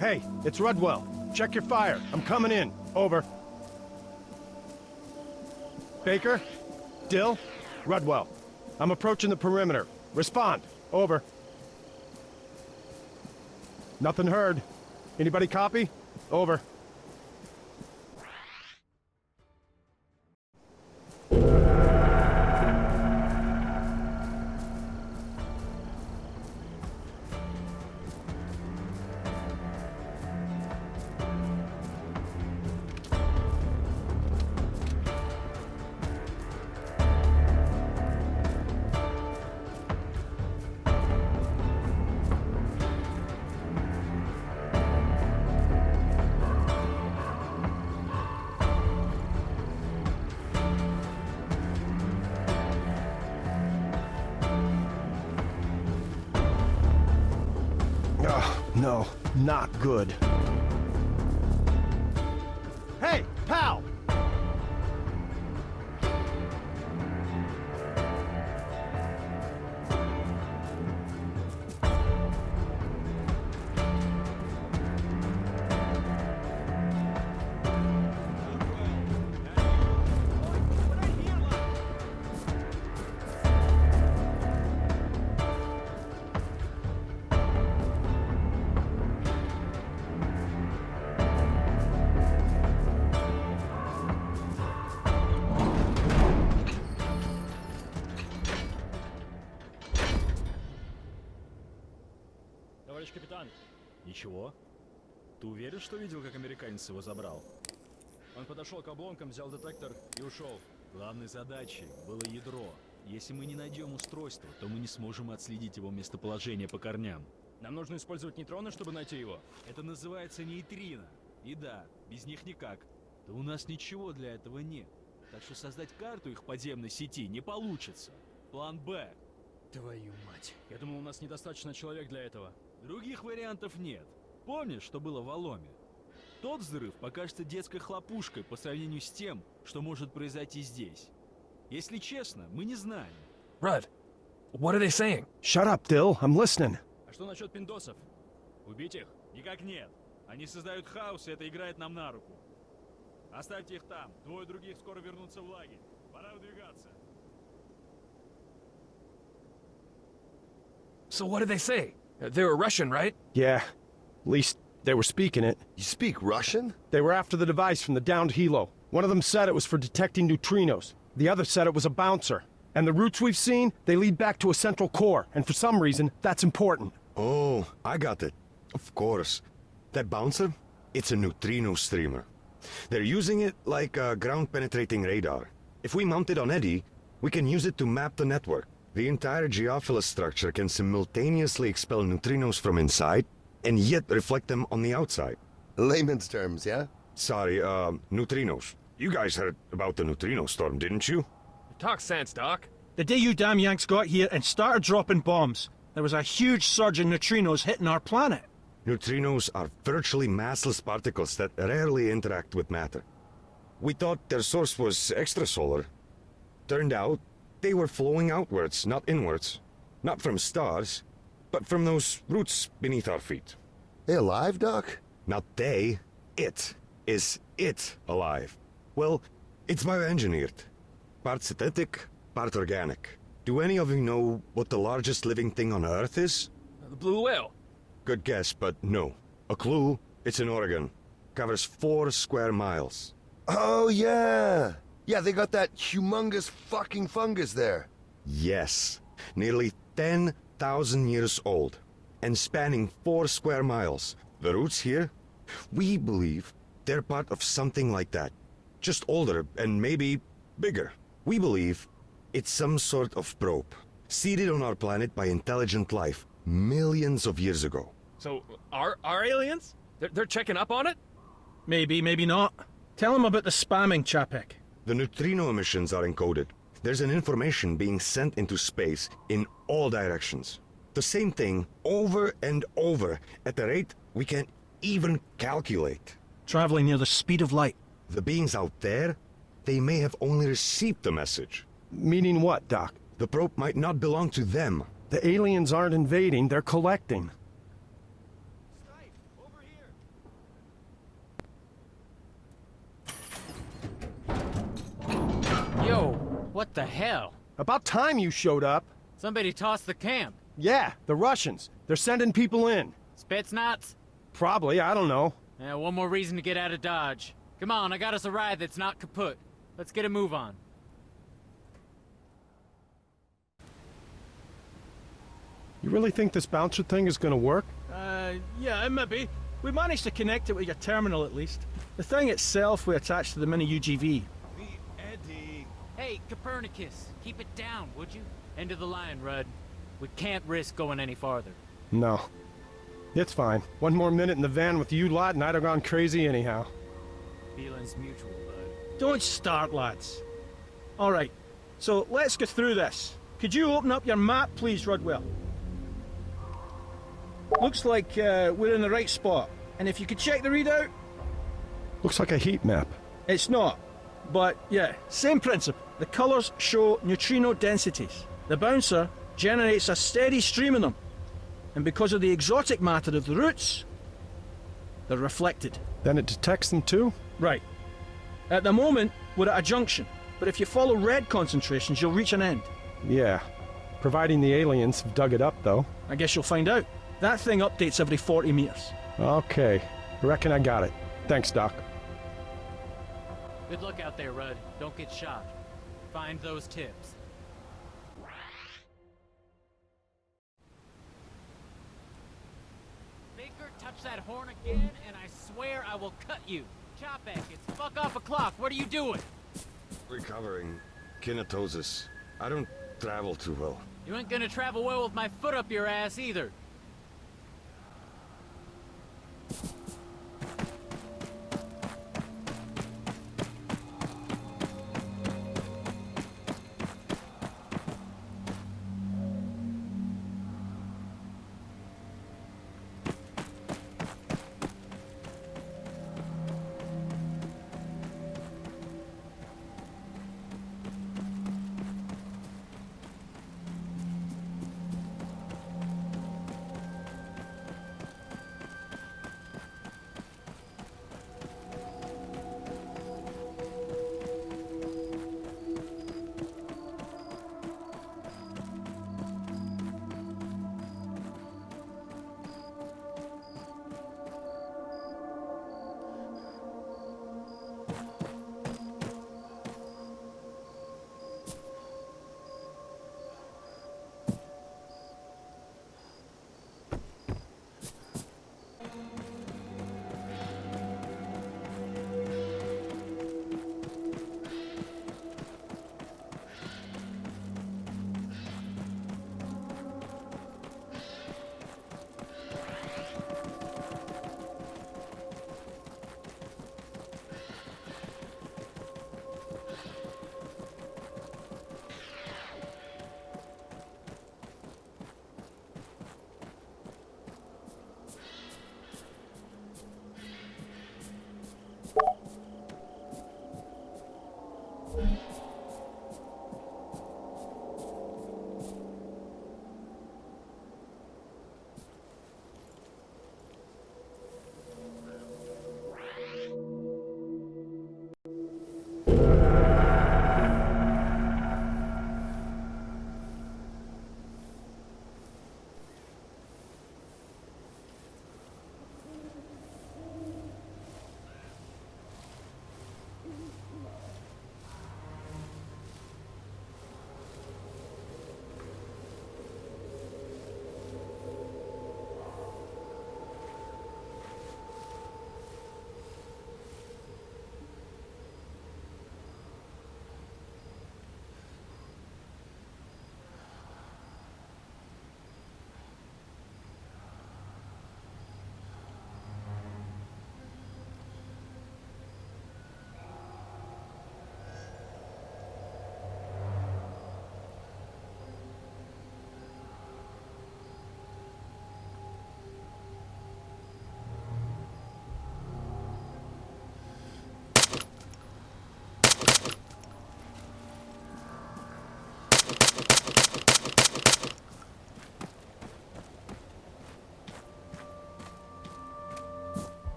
Hey, it's Rudwell. Check your fire. I'm coming in. Over. Baker? Dill? Rudwell. I'm approaching the perimeter. Respond. Over. Nothing heard. Anybody copy? Over. Oh, no, not good. Hey, pal! Товарищ капитан. Ничего. Ты уверен, что видел, как американец его забрал? Он подошел к обломкам, взял детектор и ушел. Главной задачей было ядро. Если мы не найдем устройство, то мы не сможем отследить его местоположение по корням. Нам нужно использовать нейтроны, чтобы найти его. Это называется нейтрино. И да, без них никак. Да у нас ничего для этого нет. Так что создать карту их подземной сети не получится. План Б. Твою мать. Я думал, у нас недостаточно человек для этого. Других вариантов нет. Помнишь, что было в Аломе? Тот взрыв покажется детской хлопушкой по сравнению с тем, что может произойти здесь. Если честно, мы не знаем. Rudd, what are they saying? Shut up, Dill. I'm listening. А что насчет пиндосов? Убить их? Никак нет. Они создают хаос, и это играет нам на руку. Оставьте их там. Двое других скоро вернутся в лагерь. Пора выдвигаться. So what did they say? They were Russian, right? Yeah, at least they were speaking it. You speak Russian? They were after the device from the downed helo. One of them said it was for detecting neutrinos. The other said it was a bouncer. And the routes we've seen, they lead back to a central core, and for some reason, that's important. Oh, I got it. Of course. That bouncer? It's a neutrino streamer. They're using it like a ground-penetrating radar. If we mount it on Eddie, we can use it to map the network. The entire Geophilus structure can simultaneously expel neutrinos from inside, and yet reflect them on the outside. Layman's terms, yeah? Sorry, neutrinos. You guys heard about the neutrino storm, didn't you? Talk sense, Doc. The day you damn Yanks got here and started dropping bombs, there was a huge surge in neutrinos hitting our planet. Neutrinos are virtually massless particles that rarely interact with matter. We thought their source was extrasolar. Turned out, they were flowing outwards, not inwards. Not from stars, but from those roots beneath our feet. They alive, Doc? Not they. It. Is it alive? Well, it's bioengineered. Part synthetic, part organic. Do any of you know what the largest living thing on Earth is? The blue whale. Good guess, but no. A clue, it's in Oregon. Covers 4 square miles. Oh, yeah! Yeah, they got that humongous fucking fungus there. Yes. Nearly 10,000 years old. And spanning 4 square miles. The roots here? We believe they're part of something like that. Just older and maybe bigger. We believe it's some sort of probe. Seeded on our planet by intelligent life millions of years ago. So, are aliens? They're checking up on it? Maybe, maybe not. Tell him about the spamming, Chapek. The neutrino emissions are encoded. There's an information being sent into space in all directions. The same thing over and over at the rate we can't even calculate. Traveling near the speed of light. The beings out there, they may have only received the message. Meaning what, Doc? The probe might not belong to them. The aliens aren't invading, they're collecting. Yo, what the hell? About time you showed up. Somebody tossed the camp. Yeah, the Russians. They're sending people in. Spetsnaz? Probably, I don't know. Yeah, one more reason to get out of Dodge. Come on, I got us a ride that's not kaput. Let's get a move on. You really think this bouncer thing is gonna work? Yeah, maybe. We managed to connect it with your terminal at least. The thing itself we attached to the mini UGV. Hey, Copernicus, keep it down, would you? End of the line, Rudd. We can't risk going any farther. No. It's fine. One more minute in the van with you lot and I'd have gone crazy anyhow. Feelings mutual, bud. Don't start, lads. Alright, so let's go through this. Could you open up your map, please, Rodwell? Looks like we're in the right spot. And if you could check the readout... Looks like a heat map. It's not. But yeah, same principle. The colors show neutrino densities. The bouncer generates a steady stream of them. And because of the exotic matter of the roots, they're reflected. Then it detects them too? Right. At the moment, we're at a junction. But if you follow red concentrations, you'll reach an end. Yeah. Providing the aliens have dug it up, though. I guess you'll find out. That thing updates every 40 meters. Okay. Reckon I got it. Thanks, Doc. Good luck out there, Rudd. Don't get shot. Find those tips. Baker, touch that horn again, and I swear I will cut you. Chopek, it's fuck off o'clock. What are you doing? Recovering. Kinetosis. I don't travel too well. You ain't gonna travel well with my foot up your ass either.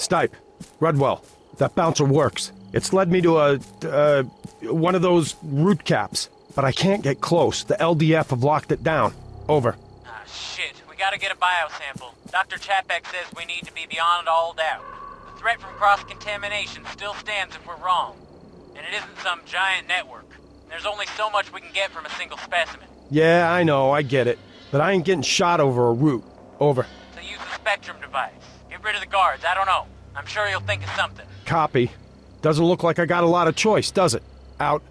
Stipe, Rudwell, that bouncer works. It's led me to one of those root caps, but I can't get close. The LDF have locked it down. Over. Ah, shit. We gotta get a biosample. Dr. Chapek says we need to be beyond all doubt. The threat from cross-contamination still stands if we're wrong. And it isn't some giant network. There's only so much we can get from a single specimen. Yeah, I know, I get it. But I ain't getting shot over a root. Over. So use the Spectrum device. Get rid of the guards, I don't know. I'm sure you'll think of something. Copy. Doesn't look like I got a lot of choice, does it? Out.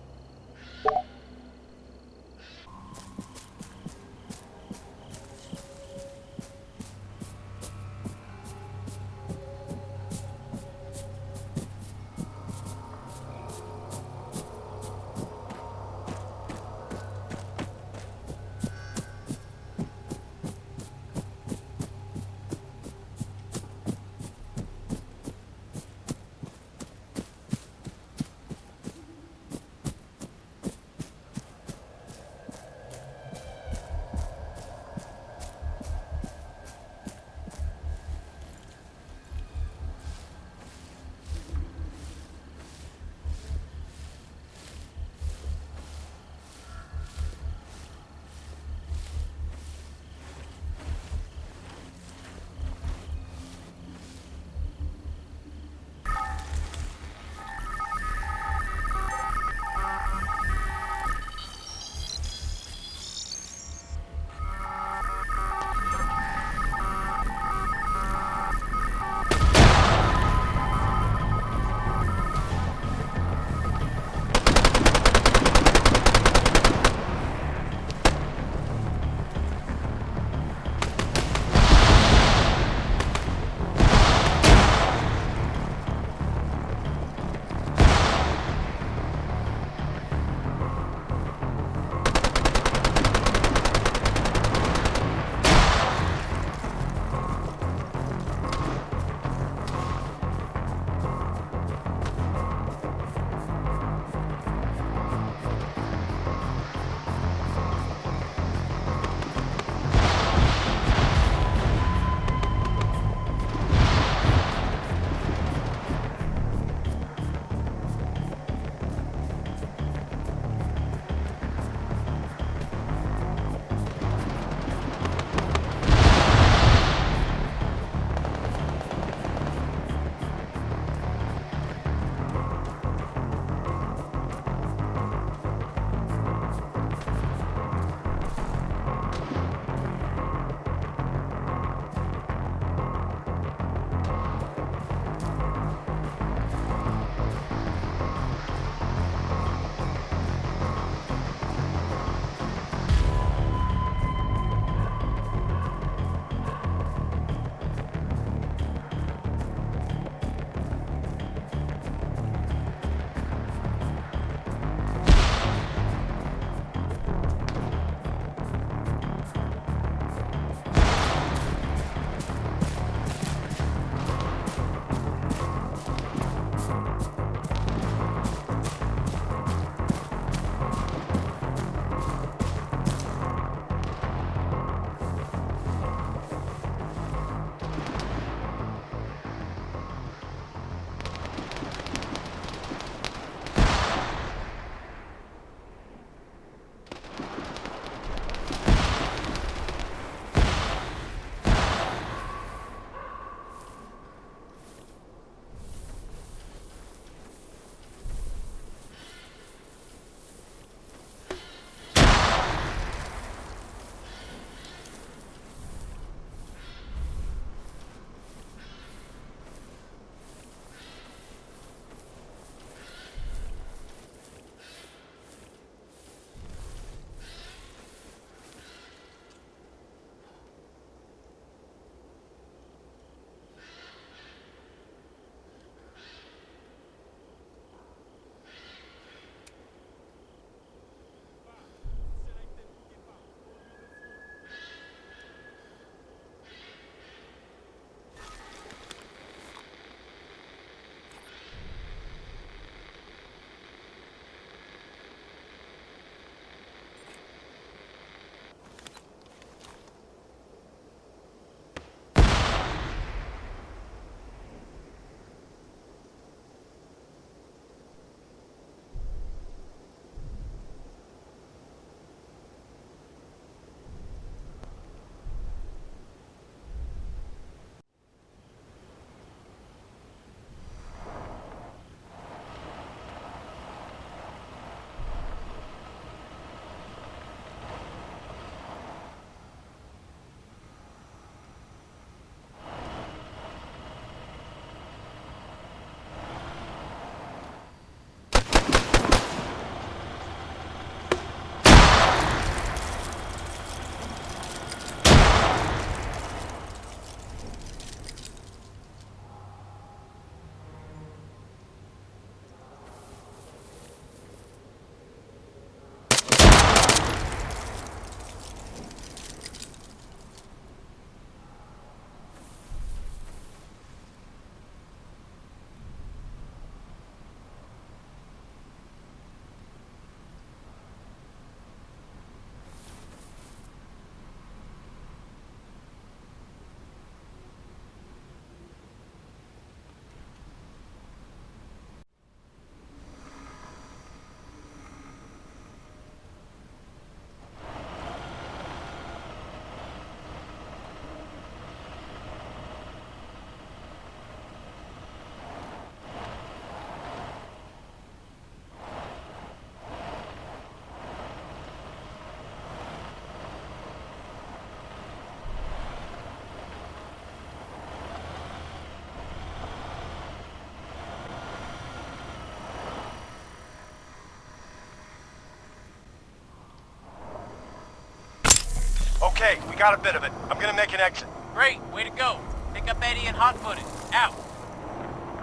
Okay, we got a bit of it. I'm gonna make an exit. Great, way to go. Pick up Eddie and hot-footed. Out.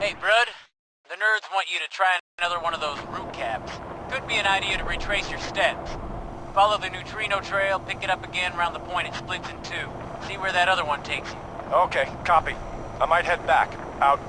Hey, Brud. The nerds want you to try another one of those root caps. Could be an idea to retrace your steps. Follow the neutrino trail, pick it up again around the point it splits in two. See where that other one takes you. Okay, copy. I might head back. Out.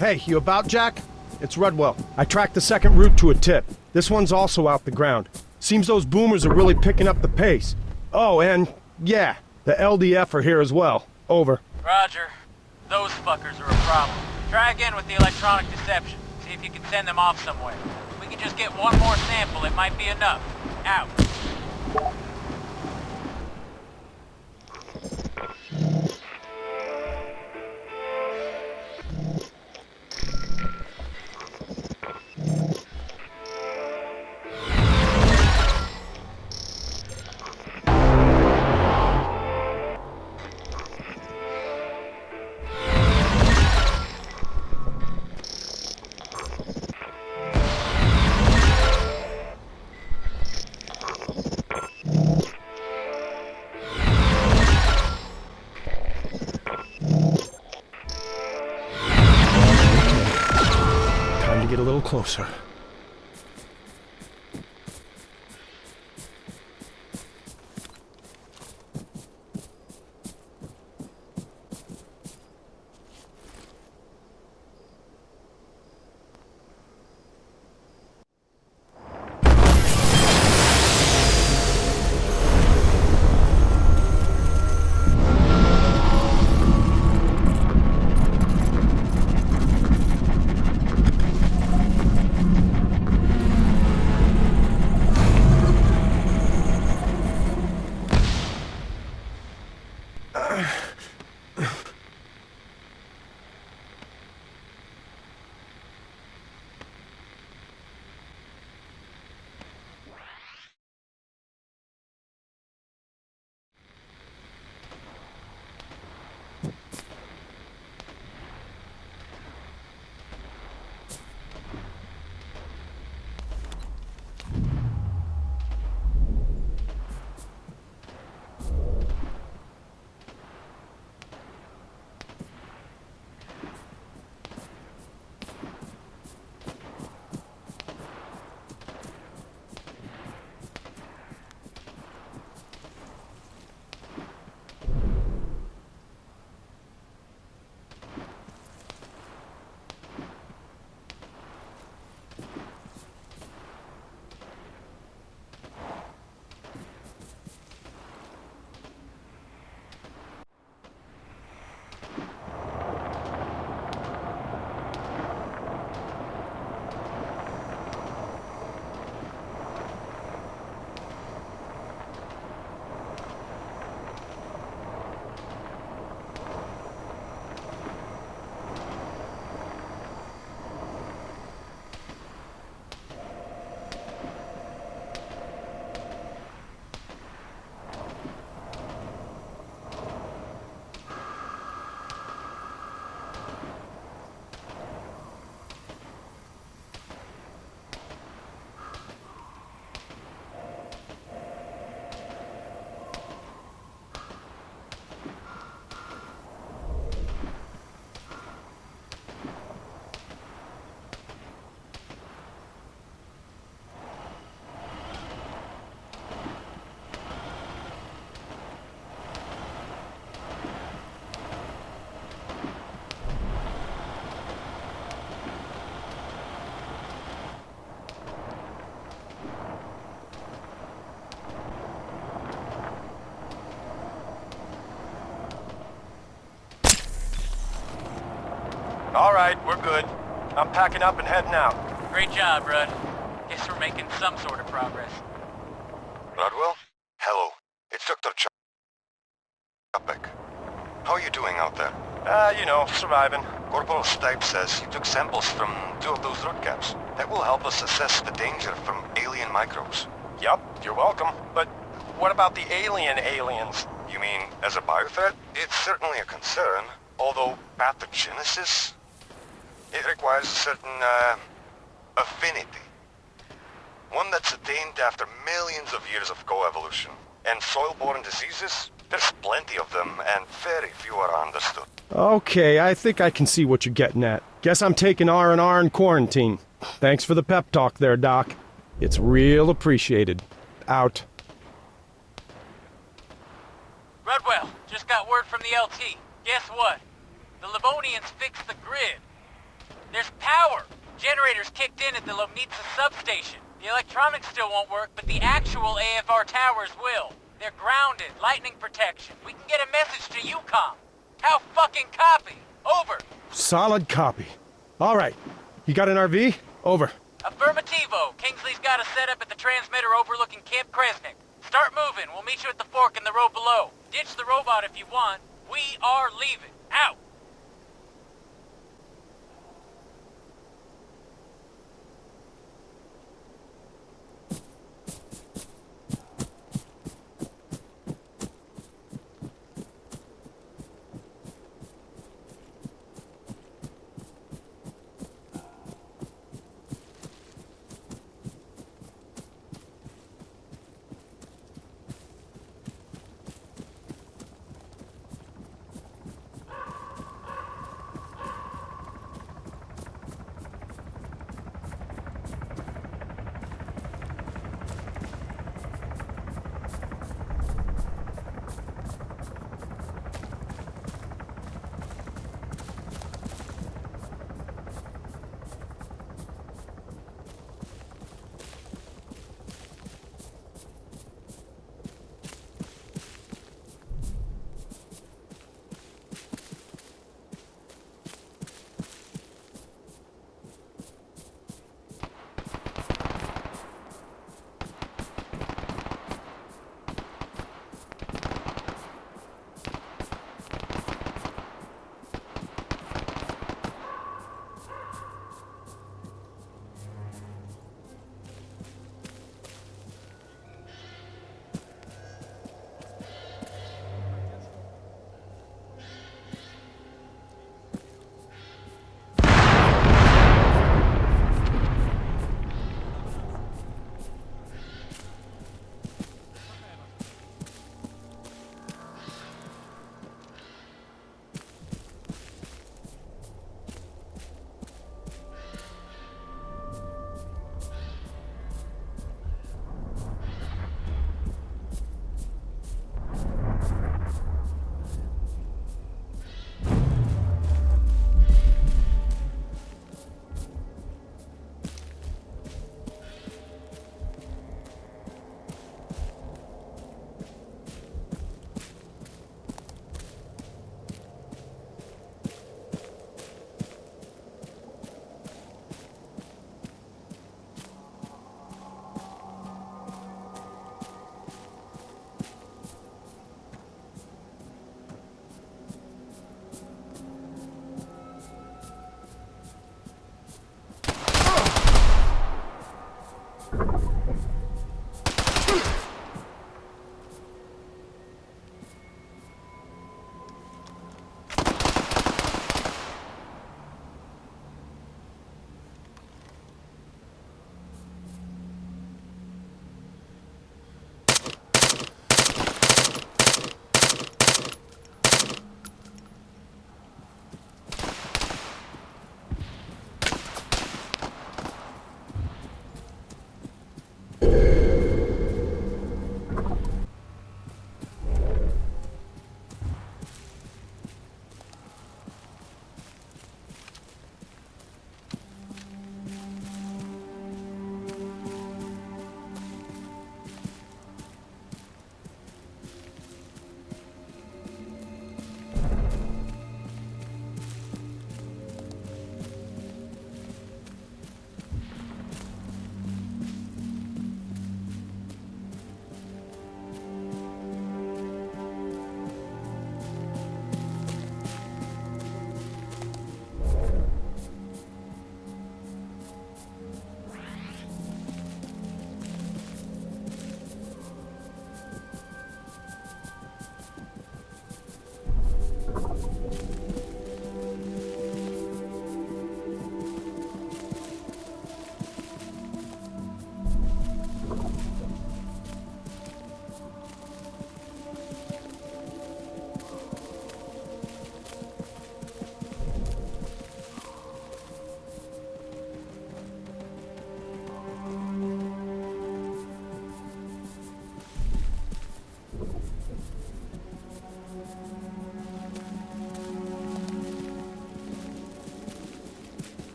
Hey, you about, Jack? It's Rudwell. I tracked the second route to a tip. This one's also out the ground. Seems those boomers are really picking up the pace. Oh, and yeah, the LDF are here as well. Over. Roger. Those fuckers are a problem. Try again with the electronic deception. See if you can send them off somewhere. If we can just get one more sample, it might be enough. Out. Time to get a little closer. All right, we're good. I'm packing up and heading out. Great job, Rudd. Guess we're making some sort of progress. Rodwell? Hello. It's Dr. Chapek. How are you doing out there? You know, surviving. Corporal Stipe says you took samples from 2 of those root caps. That will help us assess the danger from alien microbes. Yup, you're welcome. But what about the aliens? You mean as a biothreat? It's certainly a concern, although pathogenesis? It requires a certain, affinity. One that's attained after millions of years of coevolution. And soil-borne diseases? There's plenty of them, and very few are understood. Okay, I think I can see what you're getting at. Guess I'm taking R&R in quarantine. Thanks for the pep talk there, Doc. It's real appreciated. Out. Rudwell, just got word from the LT. Guess what? The Livonians fixed the grid. There's power! Generators kicked in at the Lomnitsa substation. The electronics still won't work, but the actual AFR towers will. They're grounded, lightning protection. We can get a message to UCOM. How fucking copy? Over. Solid copy. All right. You got an RV? Over. Affirmativo. Kingsley's got a setup at the transmitter overlooking Camp Kresnik. Start moving. We'll meet you at the fork in the road below. Ditch the robot if you want. We are leaving. Out.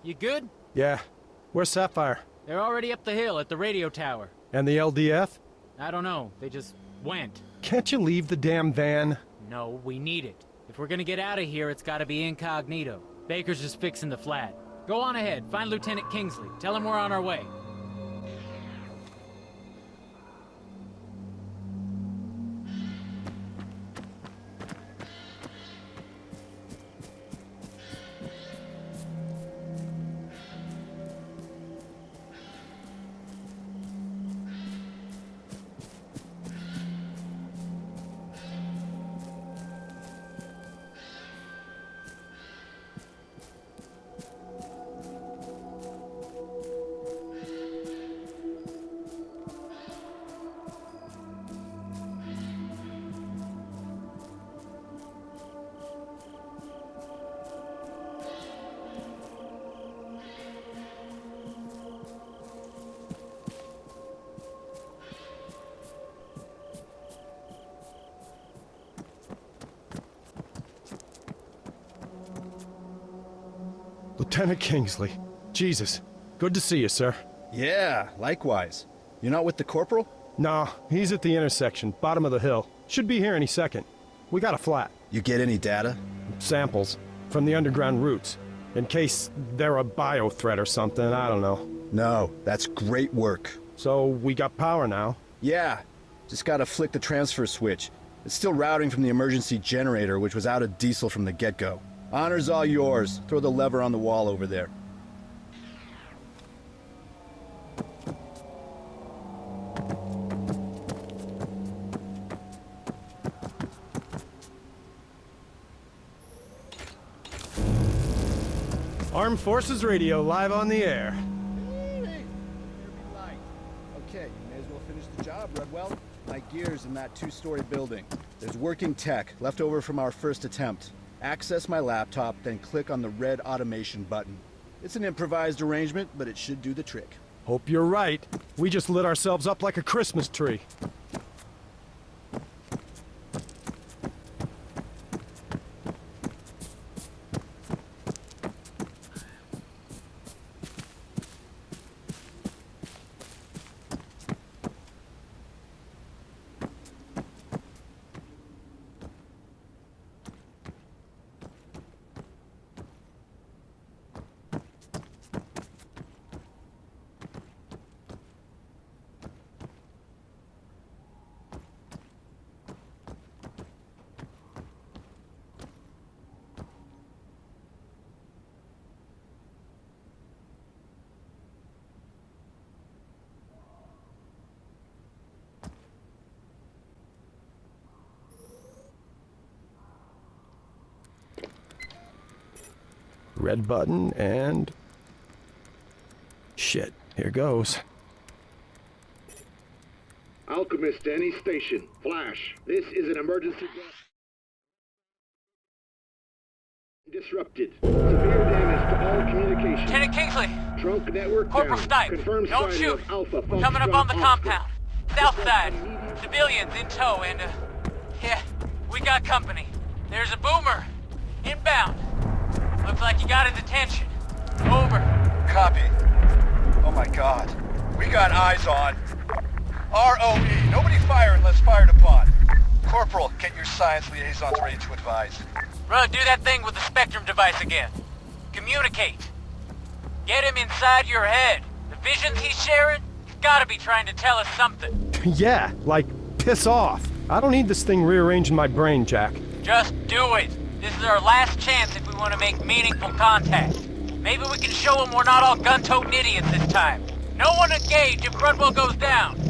You good? Yeah. Where's Sapphire? They're already up the hill at the radio tower. And the LDF? I don't know. They just went. Can't you leave the damn van? No, we need it. If we're gonna get out of here, it's gotta be incognito. Baker's just fixing the flat. Go on ahead. Find Lieutenant Kingsley. Tell him we're on our way. Lieutenant Kingsley. Jesus. Good to see you, sir. Yeah, likewise. You're not with the corporal? Nah, he's at the intersection, bottom of the hill. Should be here any second. We got a flat. You get any data? Samples. From the underground routes. In case they're a bio threat or something, I don't know. No, that's great work. So, we got power now? Yeah. Just gotta flick the transfer switch. It's still routing from the emergency generator, which was out of diesel from the get-go. Honor's all yours. Throw the lever on the wall over there. Armed Forces Radio live on the air. Okay, may as well finish the job, Redwell. My gear's in that two-story building. There's working tech left over from our first attempt. Access my laptop, then click on the red automation button. It's an improvised arrangement, but it should do the trick. Hope you're right. We just lit ourselves up like a Christmas tree. Red button and... Shit, here goes. Alchemist to any station. Flash. This is an emergency... Disrupted. Severe damage to all communications. Lieutenant Kingsley! Trunk network Corporal down. Stipe! Confirmed Don't sighting shoot! of Alpha Coming up Foxtrot on the Oscar. compound. South side. Civilians in tow and, yeah, we got company. There's a boomer. Inbound. Looks like you got in detention. Over. Copy. Oh my god. We got eyes on. ROE. Nobody fire unless fired upon. Corporal, get your science liaisons ready to advise. Run, do that thing with the Spectrum device again. Communicate. Get him inside your head. The visions he's sharing, he's gotta be trying to tell us something. Yeah, like, piss off. I don't need this thing rearranging my brain, Jack. Just do it. This is our last chance if we want to make meaningful contact. Maybe we can show him we're not all gun-toting idiots this time. No one engage if Rudwell goes down.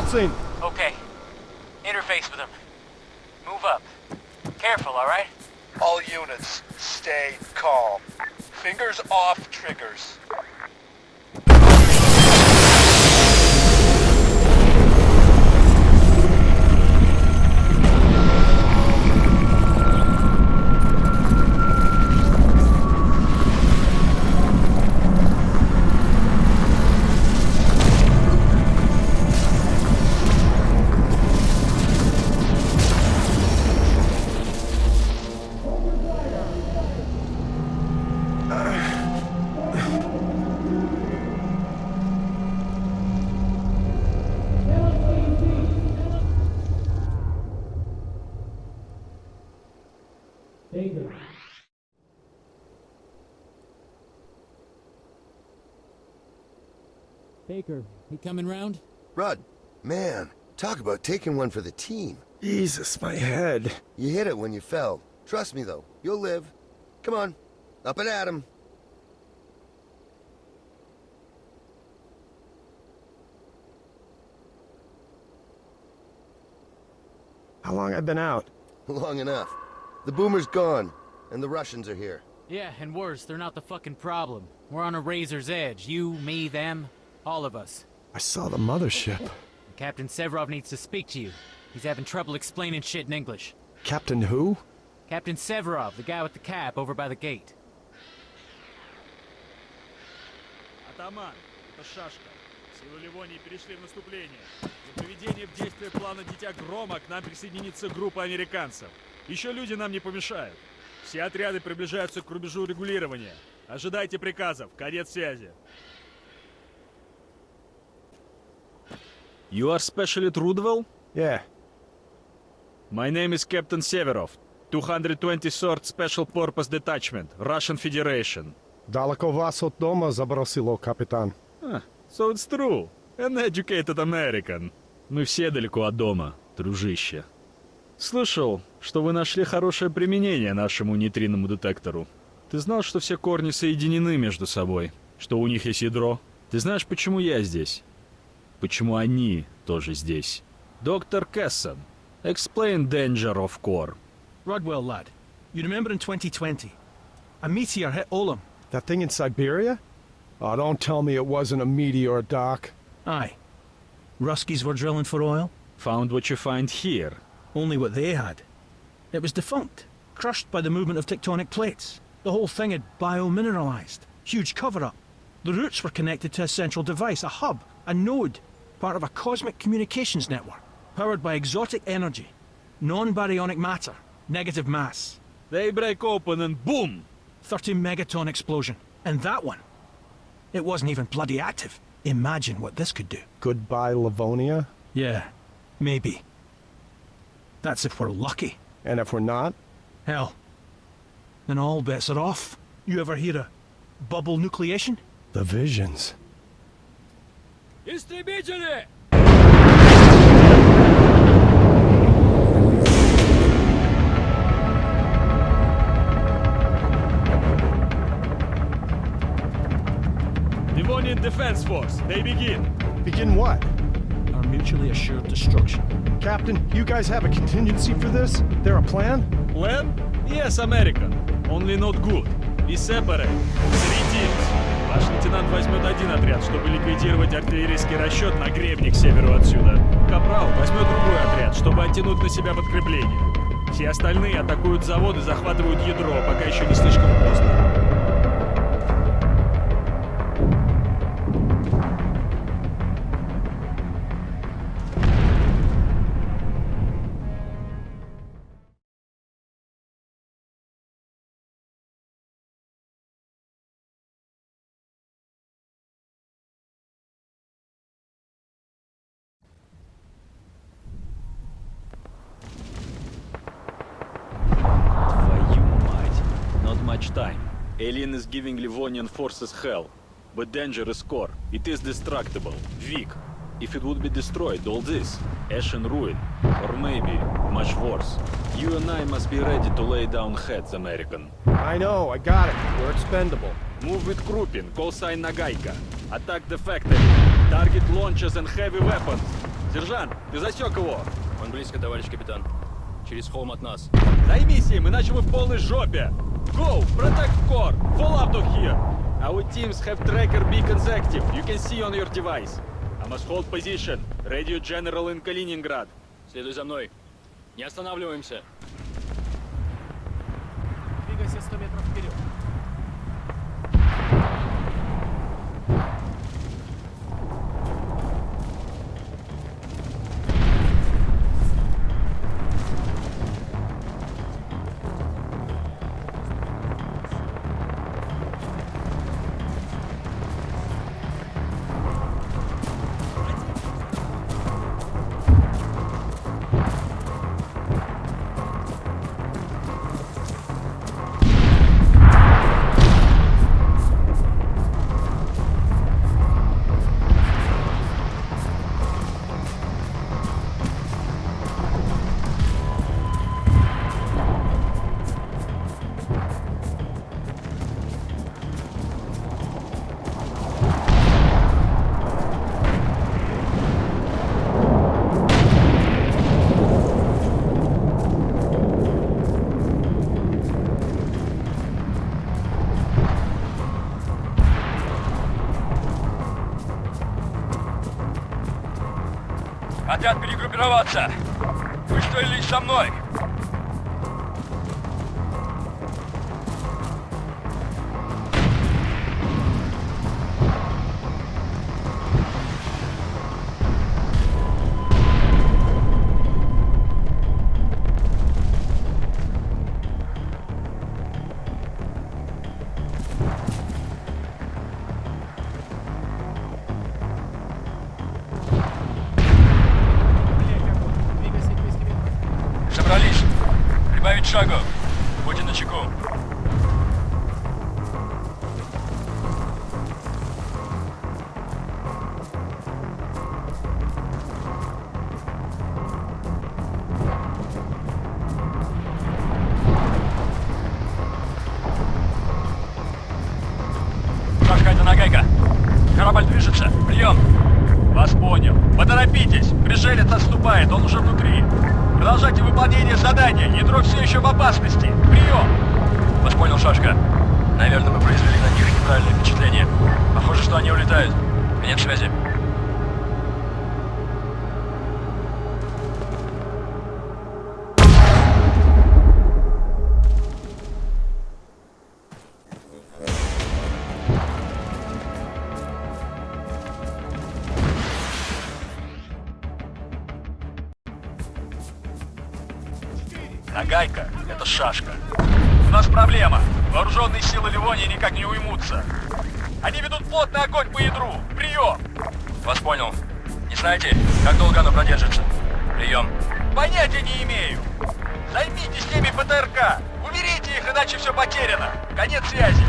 seen. Okay. Interface with him. Move up. Careful, alright? All units, stay calm. Fingers off triggers. Baker, he coming round? Rudd, man, talk about taking one for the team. Jesus, my head. You hit it when you fell. Trust me, though, you'll live. Come on, up and at 'em. How long I've been out? Long enough. The boomer's gone, and the Russians are here. Yeah, and worse, they're not the fucking problem. We're on a razor's edge. You, me, them, all of us. I saw the mothership. Captain Severov needs to speak to you. He's having trouble explaining shit in English. Captain who? Captain Severov, the guy with the cap over by the gate. Атаман, это шашка. Силы Ливонии перешли в наступление. Для приведения в действие плана «Дитя Грома» к нам присоединится группа американцев. Еще люди нам не помешают. Все отряды приближаются к рубежу регулирования. Ожидайте приказов. Конец связи. You are Specialist Rudwell? Yeah. My name is Captain Severov. 223rd Special Purpose Detachment, Russian Federation. Далеко вас от дома забросило, капитан. So it's true. An educated American. Мы все далеко от дома, дружище. Слышал, что вы нашли хорошее применение нашему нейтринному детектору. Ты знал, что все корни соединены между собой? Что у них есть ядро? Ты знаешь, почему я здесь? Почему они тоже здесь? Доктор Кессон, explain danger of core. Rodwell, lad. You remember in 2020? A meteor hit Olam. That thing in Siberia? Oh, don't tell me it wasn't a meteor, Doc. Aye. Ruskies were drilling for oil. Found what you find here. Only what they had. It was defunct, crushed by the movement of tectonic plates. The whole thing had biomineralized. Huge cover-up. The roots were connected to a central device, a hub, a node, part of a cosmic communications network, powered by exotic energy, non-baryonic matter, negative mass. They break open and boom! 30 megaton explosion. And that one, it wasn't even bloody active. Imagine what this could do. Goodbye, Livonia? Yeah, maybe. That's if we're lucky. And if we're not? Hell, then all bets are off. You ever hear of bubble nucleation? The visions. Истребители! Livonian Defense Force, they begin. Begin what? Our mutually assured destruction. Captain, you guys have a contingency for this? There a plan? Plan? Yes, American. Only not good. Be separate. 3 teams. Ваш лейтенант возьмет один отряд, чтобы ликвидировать артиллерийский расчет на гребне к северу отсюда. Капрал возьмет другой отряд, чтобы оттянуть на себя подкрепление. Все остальные атакуют завод и захватывают ядро, пока еще не слишком поздно. Time. Alien is giving Livonian forces hell, but danger is core. It is destructible, weak. If it would be destroyed, all this, ash and ruin, or maybe much worse. You and I must be ready to lay down heads, American. I know, I got it. We're expendable. Move with Krupin, call sign Nagaika. Attack the factory. Target launchers and heavy weapons. Сержант, ты засек его? Он близко, товарищ капитан. Через холм от нас. Займись им, иначе мы в полной жопе! Go! Protect core! Fall out of here! Our teams have tracker beacons active. You can see on your device. I must hold position. Radio General in Kaliningrad. Следуй за мной. Не останавливаемся. Двигайся 100 метров вперед. Хотят перегруппироваться. Выстроились со мной. Собрались. Прибавить шагу. Будьте начеку. Шашка, это нагайка. Корабль движется. Прием. Вас понял. Поторопитесь. Пришелец отступает. Он уже внутри. Продолжайте выполнение задания. Ядро все еще в опасности. Прием! Вас понял, Шашка. Наверное, мы произвели на них неправильное впечатление. Похоже, что они улетают. Конец связи. Нагайка — это Шашка. У нас проблема. Вооруженные силы Ливонии никак не уймутся. Они ведут плотный огонь по ядру. Прием! Вас понял. Не знаете, как долго оно продержится? Прием. Понятия не имею. Займитесь теми ПТРК. Уберите их, иначе все потеряно. Конец связи.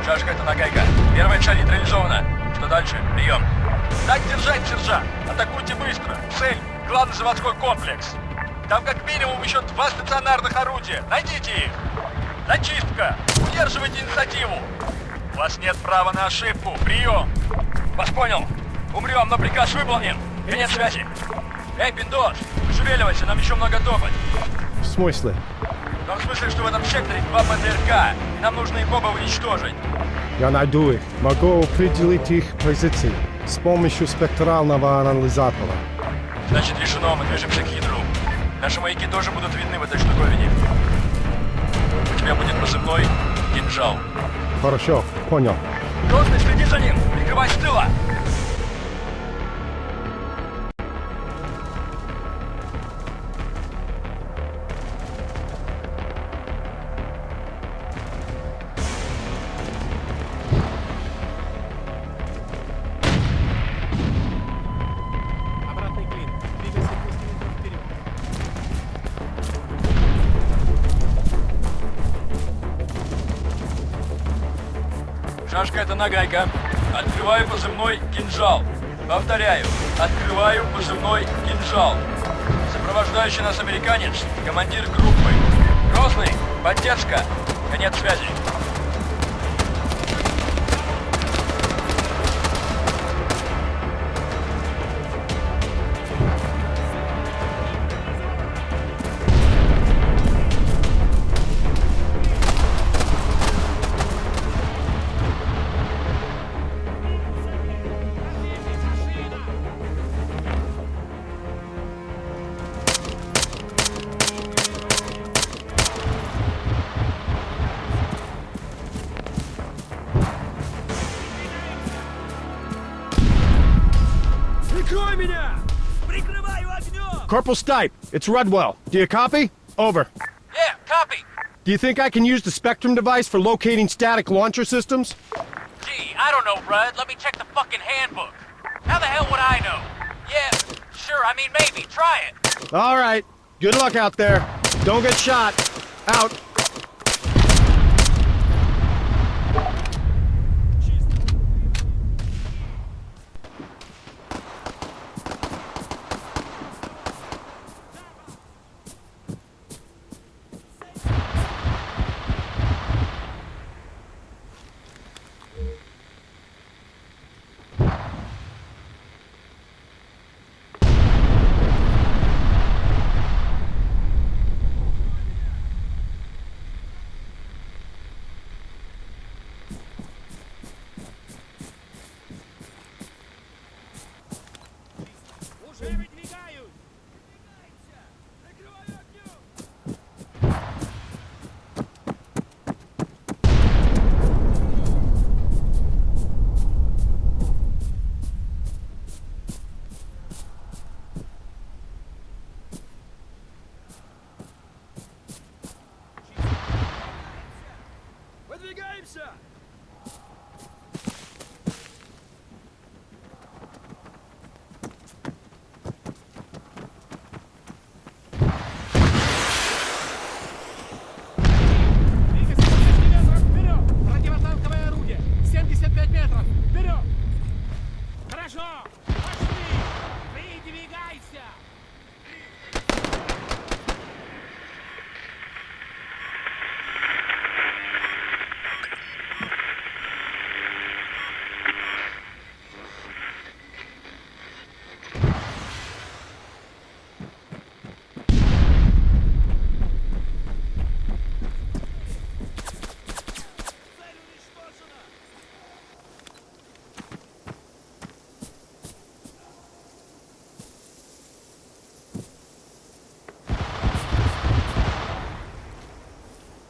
Шашка, это нагайка. Первая цель нейтрализована. Что дальше? Прием. Так держать, сержант. Атакуйте быстро. Цель — главный заводской комплекс. Там как минимум еще 2 стационарных орудия. Найдите их. Зачистка. Удерживайте инициативу. У вас нет права на ошибку. Прием. Вас понял. Умрем, но приказ выполнен. Конец связи. Эй, Пиндос, шевеливайся, нам еще много топать. В смысле? В том смысле, что в этом секторе 2 ПТРК, и нам нужно их оба уничтожить. Я найду их. Могу определить их позиции с помощью спектрального анализатора. Значит, решено, мы движемся к ядру. Наши маяки тоже будут видны в этой штуковине. У тебя будет позывной «Кинжал». Хорошо, понял. Грозный, следи за ним! Прикрывай с тыла! Шашка — это нагайка. Открываю позывной «Кинжал». Повторяю, открываю позывной «Кинжал». Сопровождающий нас американец, командир группы. Грозный, поддержка. Конец связи. Corporal Stipe, it's Rudwell. Do you copy? Over. Yeah, copy. Do you think I can use the Spectrum device for locating static launcher systems? Gee, I don't know, Rudd. Let me check the fucking handbook. How the hell would I know? Yeah, sure, I mean, maybe. Try it. All right. Good luck out there. Don't get shot. Out.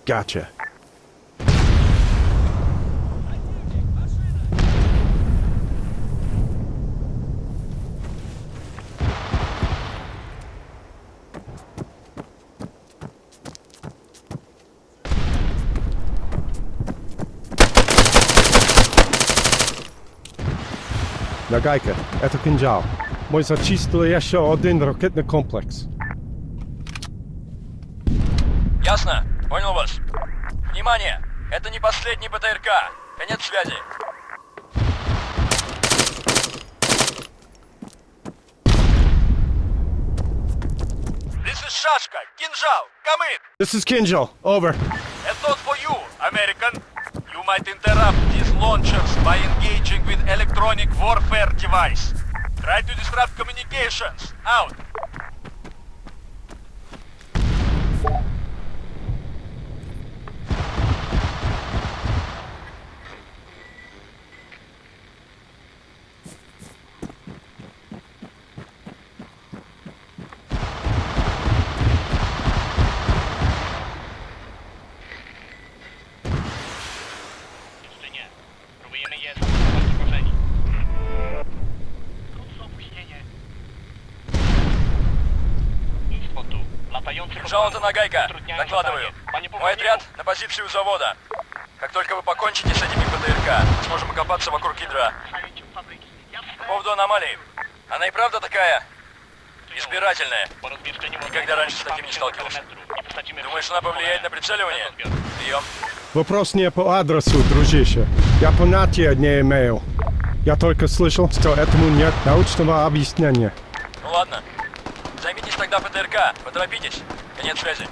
Gotcha. Nagajka, это кинжал. Мы зачистили еще один ракетный комплекс. Ясно? Понял вас. Внимание! Это не последний ПТРК. Конец связи. This is Шашка. Кинжал. Come in. This is Kinjal. Over. And not for you, American. You might interrupt these launchers by engaging with electronic warfare device. Try to disrupt communications. Out. Кинжал — это нагайка. Докладываю. Мой отряд на позицию завода. Как только вы покончите с этими ПТРК, мы сможем окопаться вокруг ядра. По поводу аномалии. Она и правда такая избирательная. Никогда раньше с таким не сталкивался. Думаешь, она повлияет на прицеливание? Прием. Вопрос не по адресу, дружище. Я понятия не имею. Я только слышал, что этому нет научного объяснения. Ну ладно. Займитесь тогда ПТРК. Поторопитесь. Конец связи.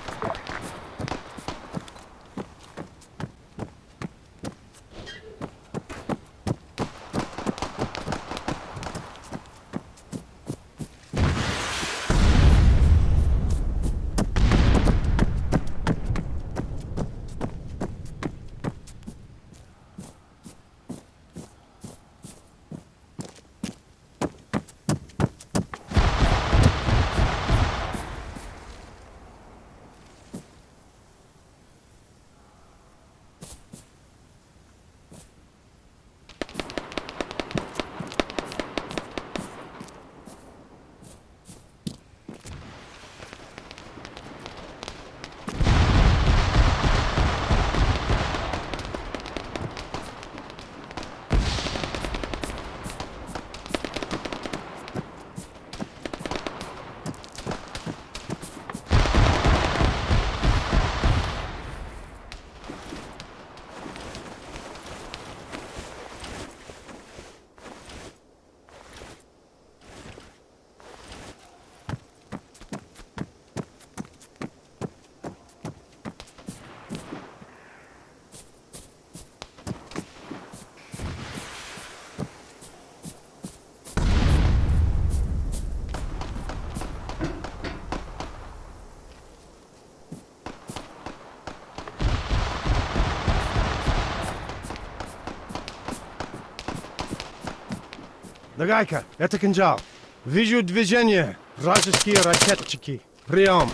Нагайка, это кинжал. Вижу движение. Вражеские ракетчики. Прием.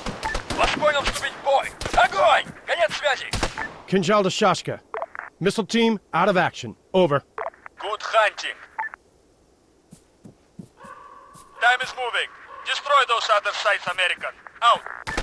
Вас понял, вступить в бой. Огонь! Конец связи. Кинжал до шашка. Missile team out of action. Over. Good hunting. Time is moving. Destroy those other sites, American. Out.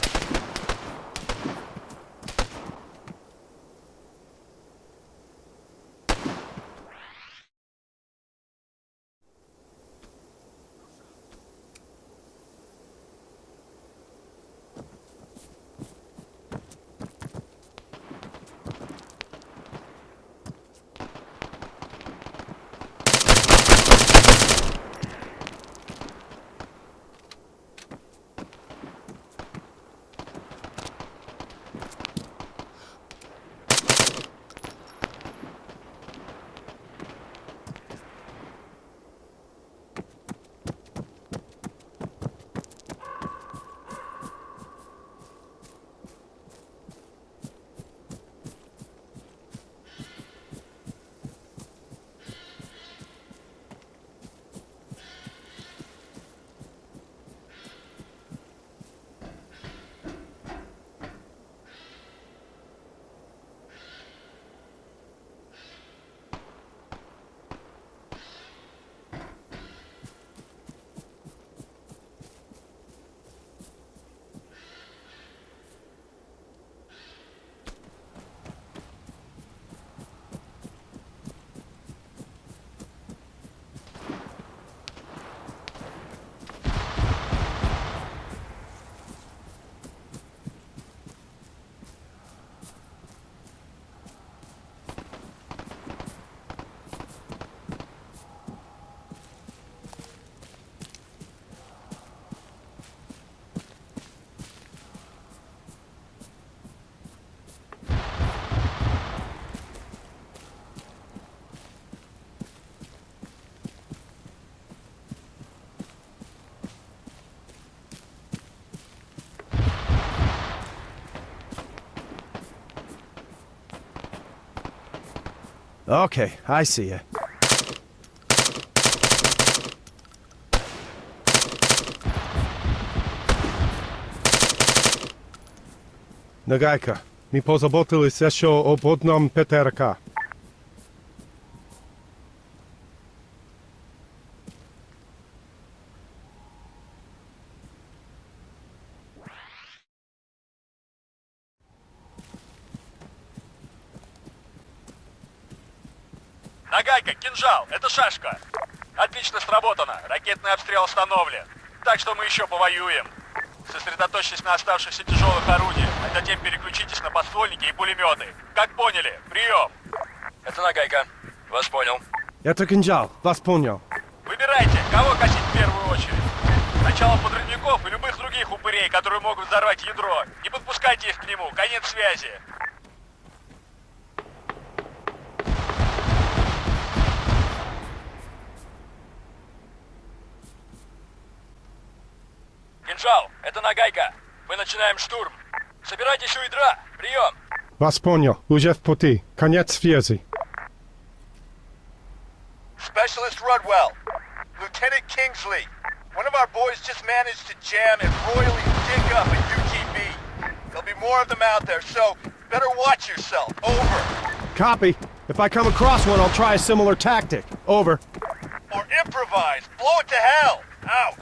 Okay, I see you. Нагайка, ми позаботились еще об одном ПТРК. Нагайка, кинжал, это шашка. Отлично сработано, ракетный обстрел остановлен. Так что мы еще повоюем. Сосредоточьтесь на оставшихся тяжелых орудиях, а затем переключитесь на подствольники и пулеметы. Как поняли? Прием! Это Нагайка. Это кинжал. Вас понял. Выбирайте, кого косить в первую очередь. Сначала подрывников и любых других упырей, которые могут взорвать ядро. Не подпускайте их к нему, конец связи. Кинжал, это нагайка. Мы начинаем штурм. Собирайтесь у ядра. Прием. Вас понял. Уже в пути. Конец связи. Specialist Rudwell. Lieutenant Kingsley. One of our boys just managed to jam and royally dig up a UTV. There'll be more of them out there, so better watch yourself. Over. Copy. If I come across one, I'll try a similar tactic. Over. Or improvise. Blow it to hell. Out.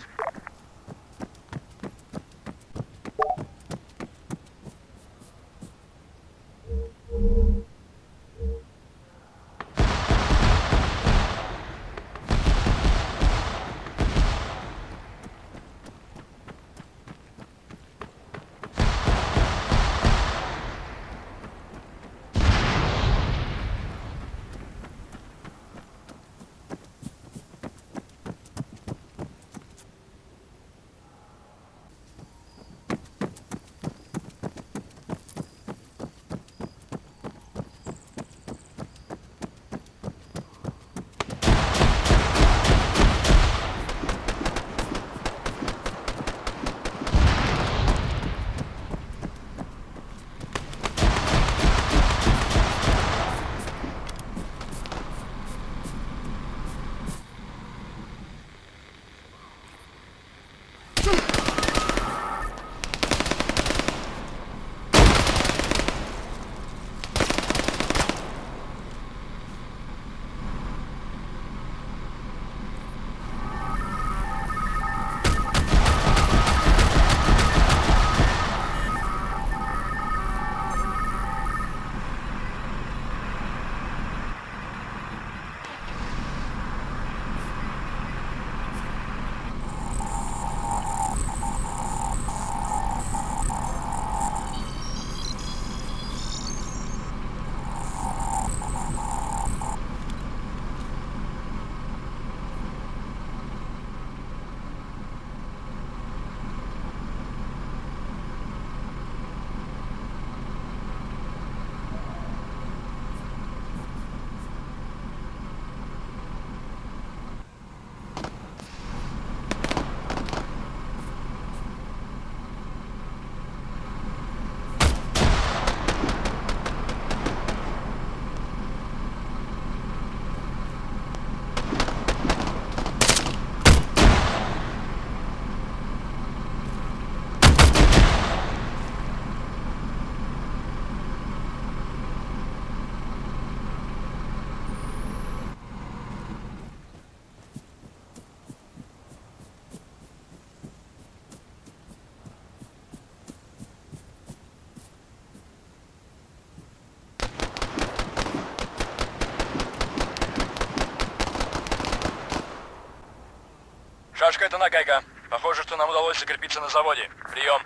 Шашка, это нагайка. Похоже, что нам удалось закрепиться на заводе. Прием.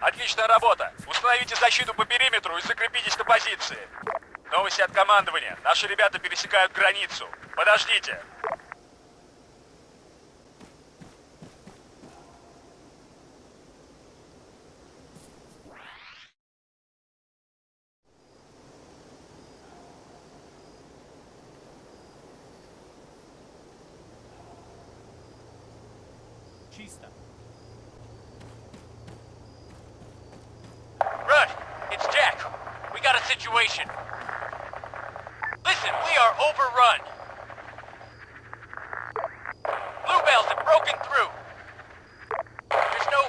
Отличная работа. Установите защиту по периметру и закрепитесь на позиции. Новости от командования. Наши ребята пересекают границу. Подождите. Rudd, it's Jack. We got a situation. Listen, we are overrun. Bluebells have broken through. There's no...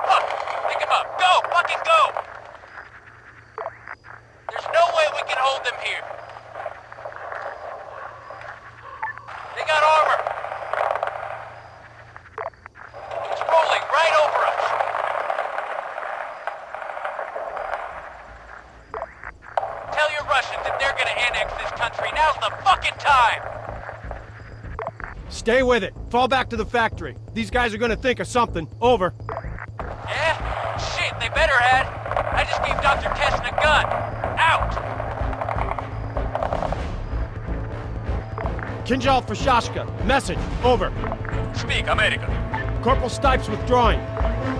Fuck! Pick him up. Go! Fucking go! There's no way we can hold them here. They got armor. It's rolling right over us. Tell your Russians if they're gonna annex this country, now's the fucking time! Stay with it. Fall back to the factory. These guys are gonna think of something. Over. Yeah? Shit, they better had. I just gave Dr. Tesson a gun. Out! Kinjal for Shashka. Message. Over. Speak, American. Corporal Stipes withdrawing.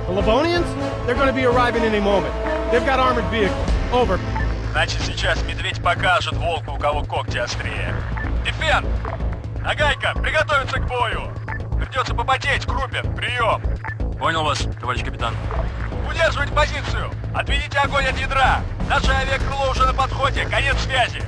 The Livonians? They're gonna be arriving any moment. They've got armored vehicles. Over. Значит, сейчас медведь покажет волку, у кого когти острее. Дефен! Нагайка, приготовиться к бою! Придется попотеть, Крупер, прием! Понял вас, товарищ капитан. Удерживать позицию! Отведите огонь от ядра! Наше авиакрыло уже на подходе, конец связи!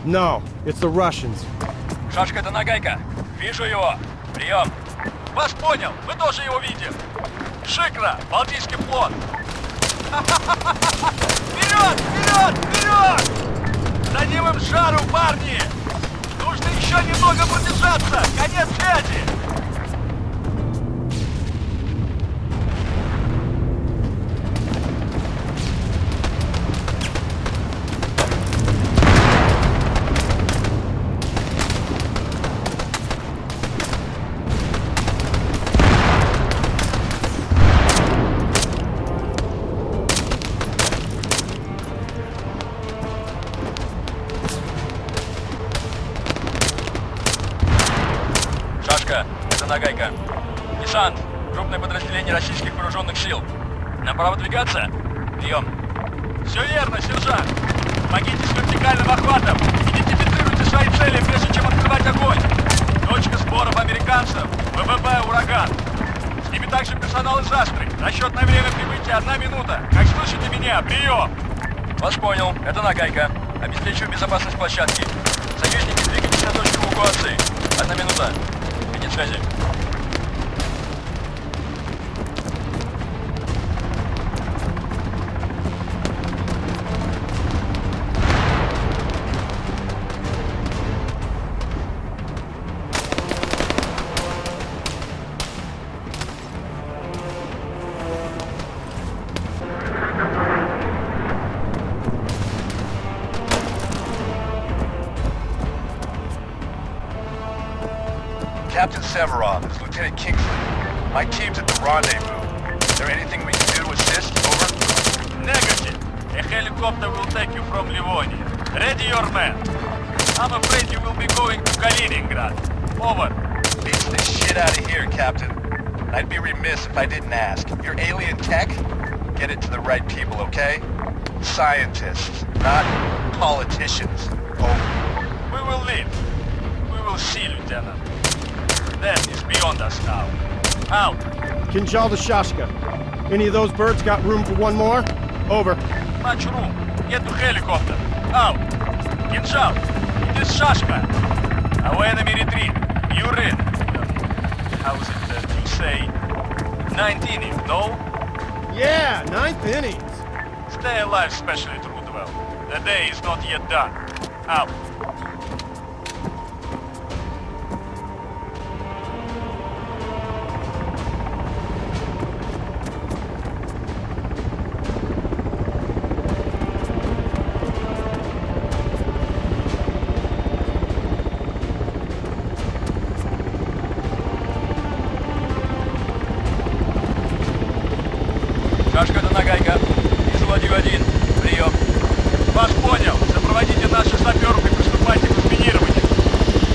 No, it's the Russians. Шашка, это Нагайка. Вижу его. Прием. Вас понял. Вы тоже его видите. Шикра, Балтийский флот. Вперед! Вперед! Вперед! Дадим им жару, парни! Нужно еще немного продержаться. Конец связи! Это Нагайка. Десант. Крупное подразделение российских вооруженных сил. Направо двигаться? Прием. Все верно, сержант. Помогите с вертикальным охватом. Идентифицируйте свои цели, прежде чем открывать огонь. Точка сборов американцев. ВВП «Ураган». С ними также персонал из Астры. Расчетное время прибытия 1 минута. Как слышите меня? Прием. Вас понял. Это Нагайка. Обеспечиваю безопасность площадки. Союзники, двигайтесь на точку эвакуации. 1 минута. Конец связи. Captain Severov, this is Lieutenant Kingsley. My team's at the rendezvous. Is there anything we can do to assist? Over. Negative. A helicopter will take you from Livonia. Ready your men. I'm afraid you will be going to Kaliningrad. Over. Beat the shit out of here, Captain. I'd be remiss if I didn't ask. Your alien tech? Get it to the right people, okay? Scientists, not politicians. Over. We will leave. We will see, Lieutenant. That is beyond us now. Out. Kinjal to Shashka. Any of those birds got room for one more? Over. Much room. Get to helicopter. Out. Кинжал. It is Shashka. Our enemy retreat. You're in. How is it you say? 9th inning, no? Yeah, 9th innings. Stay alive, Special Trudwell. The day is not yet done. Out. Шашка это нагайка. Взводю 1. Прием. Вас понял. Сопроводите наших саперов и приступайте к разминированию.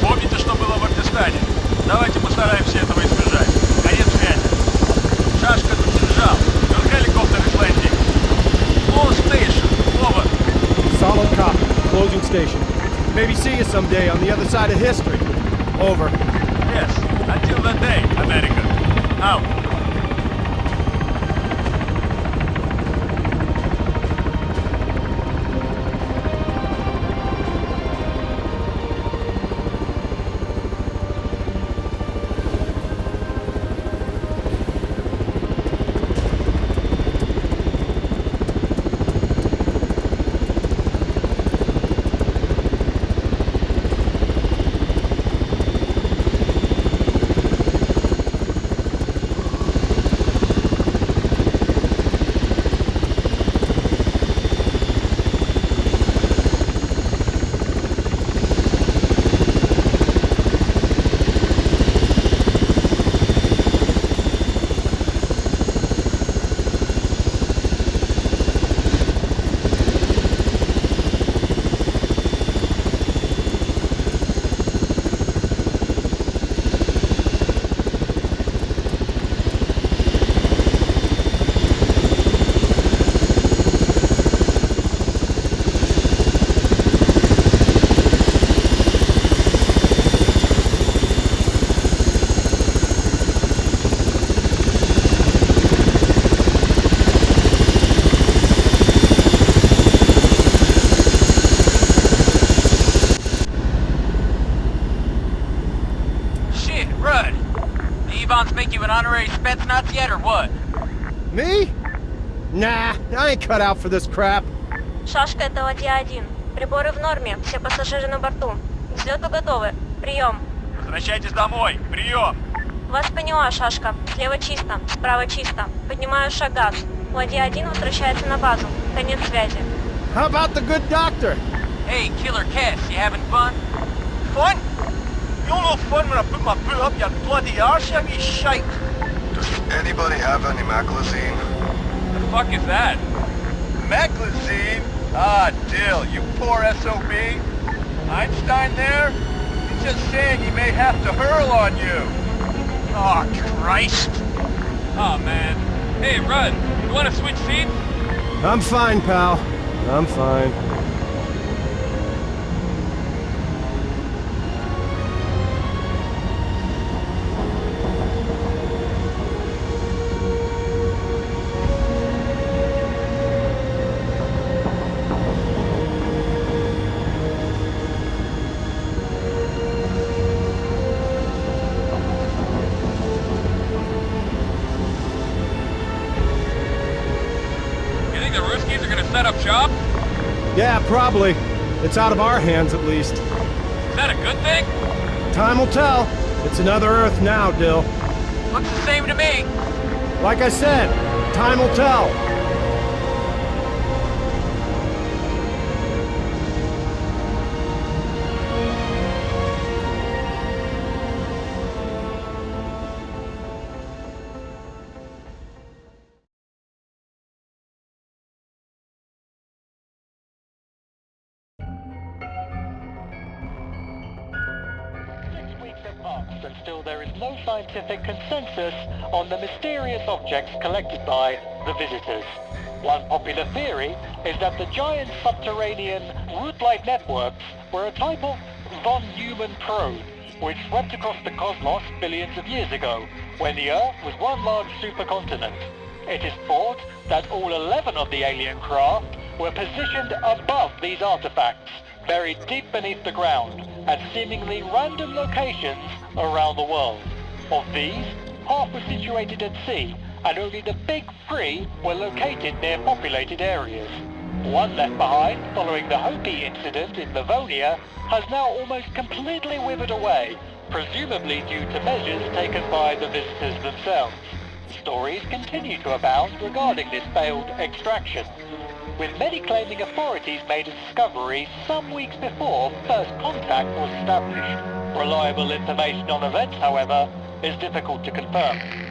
Помните, что было в Афганистане? Давайте постараемся этого избежать. Конец связи. Шашка тут кинжал. Your helicopter is landing. Close station. Over. Solid copy. Closing station. Maybe see you someday on the other side of history. Over. Yes. Until that day, America. Out. Yet or what? Me? Nah, I ain't cut out for this crap. Шашка, это ладья 1. Приборы в норме, все пассажиры на борту. К взлету готовы. Прием. Возвращайтесь домой. Прием. Вас поняла, Шашка. Слева чисто, справа чисто. Поднимаю шагас. Ладья 1 возвращается на базу. Конец связи. How about the good doctor? Hey, Killer Cass, you having fun? Fun? You're no fun when I put my boot up your bloody arse, you shite. Does anybody have any maclazine? The fuck is that? Maclazine? Ah, Dill, you poor SOB. Einstein there? He's just saying he may have to hurl on you. Oh, Christ. Oh, man. Hey, Rudd, you want to switch seats? I'm fine, pal. I'm fine. Set up shop? Yeah, probably. It's out of our hands, at least. Is that a good thing? Time will tell. It's another Earth now, Dill. Looks the same to me. Like I said, time will tell. And still there is no scientific consensus on the mysterious objects collected by the visitors. One popular theory is that the giant subterranean root-like networks were a type of von Neumann probe which swept across the cosmos billions of years ago, when the Earth was one large supercontinent. It is thought that all 11 of the alien craft were positioned above these artifacts, buried deep beneath the ground, at seemingly random locations around the world. Of these, half were situated at sea, and only the big 3 were located near populated areas. One left behind following the Hopi incident in Livonia has now almost completely withered away, presumably due to measures taken by the visitors themselves. Stories continue to abound regarding this failed extraction, with many claiming authorities made a discovery some weeks before first contact was established. Reliable information on events, however, is difficult to confirm.